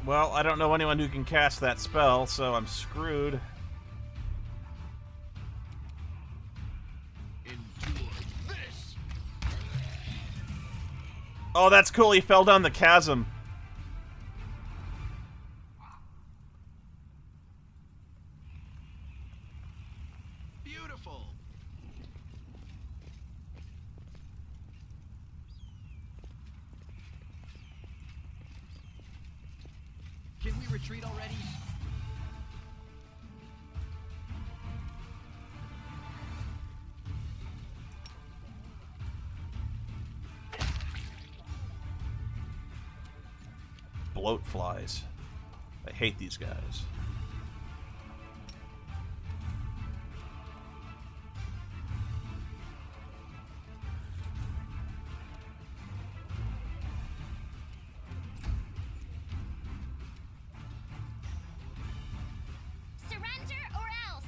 A: Well, I don't know anyone who can cast that spell, so I'm screwed.
I: Endure this.
A: Oh, that's cool. He fell down the chasm.
D: Beautiful.
F: Can we retreat already?
A: Bloat flies. I hate these guys.
G: Surrender or else.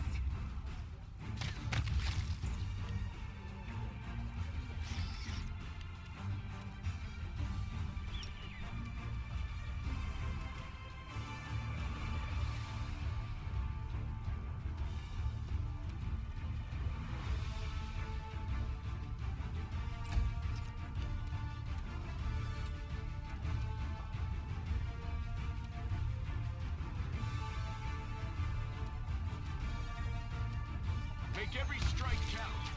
I: Make every strike count.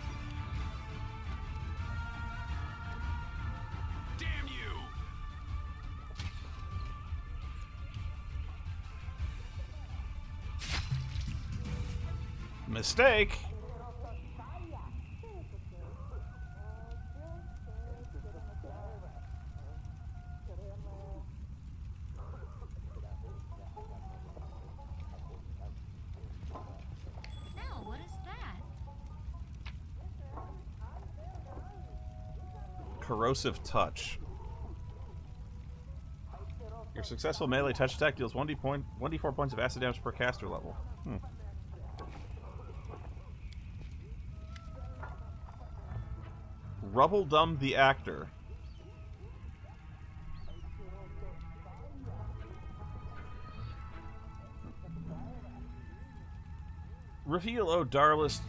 I: Damn you!
A: Mistake.
G: Now, what is that?
A: Corrosive touch. Your successful melee touch attack deals 1d4 points of acid damage per caster level. Rubbledum the Actor. Reveal, O darlest,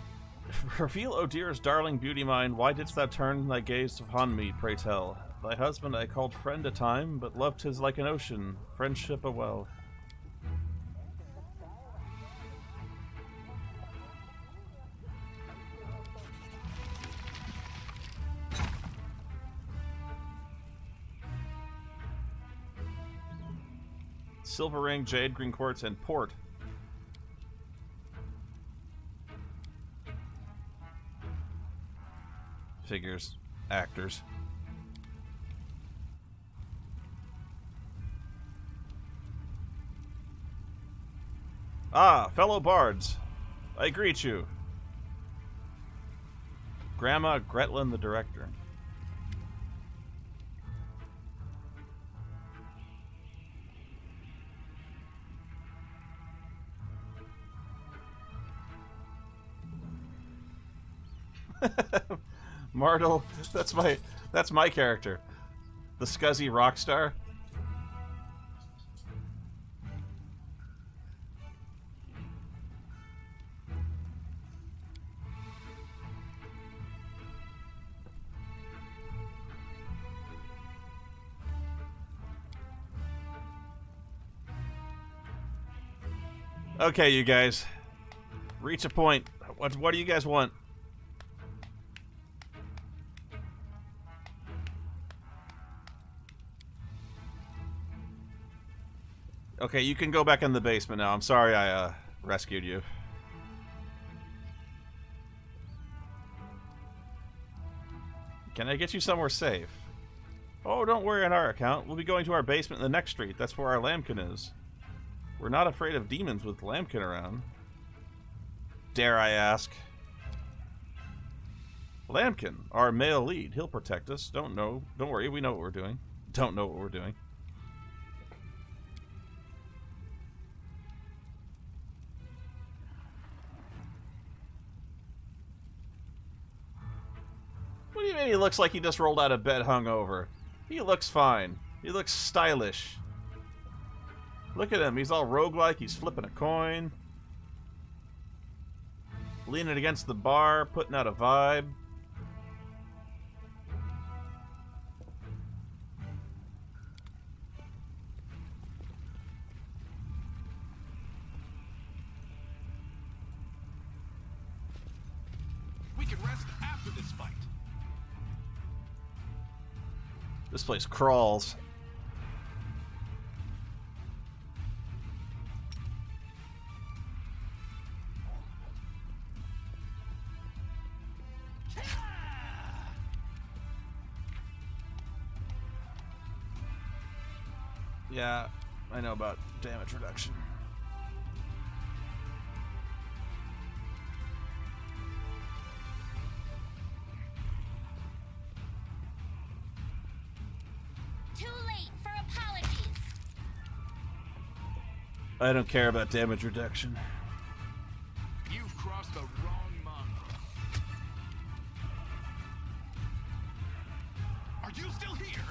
A: reveal, O dearest darling beauty mine, why didst thou turn thy gaze upon me, pray tell? Thy husband I called friend a time, but loved his like an ocean, friendship a well. Silver ring, jade, green quartz, and port. Figures. Actors. Ah, fellow bards. I greet you. Grandma Gretlin, the director. Martel, that's my character. The scuzzy rock star. Okay, you guys. Reach a point. What do you guys want? Okay, you can go back in the basement now. I'm sorry I rescued you. Can I get you somewhere safe? Oh, don't worry on our account. We'll be going to our basement in the next street. That's where our lambkin is. We're not afraid of demons with lambkin around. Dare I ask? Lambkin, our male lead. He'll protect us. Don't worry, we know what we're doing. Don't know what we're doing. What do you mean he looks like he just rolled out of bed hungover? He looks fine. He looks stylish. Look at him. He's all roguelike. He's flipping a coin. Leaning against the bar, putting out a vibe.
I: We can rest after this fight.
A: This place crawls. Yeah, I know about damage reduction.
E: Too late for apologies.
A: I don't care about damage reduction.
I: You've crossed the wrong mongrel. Are you still here?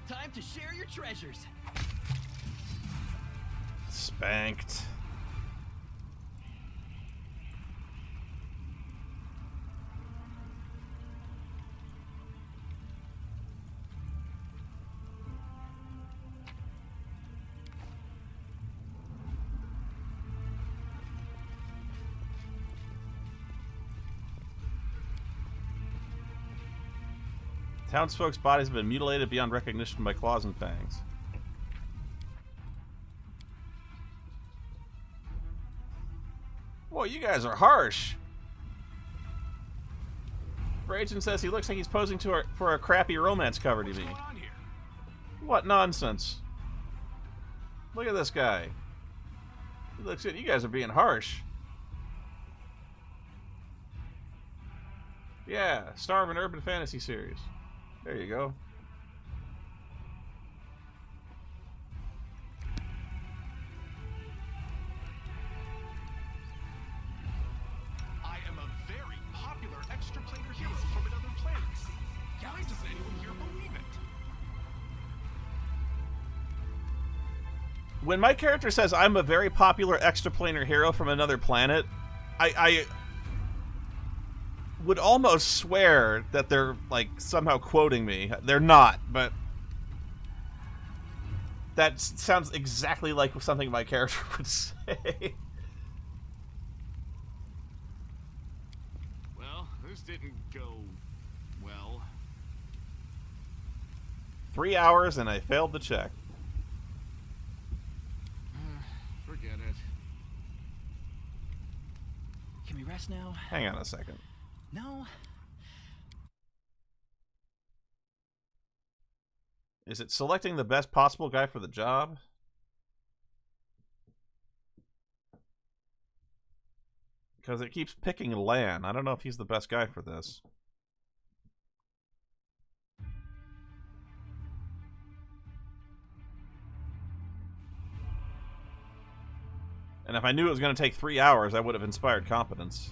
F: Time to share your treasures.
A: Spanked. Townsfolk's bodies have been mutilated beyond recognition by claws and fangs. Boy, you guys are harsh. Bragen says he looks like he's posing for a crappy romance cover to me.
I: What's going on here?
A: What nonsense. Look at this guy. He looks good. You guys are being harsh. Yeah, star of an urban fantasy series. There you go.
I: Why doesn't anyone here believe it?
A: When my character says I'm a very popular extraplanar hero from another planet, I would almost swear that they're, like, somehow quoting me. They're not, but that sounds exactly like something my character would say.
I: Well, this didn't go well.
A: 3 hours and I failed the check.
I: Forget it.
F: Can we rest now?
A: Hang on a second.
F: No.
A: Is it selecting the best possible guy for the job? Because it keeps picking Lan. I don't know if he's the best guy for this. And if I knew it was going to take 3 hours, I would have inspired competence.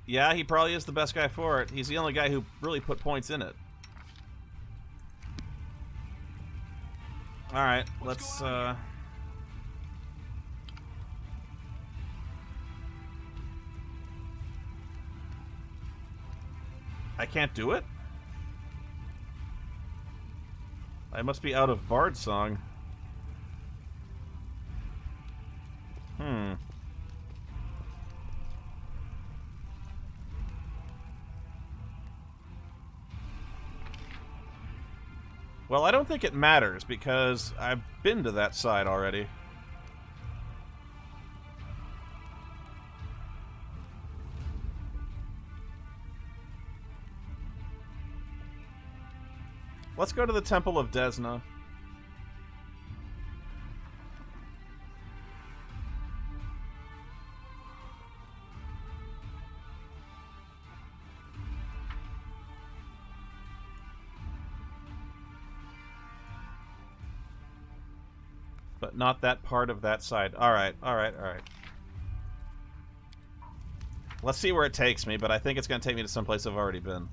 A: Yeah, he probably is the best guy for it. He's the only guy who really put points in it. Alright, let's, I can't do it? I must be out of Bard Song. Well, I don't think it matters, because I've been to that side already. Let's go to the Temple of Desna. But not that part of that side. Alright, alright, alright. Let's see where it takes me, but I think it's going to take me to someplace I've already been.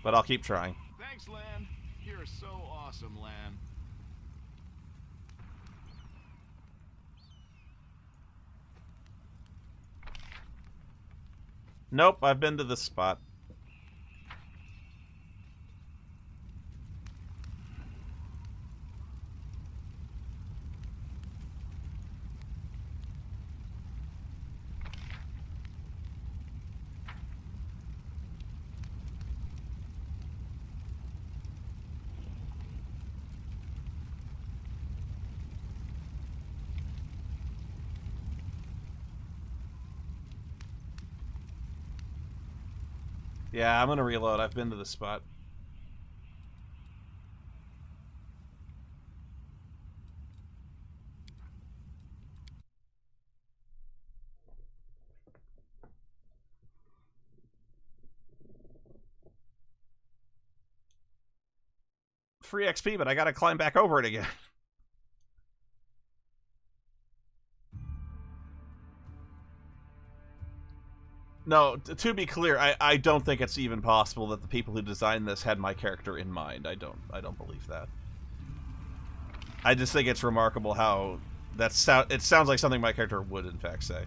A: But I'll keep trying.
I: Thanks, Lan. You're so awesome, Lan.
A: Nope, I've been to this spot. Yeah, I'm gonna reload. I've been to this spot. Free XP, but I gotta climb back over it again. No, to be clear, I don't think it's even possible that the people who designed this had my character in mind. I don't believe that. I just think it's remarkable how it sounds like something my character would in fact say.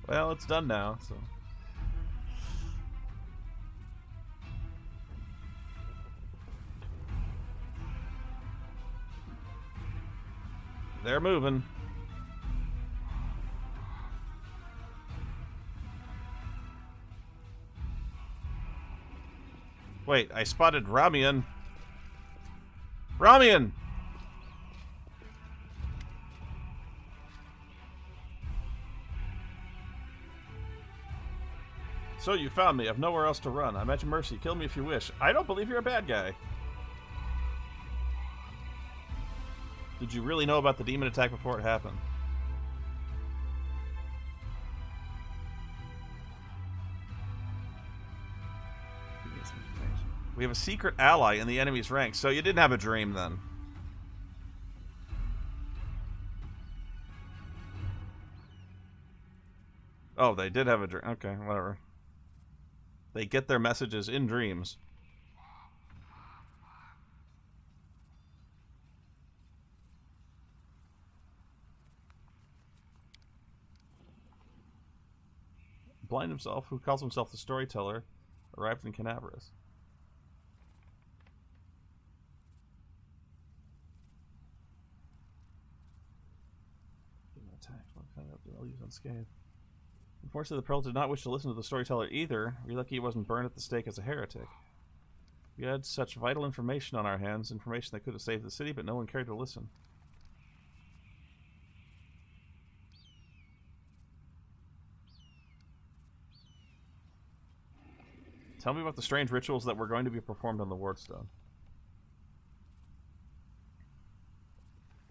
A: Well, it's done now, so. They're moving. Wait, I spotted Ramian. Ramian! So you found me. I've nowhere else to run. I'm at your mercy. Kill me if you wish. I don't believe you're a bad guy. Did you really know about the demon attack before it happened? We have a secret ally in the enemy's ranks, so you didn't have a dream then. Oh, they did have a dream. Okay, whatever. They get their messages in dreams. Blind himself, who calls himself the storyteller, arrived in Canaveras. Leaves unscathed. Unfortunately, the Pearl did not wish to listen to the storyteller either. We're lucky he wasn't burned at the stake as a heretic. We had such vital information on our hands, information that could have saved the city, but no one cared to listen. Tell me about the strange rituals that were going to be performed on the Wardstone.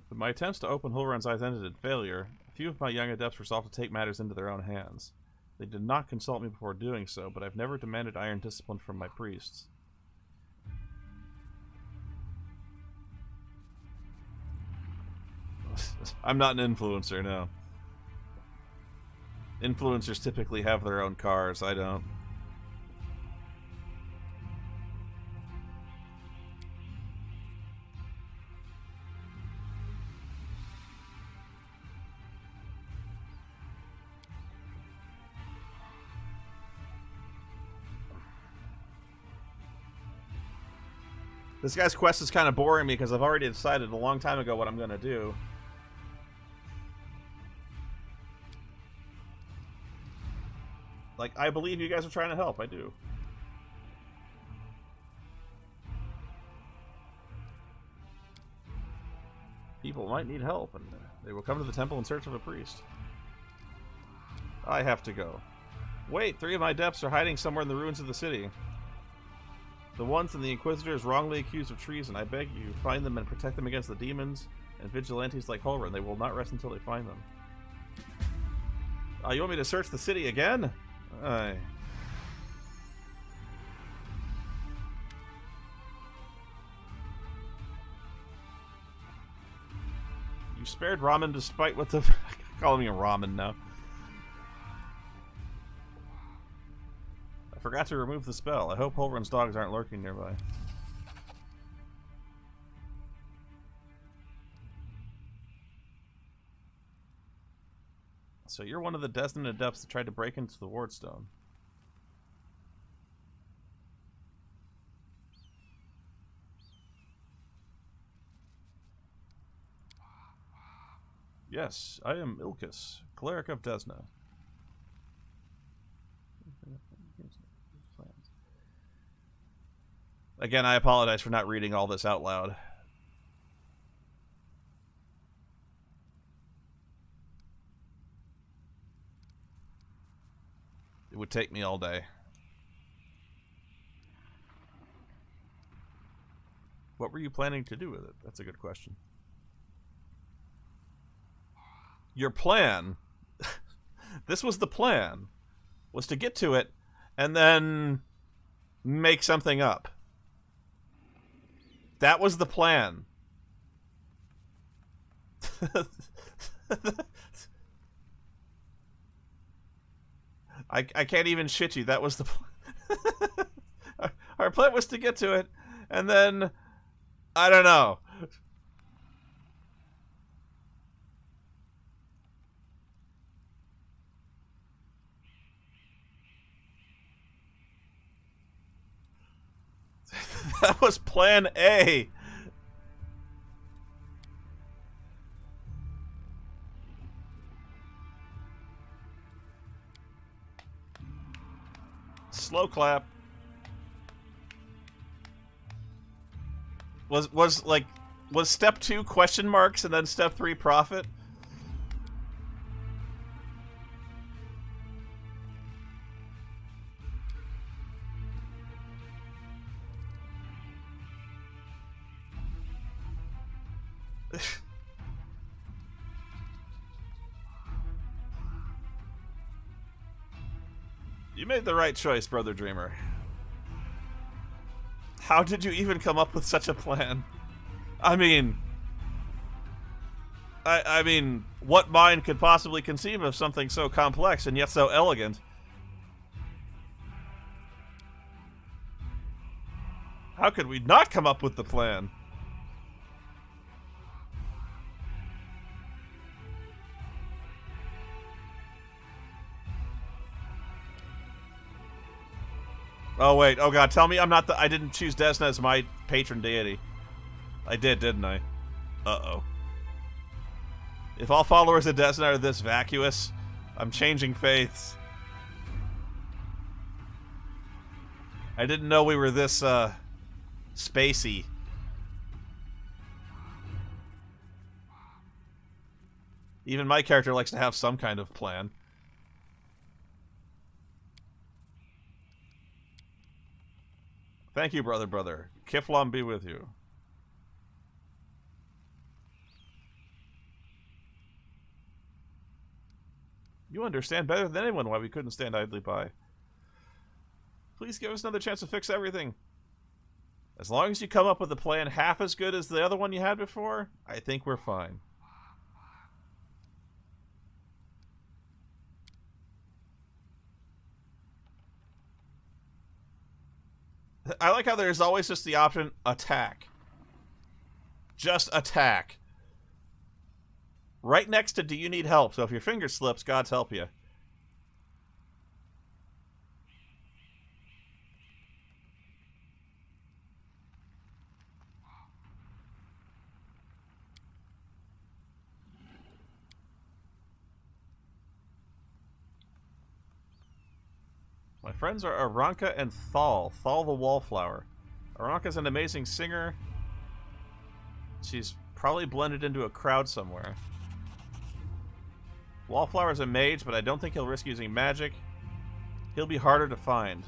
A: But my attempts to open Hulrun's eyes ended in failure. A few of my young adepts resolved to take matters into their own hands. They did not consult me before doing so, but I've never demanded iron discipline from my priests. I'm not an influencer, no. Influencers typically have their own cars, I don't. This guy's quest is kind of boring me because I've already decided a long time ago what I'm going to do. Like, I believe you guys are trying to help. I do. People might need help, and they will come to the temple in search of a priest. I have to go. Wait, 3 of my adepts are hiding somewhere in the ruins of the city. The ones in the Inquisitor is wrongly accused of treason. I beg you, find them and protect them against the demons and vigilantes like Hulrun. They will not rest until they find them. You want me to search the city again? Aye. You spared ramen despite what the... calling me a ramen now. I forgot to remove the spell. I hope Hulrun's dogs aren't lurking nearby. So you're one of the destined adepts that tried to break into the Wardstone. Yes, I am Ilkus, cleric of Desna. Again, I apologize for not reading all this out loud. It would take me all day. What were you planning to do with it? That's a good question. Your plan, this was the plan, was to get to it and then make something up. That was the plan. I can't even shit you. That was the plan. Our plan was to get to it, and then I don't know. That was plan A. Slow clap. Was step 2 question marks and then step 3 profit? You made the right choice, Brother Dreamer. How did you even come up with such a plan? I mean, what mind could possibly conceive of something so complex and yet so elegant? How could we not come up with the plan? Oh wait, oh god, tell me I didn't choose Desna as my patron deity. I did, didn't I? Uh-oh. If all followers of Desna are this vacuous, I'm changing faiths. I didn't know we were this, spacey. Even my character likes to have some kind of plan. Thank you, brother. Kiflam be with you. You understand better than anyone why we couldn't stand idly by. Please give us another chance to fix everything. As long as you come up with a plan half as good as the other one you had before, I think we're fine. I like how there's always just the option, attack. Just attack. Right next to do you need help, so if your finger slips, God's help you. My friends are Aranka and Thal. Thal the Wallflower. Aranka's an amazing singer. She's probably blended into a crowd somewhere. Wallflower's a mage, but I don't think he'll risk using magic. He'll be harder to find.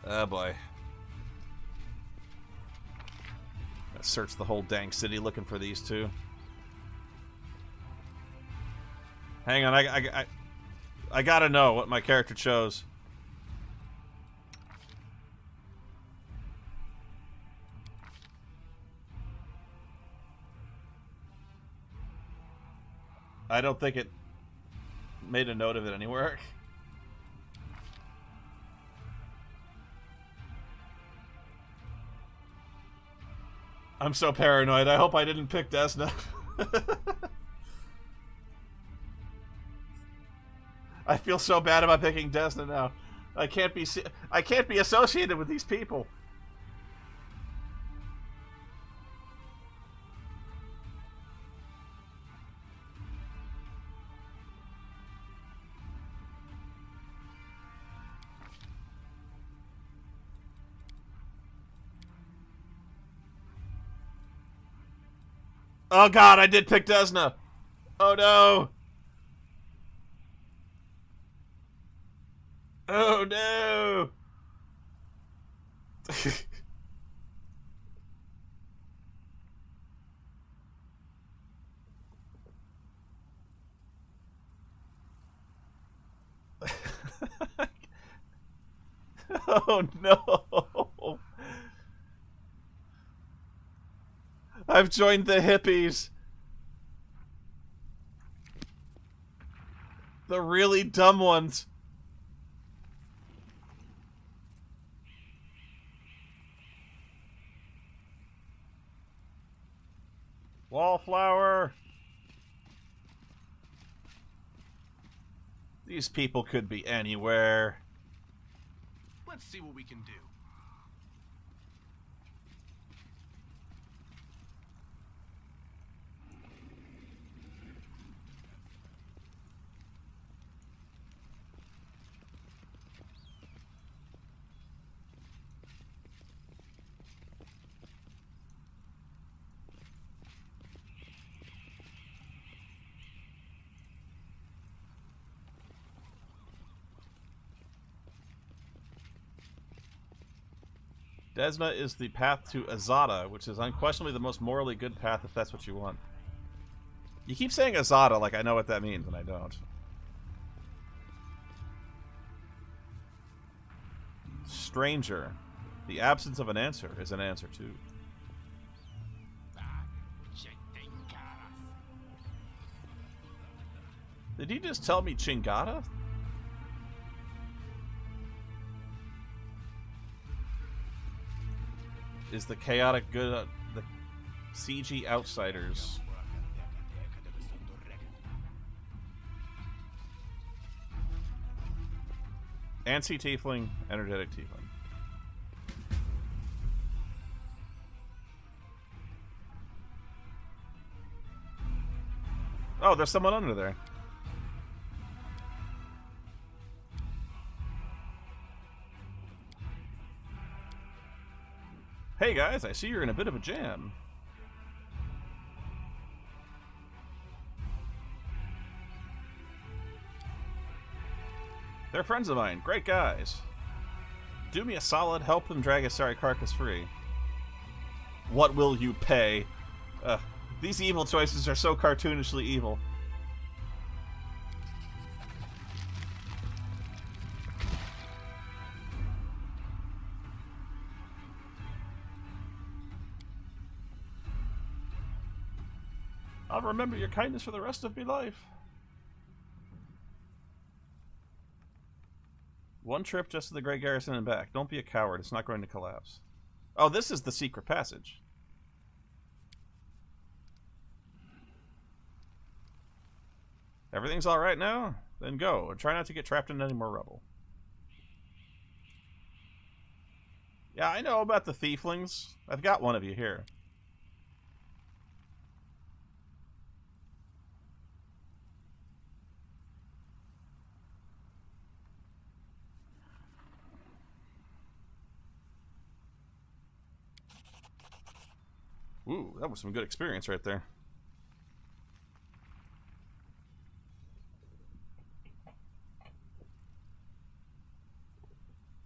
A: Oh boy. Gotta search the whole dang city looking for these two. Hang on, I gotta know what my character chose. I don't think it made a note of it anywhere. I'm so paranoid. I hope I didn't pick Desna. I feel so bad about picking Desna now. I can't be associated with these people. Oh god, I did pick Desna. Oh no. Oh no. Oh no. I've joined the hippies. The really dumb ones. Wallflower. These people could be anywhere.
H: Let's see what we can do.
A: Desna is the path to Azada, which is unquestionably the most morally good path if that's what you want. You keep saying Azada like I know what that means, and I don't. Stranger. The absence of an answer is an answer, too. Did he just tell me Chingada? Is the chaotic good, the CG outsiders. Antsy tiefling, energetic tiefling. Oh, there's someone under there. Hey guys, I see you're in a bit of a jam. They're friends of mine, great guys. Do me a solid, help them drag a sorry carcass free. What will you pay? These evil choices are so cartoonishly evil. I'll remember your kindness for the rest of my life. One trip just to the Great Garrison and back. Don't be a coward. It's not going to collapse. Oh, this is the secret passage. Everything's alright now? Then go, and try not to get trapped in any more rubble. Yeah, I know about the tieflings. I've got one of you here. Ooh, that was some good experience right there.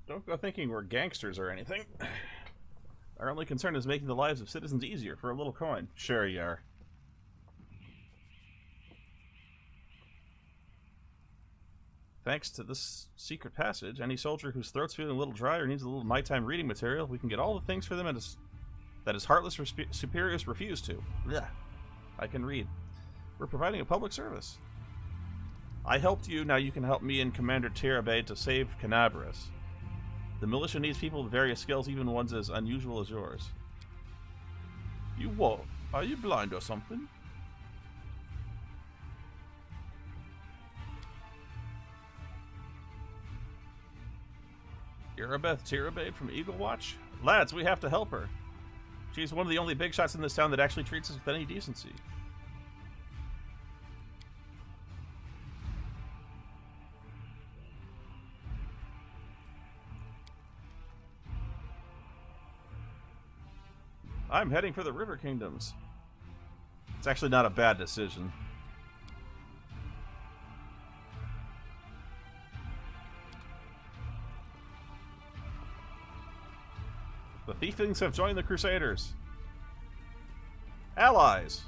A: Don't go thinking we're gangsters or anything. Our only concern is making the lives of citizens easier for a little coin. Sure you are. Thanks to this secret passage, any soldier whose throat's feeling a little dry or needs a little nighttime reading material, we can get all the things for them that his heartless superiors refuse to. Blech. I can read. We're providing a public service. I helped you, now you can help me and Commander Tirabe to save Canabras. The militia needs people with various skills, even ones as unusual as yours. You what? Are you blind or something? Irabeth Tirabe from Eagle Watch? Lads, we have to help her. She's one of the only big shots in this town that actually treats us with any decency. I'm heading for the River Kingdoms. It's actually not a bad decision. The Thieflings have joined the Crusaders. Allies.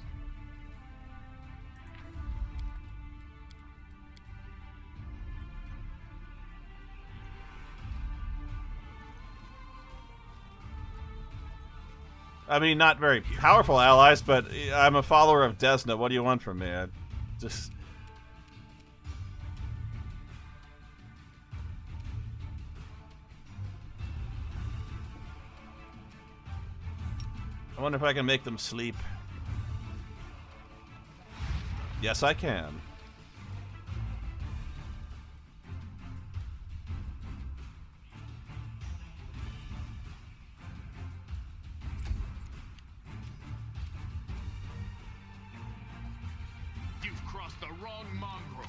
A: I mean, not very powerful allies, but I'm a follower of Desna. What do you want from me? I just... I wonder if I can make them sleep. Yes, I can.
I: You've crossed the wrong mongrel.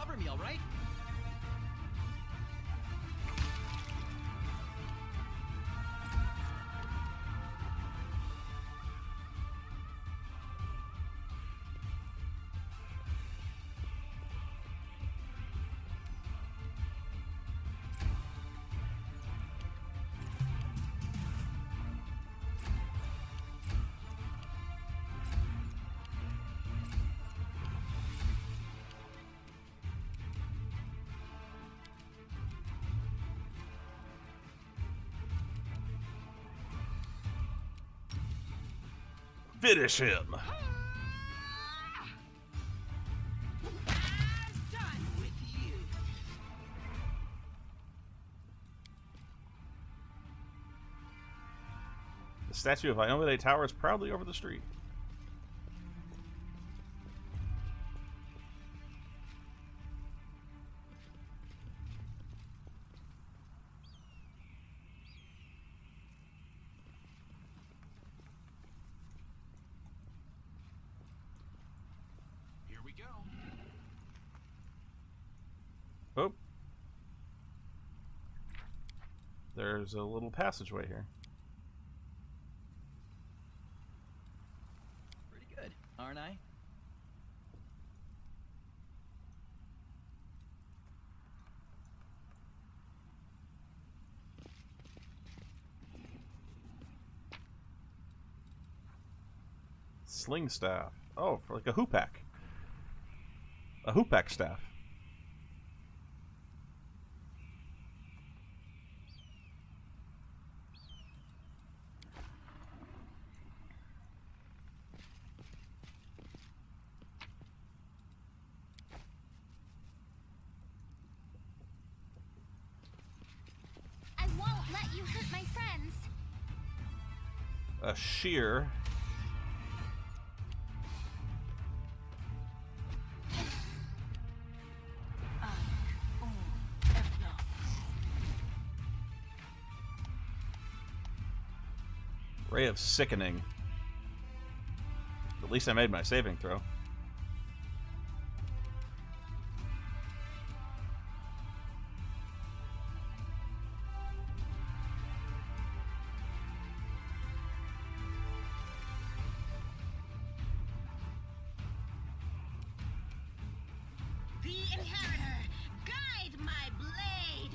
F: cover me, all right?
A: Finish him.
B: I'm done with you.
A: The statue of Iomade towers proudly over the street.
I: Here we go.
A: Oh. There's a little passageway here.
F: Pretty good, aren't I?
A: Sling staff. Oh, for like a hoopak. A hoopak staff.
E: I won't let you hurt my friends.
A: A shear. Ray of Sickening. At least I made my saving throw.
B: The Inheritor, guide my blade.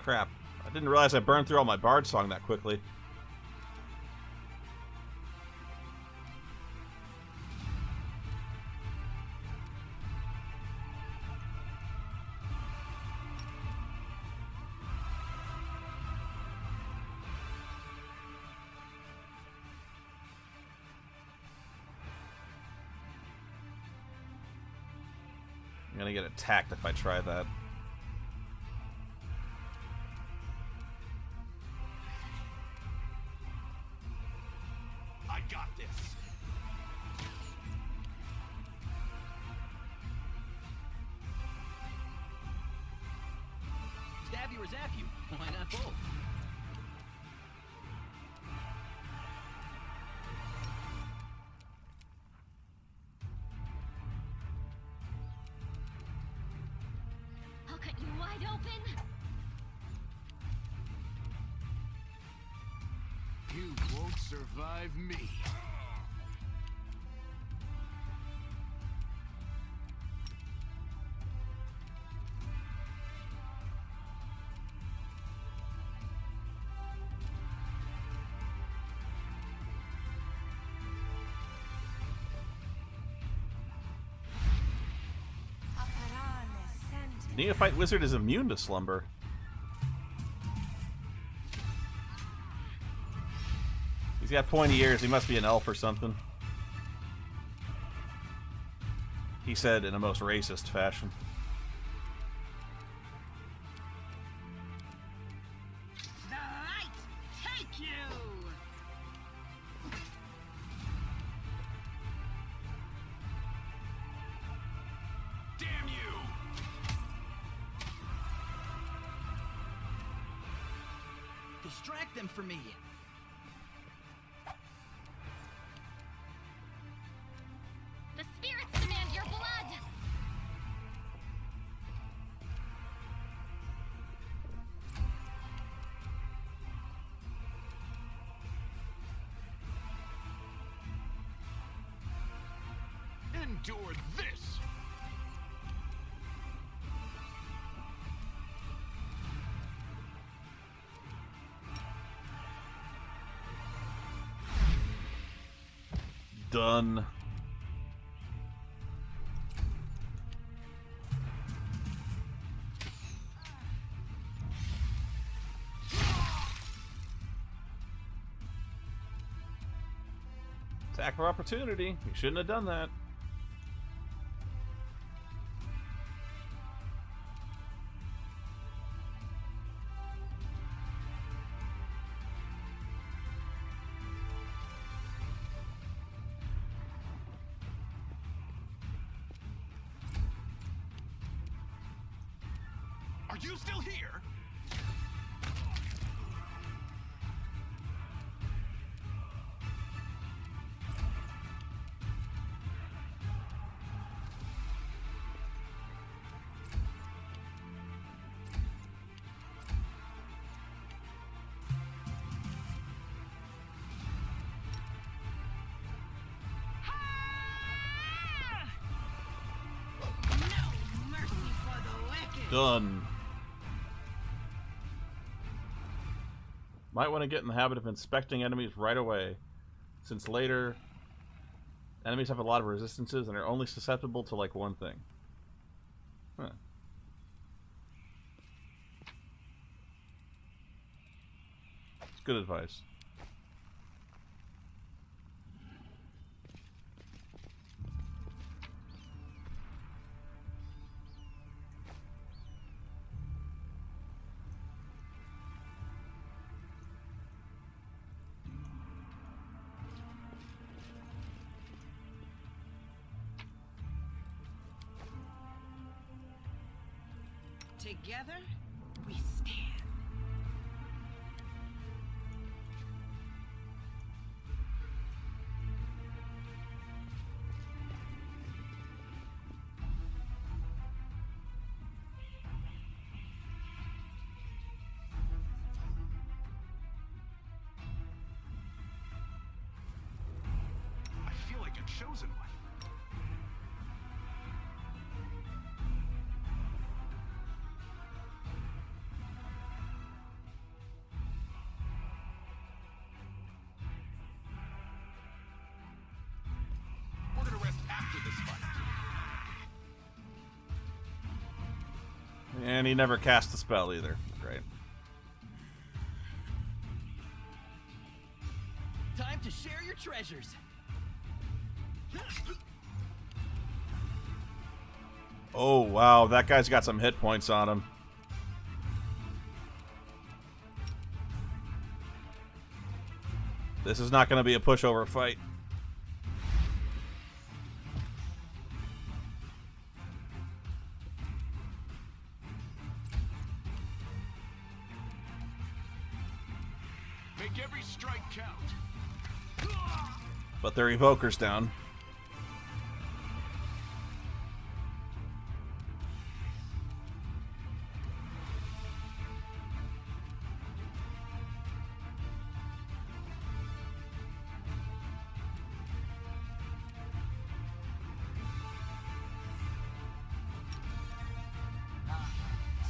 A: Crap. I didn't realize I burned through all my bard song that quickly. I'm gonna get attacked if I try that.
I: I got this.
F: Stab you or zap you? Why not both?
E: I'll cut you wide open.
C: You won't survive me.
A: Neophyte Wizard is immune to slumber. He's got pointy ears. He must be an elf or something. He said in a most racist fashion.
B: The light take you.
I: Damn you!
F: distract them from me.
G: The spirits demand your blood!
I: Endure this!
A: Done. Attack of opportunity. You shouldn't have done that.
C: Are you still here?
B: No mercy for the wicked.
A: Done. Might want to get in the habit of inspecting enemies right away, since later enemies have a lot of resistances and are only susceptible to like one thing. Huh. It's good advice.
B: Together, we stand.
C: I feel like a chosen one. We're gonna rest after this fight.
A: And he never cast a spell either. Great.
F: Time to share your treasures.
A: Oh, wow. That guy's got some hit points on him. This is not going to be a pushover fight.
C: Make every strike count.
A: But their evoker's down.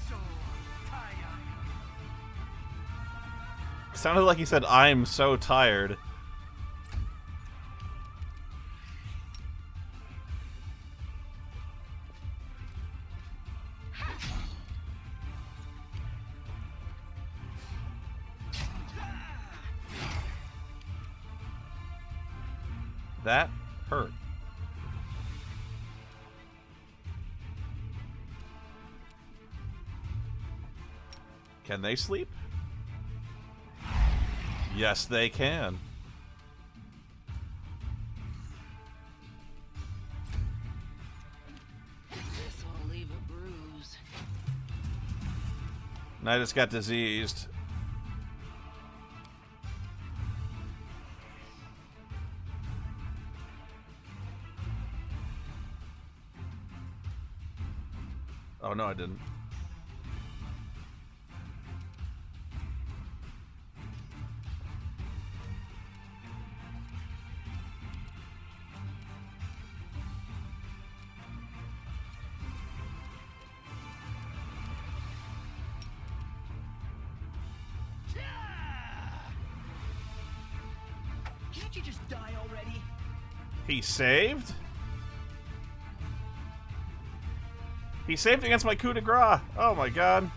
B: So tired.
A: Sounded like he said, "I'm so tired." That hurt. Can they sleep? Yes, they can.
B: This will leave a bruise.
A: And I just got diseased. Oh, no, I didn't.
F: Can't you just die already?
A: He saved? He saved against my coup de grace. Oh my god.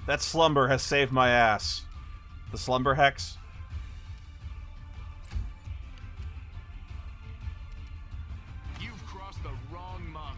A: That slumber has saved my ass. The slumber hex.
I: You've crossed the wrong mongrel.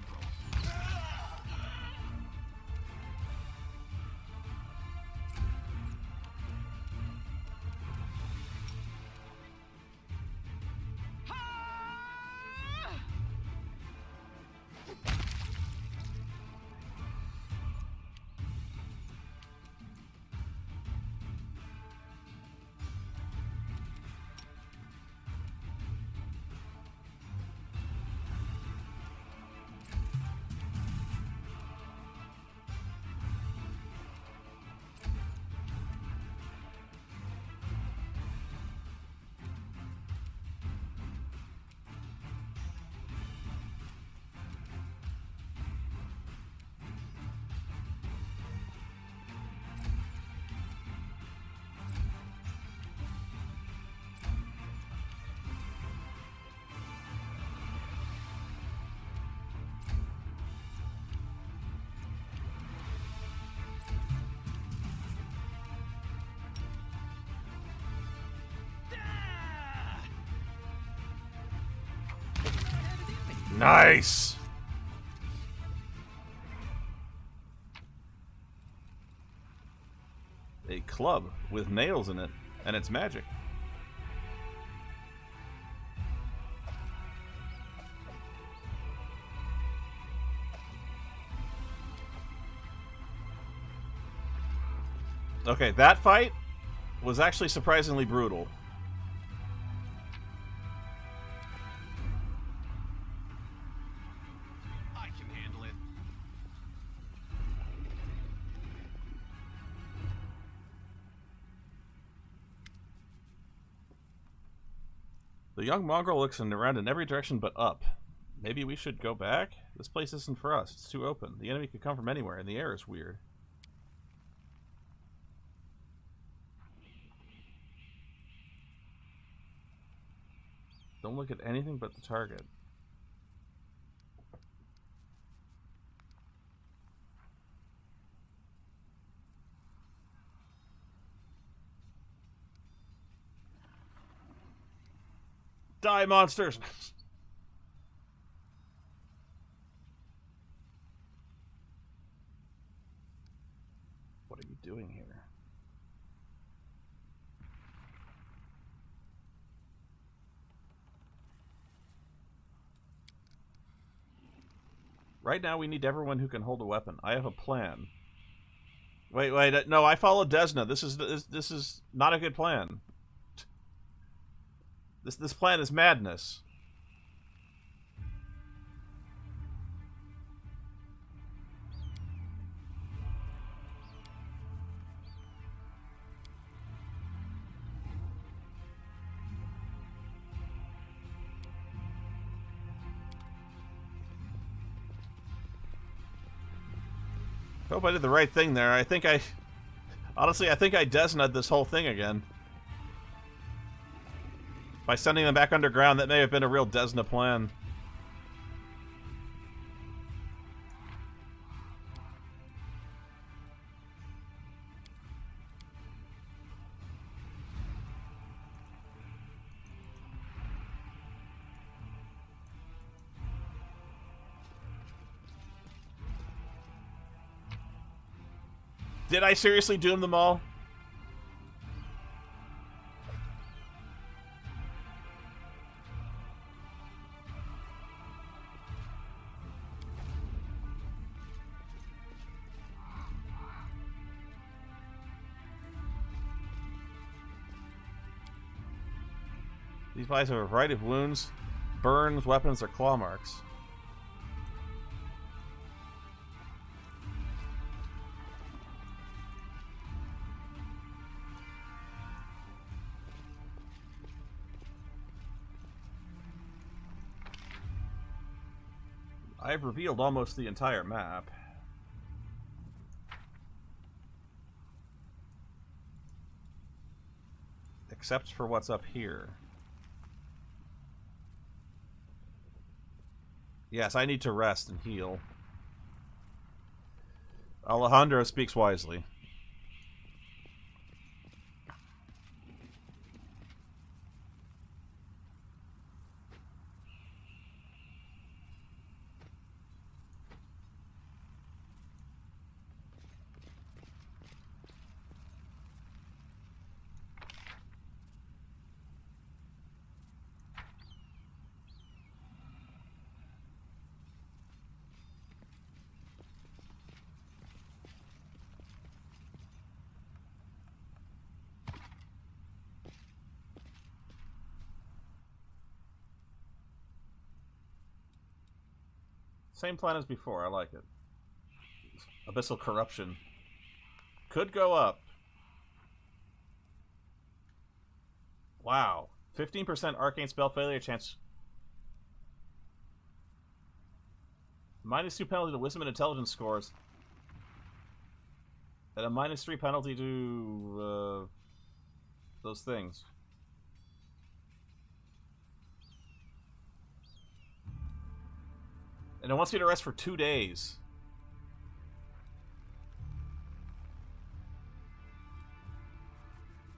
A: Nice! A club with nails in it, and it's magic. Okay, that fight was actually surprisingly brutal.
H: I can handle it.
A: The young mongrel looks around in every direction but up. Maybe we should go back? This place isn't for us. It's too open. The enemy could come from anywhere, and the air is weird. Don't look at anything but the target. Die, monsters! What are you doing here? Right now, we need everyone who can hold a weapon. I have a plan. Wait, no, I follow Desna. This is not a good plan. This plan is madness. Hope I did the right thing there. Honestly, I think I Desna'd this whole thing again. By sending them back underground, that may have been a real Desna plan. Did I seriously doom them all? These bodies have a variety of wounds, burns, weapons, or claw marks. I've revealed almost the entire map. Except for what's up here. Yes, I need to rest and heal. Alejandro speaks wisely. Same plan as before, I like it. Abyssal corruption. Could go up. Wow. 15% arcane spell failure chance. -2 penalty to wisdom and intelligence scores. And a -3 penalty to those things. And it wants me to rest for 2 days.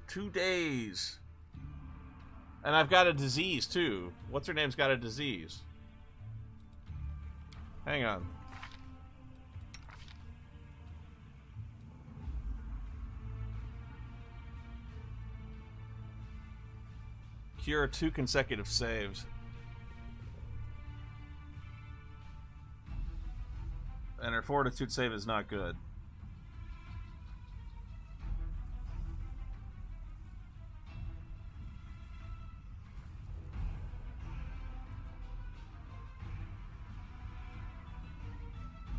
A: Two days. And I've got a disease, too. What's her name's got a disease? Hang on. Cure 2 consecutive saves. And her fortitude save is not good.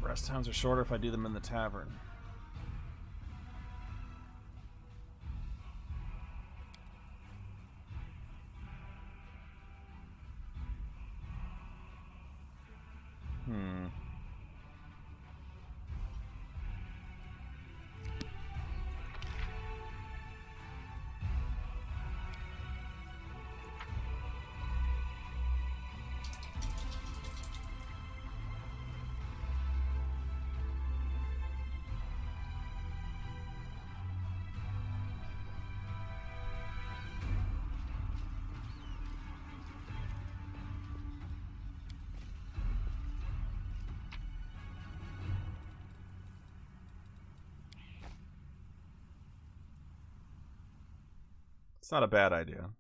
A: Rest times are shorter if I do them in the tavern. It's not a bad idea.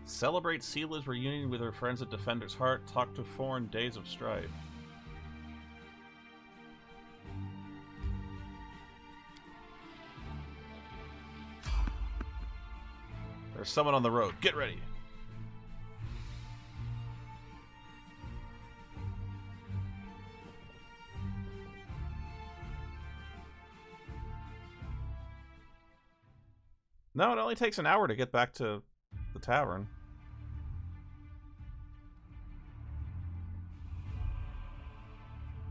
A: Celebrate Sela's reunion with her friends at Defender's Heart. Talk to Foreign Days of Strife. There's someone on the road. Get ready. No, it only takes an hour to get back to the tavern.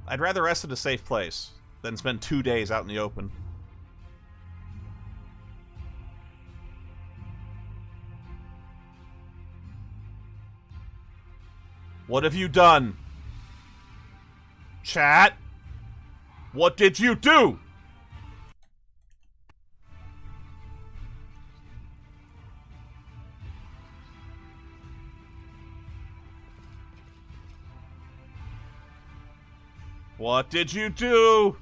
A: I'd rather rest at a safe place than spend 2 days out in the open. What have you done? Chat? What did you do? What did you do?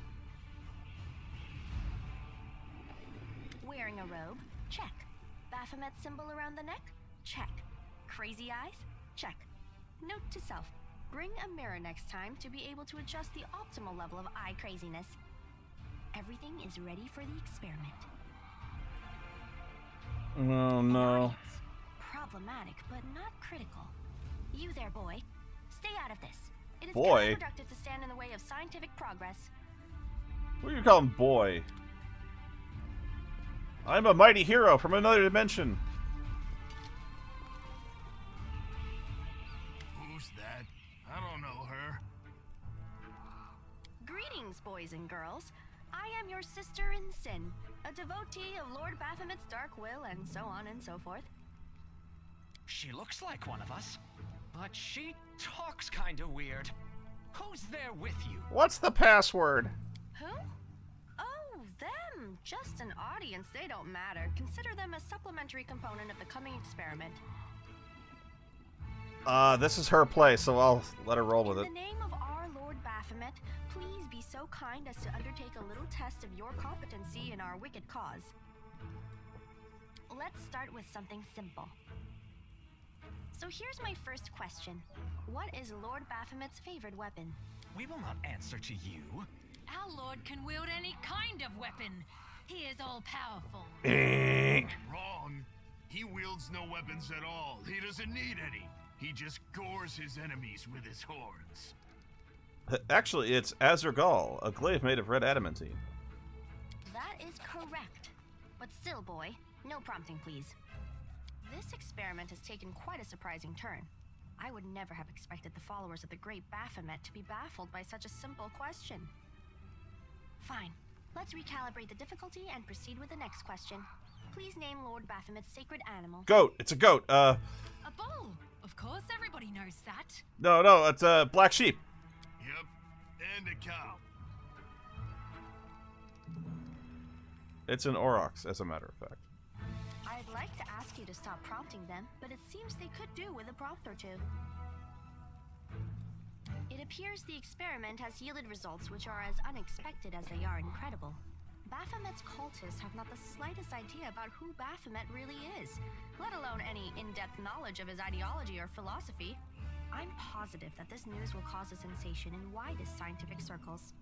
E: Wearing a robe? Check.
J: Baphomet symbol around the neck? Check. Crazy eyes? Check. Note to self. Bring a mirror next time to be able to adjust the optimal level of eye craziness. Everything is ready for the experiment.
A: Oh no.
J: Audience. Problematic, but not critical. You there, boy. Stay out of this. It is
A: Boy?
J: counterproductive to stand in the way of scientific progress.
A: What do you call him, boy? I'm a mighty hero from another dimension.
C: Who's that? I don't know her.
J: Greetings, boys and girls. I am your sister in sin, a devotee of Lord Baphomet's dark will, and so on and so forth.
D: She looks like one of us, but she talks kinda weird. Who's there with you?
A: What's the password?
J: Who? Oh, them. Just an audience. They don't matter. Consider them a supplementary component of the coming experiment.
A: This is her play, so I'll let her roll with it.
J: In the name of our Lord Baphomet, please be so kind as to undertake a little test of your competency in our wicked cause. Let's start with something simple. So here's my first question. What is Lord Baphomet's favorite weapon?
D: We will not answer to you.
G: Our lord can wield any kind of weapon. He is all-powerful.
C: Wrong. He wields no weapons at all. He doesn't need any. He just gores his enemies with his horns.
A: Actually, it's Azurgal, a glaive made of red adamantine.
J: That is correct. But still, boy, no prompting, please. This experiment has taken quite a surprising turn. I would never have expected the followers of the great Baphomet to be baffled by such a simple question. Fine. Let's recalibrate the difficulty and proceed with the next question. Please name Lord Baphomet's sacred animal.
A: Goat. It's a goat.
G: A bull. Of course, everybody knows that.
A: No, it's a black sheep.
C: Yep, and a cow.
A: It's an aurochs, as a matter of fact.
J: I'd like to ask you to stop prompting them, but it seems they could do with a prompt or two. It appears the experiment has yielded results which are as unexpected as they are incredible. Baphomet's cultists have not the slightest idea about who Baphomet really is, let alone any in-depth knowledge of his ideology or philosophy. I'm positive that this news will cause a sensation in widest scientific circles.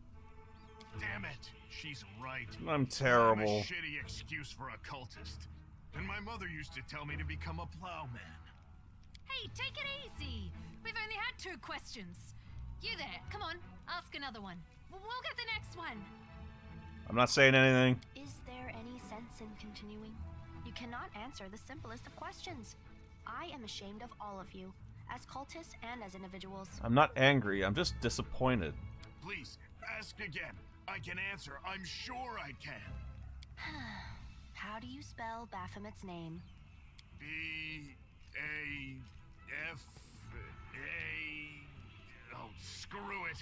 C: Damn it, she's right.
A: I'm terrible.
C: I'm a shitty excuse for a cultist. And my mother used to tell me to become a plowman.
G: Hey, take it easy. We've only had 2 questions. You there, come on, ask another one. We'll get the next one.
A: I'm not saying anything.
J: Is there any sense in continuing? You cannot answer the simplest of questions. I am ashamed of all of you, as cultists and as individuals.
A: I'm not angry. I'm just disappointed.
C: Please, ask again. I can answer. I'm sure I can.
J: How do you spell Baphomet's name?
C: B-A-F-A... Oh, screw it.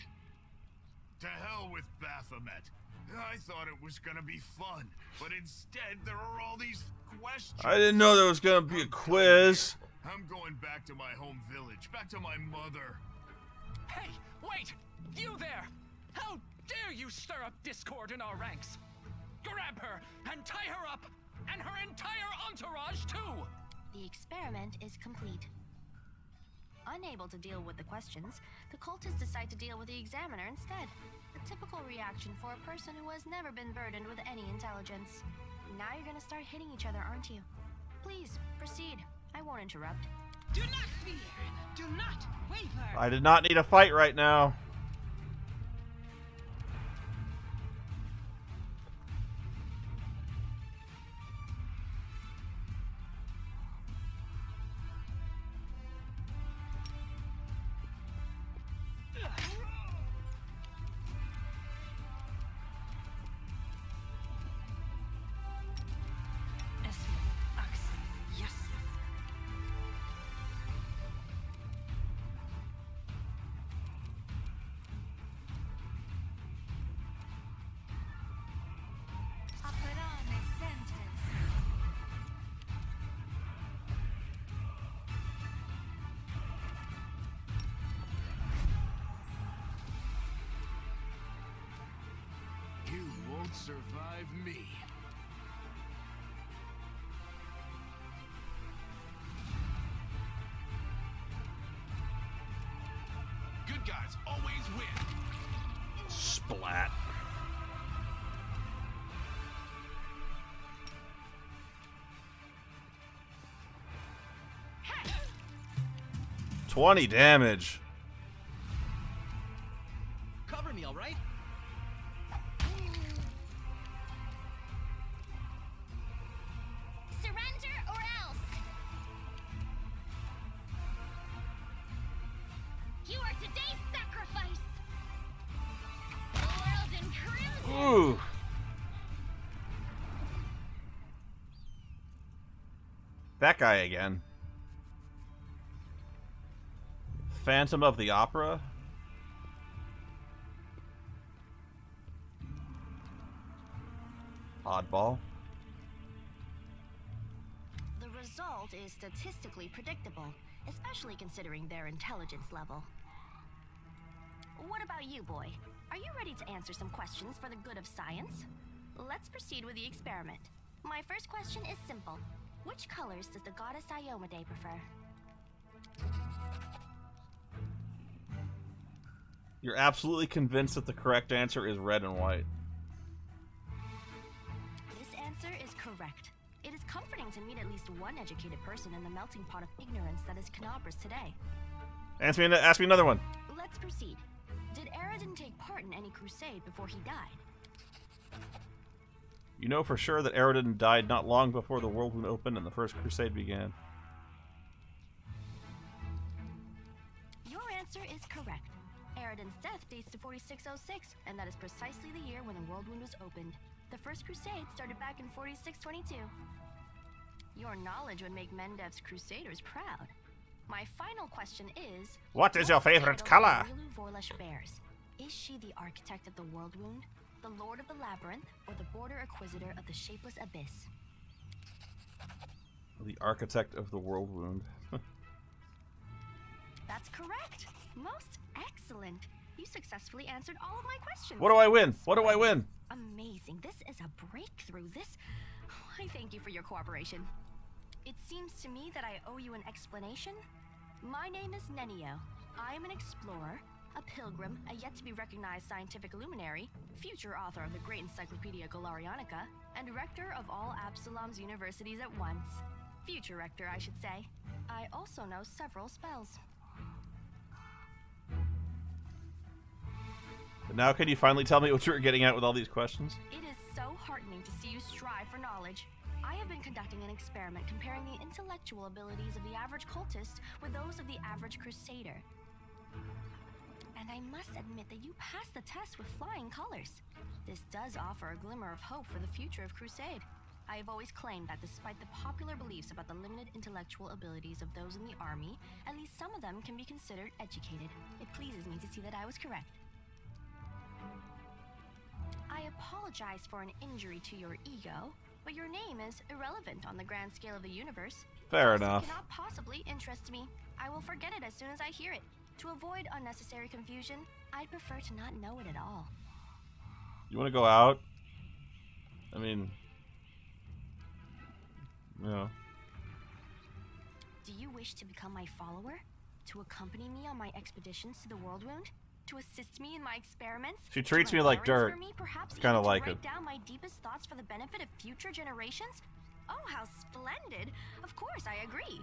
C: To hell with Baphomet. I thought it was gonna be fun, but instead there are all these questions.
A: I didn't know there was gonna be a quiz.
C: I'm going back to my home village, back to my mother.
D: Hey, wait! You there! How dare you stir up discord in our ranks? Grab her and tie her up, and her entire entourage too!
J: The experiment is complete. Unable to deal with the questions, the cultists decide to deal with the examiner instead. A typical reaction for a person who has never been burdened with any intelligence. Now you're gonna start hitting each other, aren't you? Please, proceed. I won't interrupt.
B: Do not fear. Do not waver.
A: I did not need a fight right now.
B: Yes.
G: I'll put on a sentence.
C: You won't survive me.
I: good guys always win.
A: Splat.
G: Hey!
A: 20 damage.
F: Cover me, all right?
E: Surrender or else. You are today's sacrifice. The world in crimson.
A: Ooh. That guy again. Phantom of the Opera. Oddball.
J: The result is statistically predictable, especially considering their intelligence level. What about you, boy? Are you ready to answer some questions for the good of science? Let's proceed with the experiment. My first question is simple. Which colors does the goddess Iomade prefer?
A: You're absolutely convinced that the correct answer is red and white.
J: This answer is correct. It is comforting to meet at least one educated person in the melting pot of ignorance that is Canabras today.
A: Ask me another one.
J: Let's proceed. Did Aradin take part in any crusade before he died?
A: You know for sure that Aradin died not long before the Whirlwind opened and the First Crusade began.
J: Your answer is correct. Aradin's death dates to 4606, and that is precisely the year when the Whirlwind was opened. The First Crusade started back in 4622. Your knowledge would make Mendev's Crusaders proud. My final question is...
A: What is your favorite color?
J: Lilu Vorlesh bears? Is she the architect of the Worldwound, the Lord of the Labyrinth, or the Border Inquisitor of the Shapeless Abyss?
A: The architect of the Worldwound.
J: That's correct. Most excellent. You successfully answered all of my questions.
A: What do I win? What do I win?
J: Amazing. This is a breakthrough. I thank you for your cooperation. It seems to me that I owe you an explanation. My name is Nenio. I am an explorer, a pilgrim, a yet-to-be-recognized scientific luminary, future author of the great Encyclopedia Galarianica, and rector of all Absalom's universities at once. Future rector, I should say. I also know several spells.
A: But now can you finally tell me what you were getting at with all these questions?
J: It is so heartening to see you strive for knowledge. I have been conducting an experiment comparing the intellectual abilities of the average cultist with those of the average crusader. And I must admit that you passed the test with flying colors. This does offer a glimmer of hope for the future of Crusade. I have always claimed that despite the popular beliefs about the limited intellectual abilities of those in the army, at least some of them can be considered educated. It pleases me to see that I was correct. I apologize for an injury to your ego, but your name is irrelevant on the grand scale of the universe.
A: Fair
J: Thus,
A: enough.
J: It cannot possibly interest me. I will forget it as soon as I hear it. To avoid unnecessary confusion, I'd prefer to not know it at all.
A: You want to go out? I mean... Yeah.
J: Do you wish to become my follower? To accompany me on my expeditions to the Worldwound? To assist me in my experiments?
A: She treats
J: To
A: me
J: run
A: like
J: errands
A: dirt.
J: for me, perhaps
A: Kinda
J: even to
A: like
J: write
A: it.
J: down my deepest thoughts for the benefit of future generations? Oh, how splendid! Of course, I agree.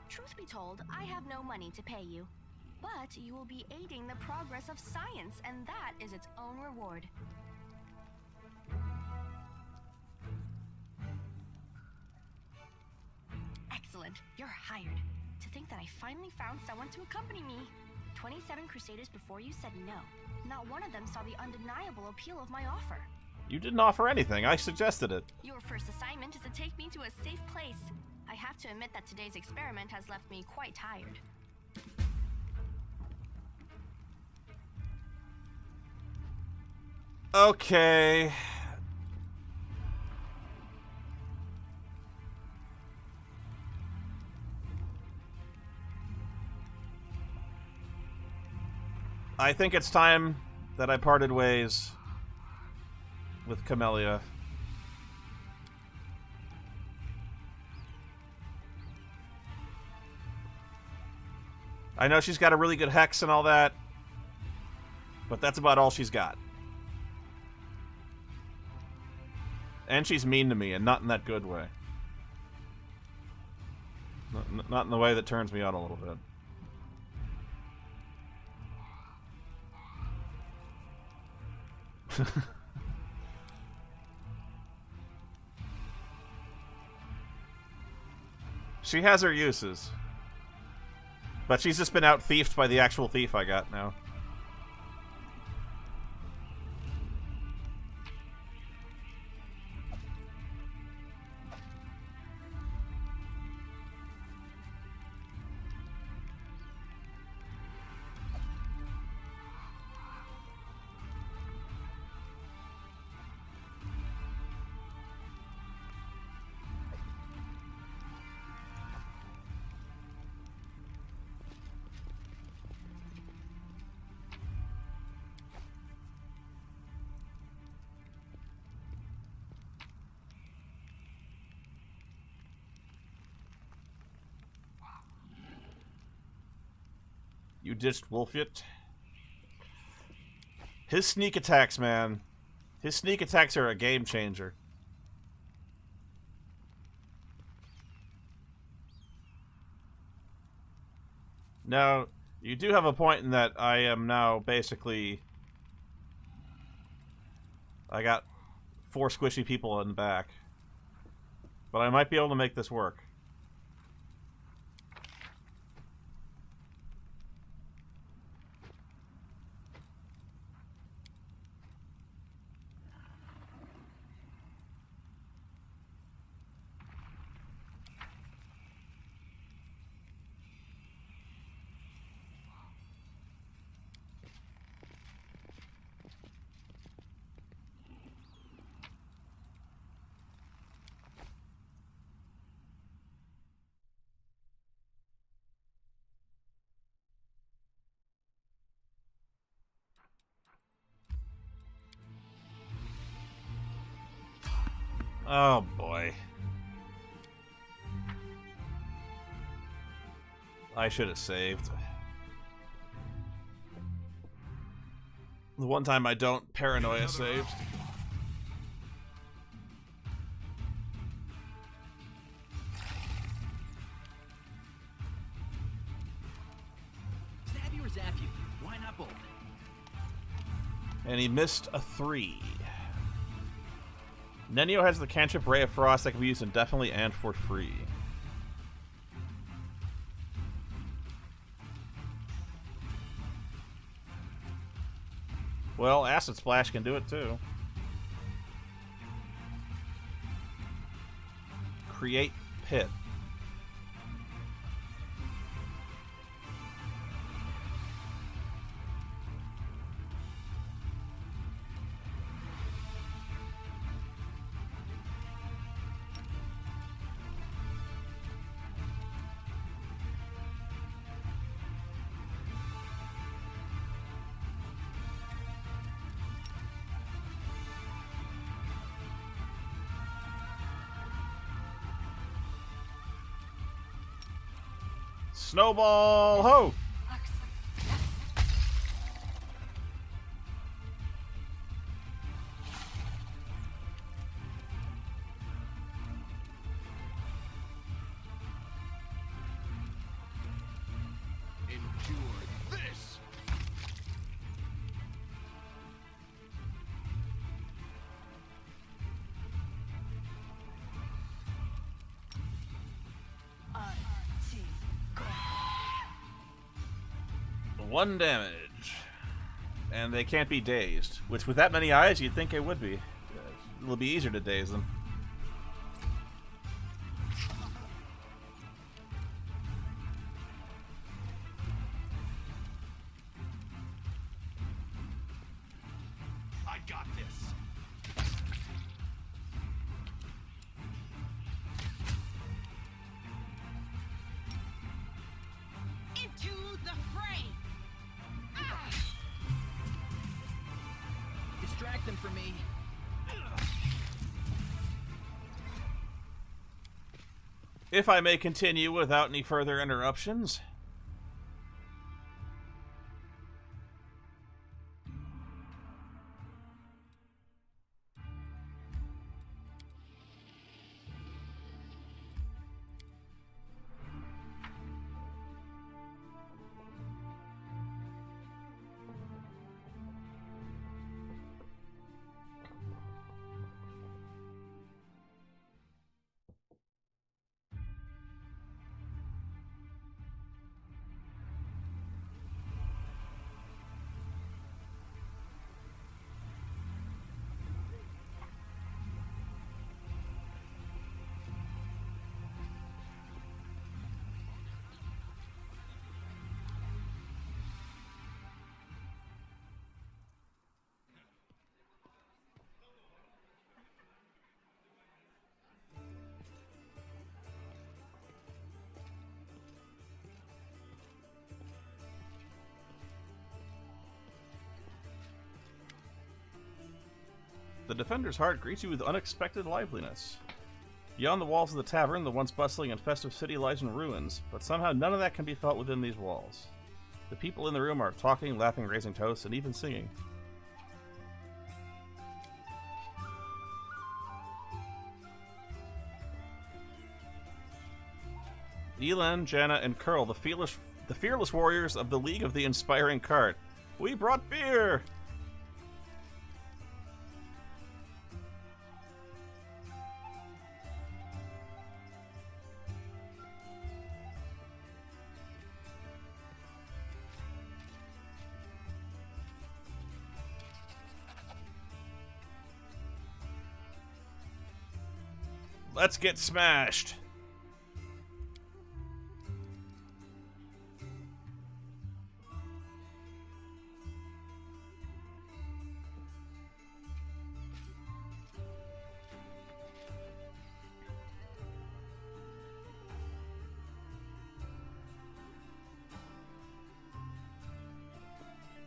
J: Truth be told, I have no money to pay you. But you will be aiding the progress of science, and that is its own reward. Excellent. You're hired. To think that I finally found someone to accompany me. 27 Crusaders before you said no. Not one of them saw the undeniable appeal of my offer.
A: You didn't offer anything. I suggested it.
J: Your first assignment is to take me to a safe place. I have to admit that today's experiment has left me quite tired.
A: Okay. I think it's time that I parted ways with Camellia. I know she's got a really good hex and all that, But that's about all she's got. And she's mean to me, and not in that good way. Not in the way that turns me out a little bit. She has her uses. But she's just been out-thiefed by the actual thief I got now. You ditched Wolfyet. His sneak attacks, man. His sneak attacks are a game changer. Now, you do have a point in that I am now basically... I got 4 squishy people in the back. But I might be able to make this work. Oh, boy. I should have saved. The one time I don't, paranoia saved.
F: Stab you or zap you? Why not both?
A: And he missed a 3. Nenio has the cantrip Ray of Frost that can be used indefinitely and for free. Well, Acid Splash can do it too. Create Pit. Snowball ho!
I: Endure this!
A: One damage. And they can't be dazed. Which, with that many eyes, you'd think it would be. It'll be easier to daze them.
D: I got this.
B: Into the fray!
F: Distract them from me.
A: If I may continue without any further interruptions. The defender's heart greets you with unexpected liveliness. Beyond the walls of the tavern, the once bustling and festive city lies in ruins, but somehow none of that can be felt within these walls. The people in the room are talking, laughing, raising toasts, and even singing. Elan, Janna, and Curl, the fearless warriors of the League of the Inspiring Cart. We brought beer! Let's get smashed!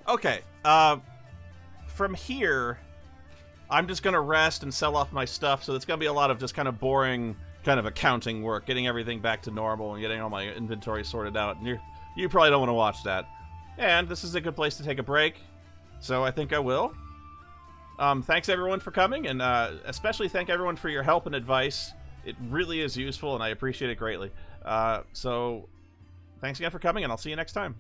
A: Okay, from here, I'm just going to rest and sell off my stuff, so it's going to be a lot of just kind of boring kind of accounting work, getting everything back to normal and getting all my inventory sorted out, and you probably don't want to watch that. And this is a good place to take a break, so I think I will. Thanks everyone for coming, and especially thank everyone for your help and advice. It really is useful, and I appreciate it greatly. So, thanks again for coming, and I'll see you next time.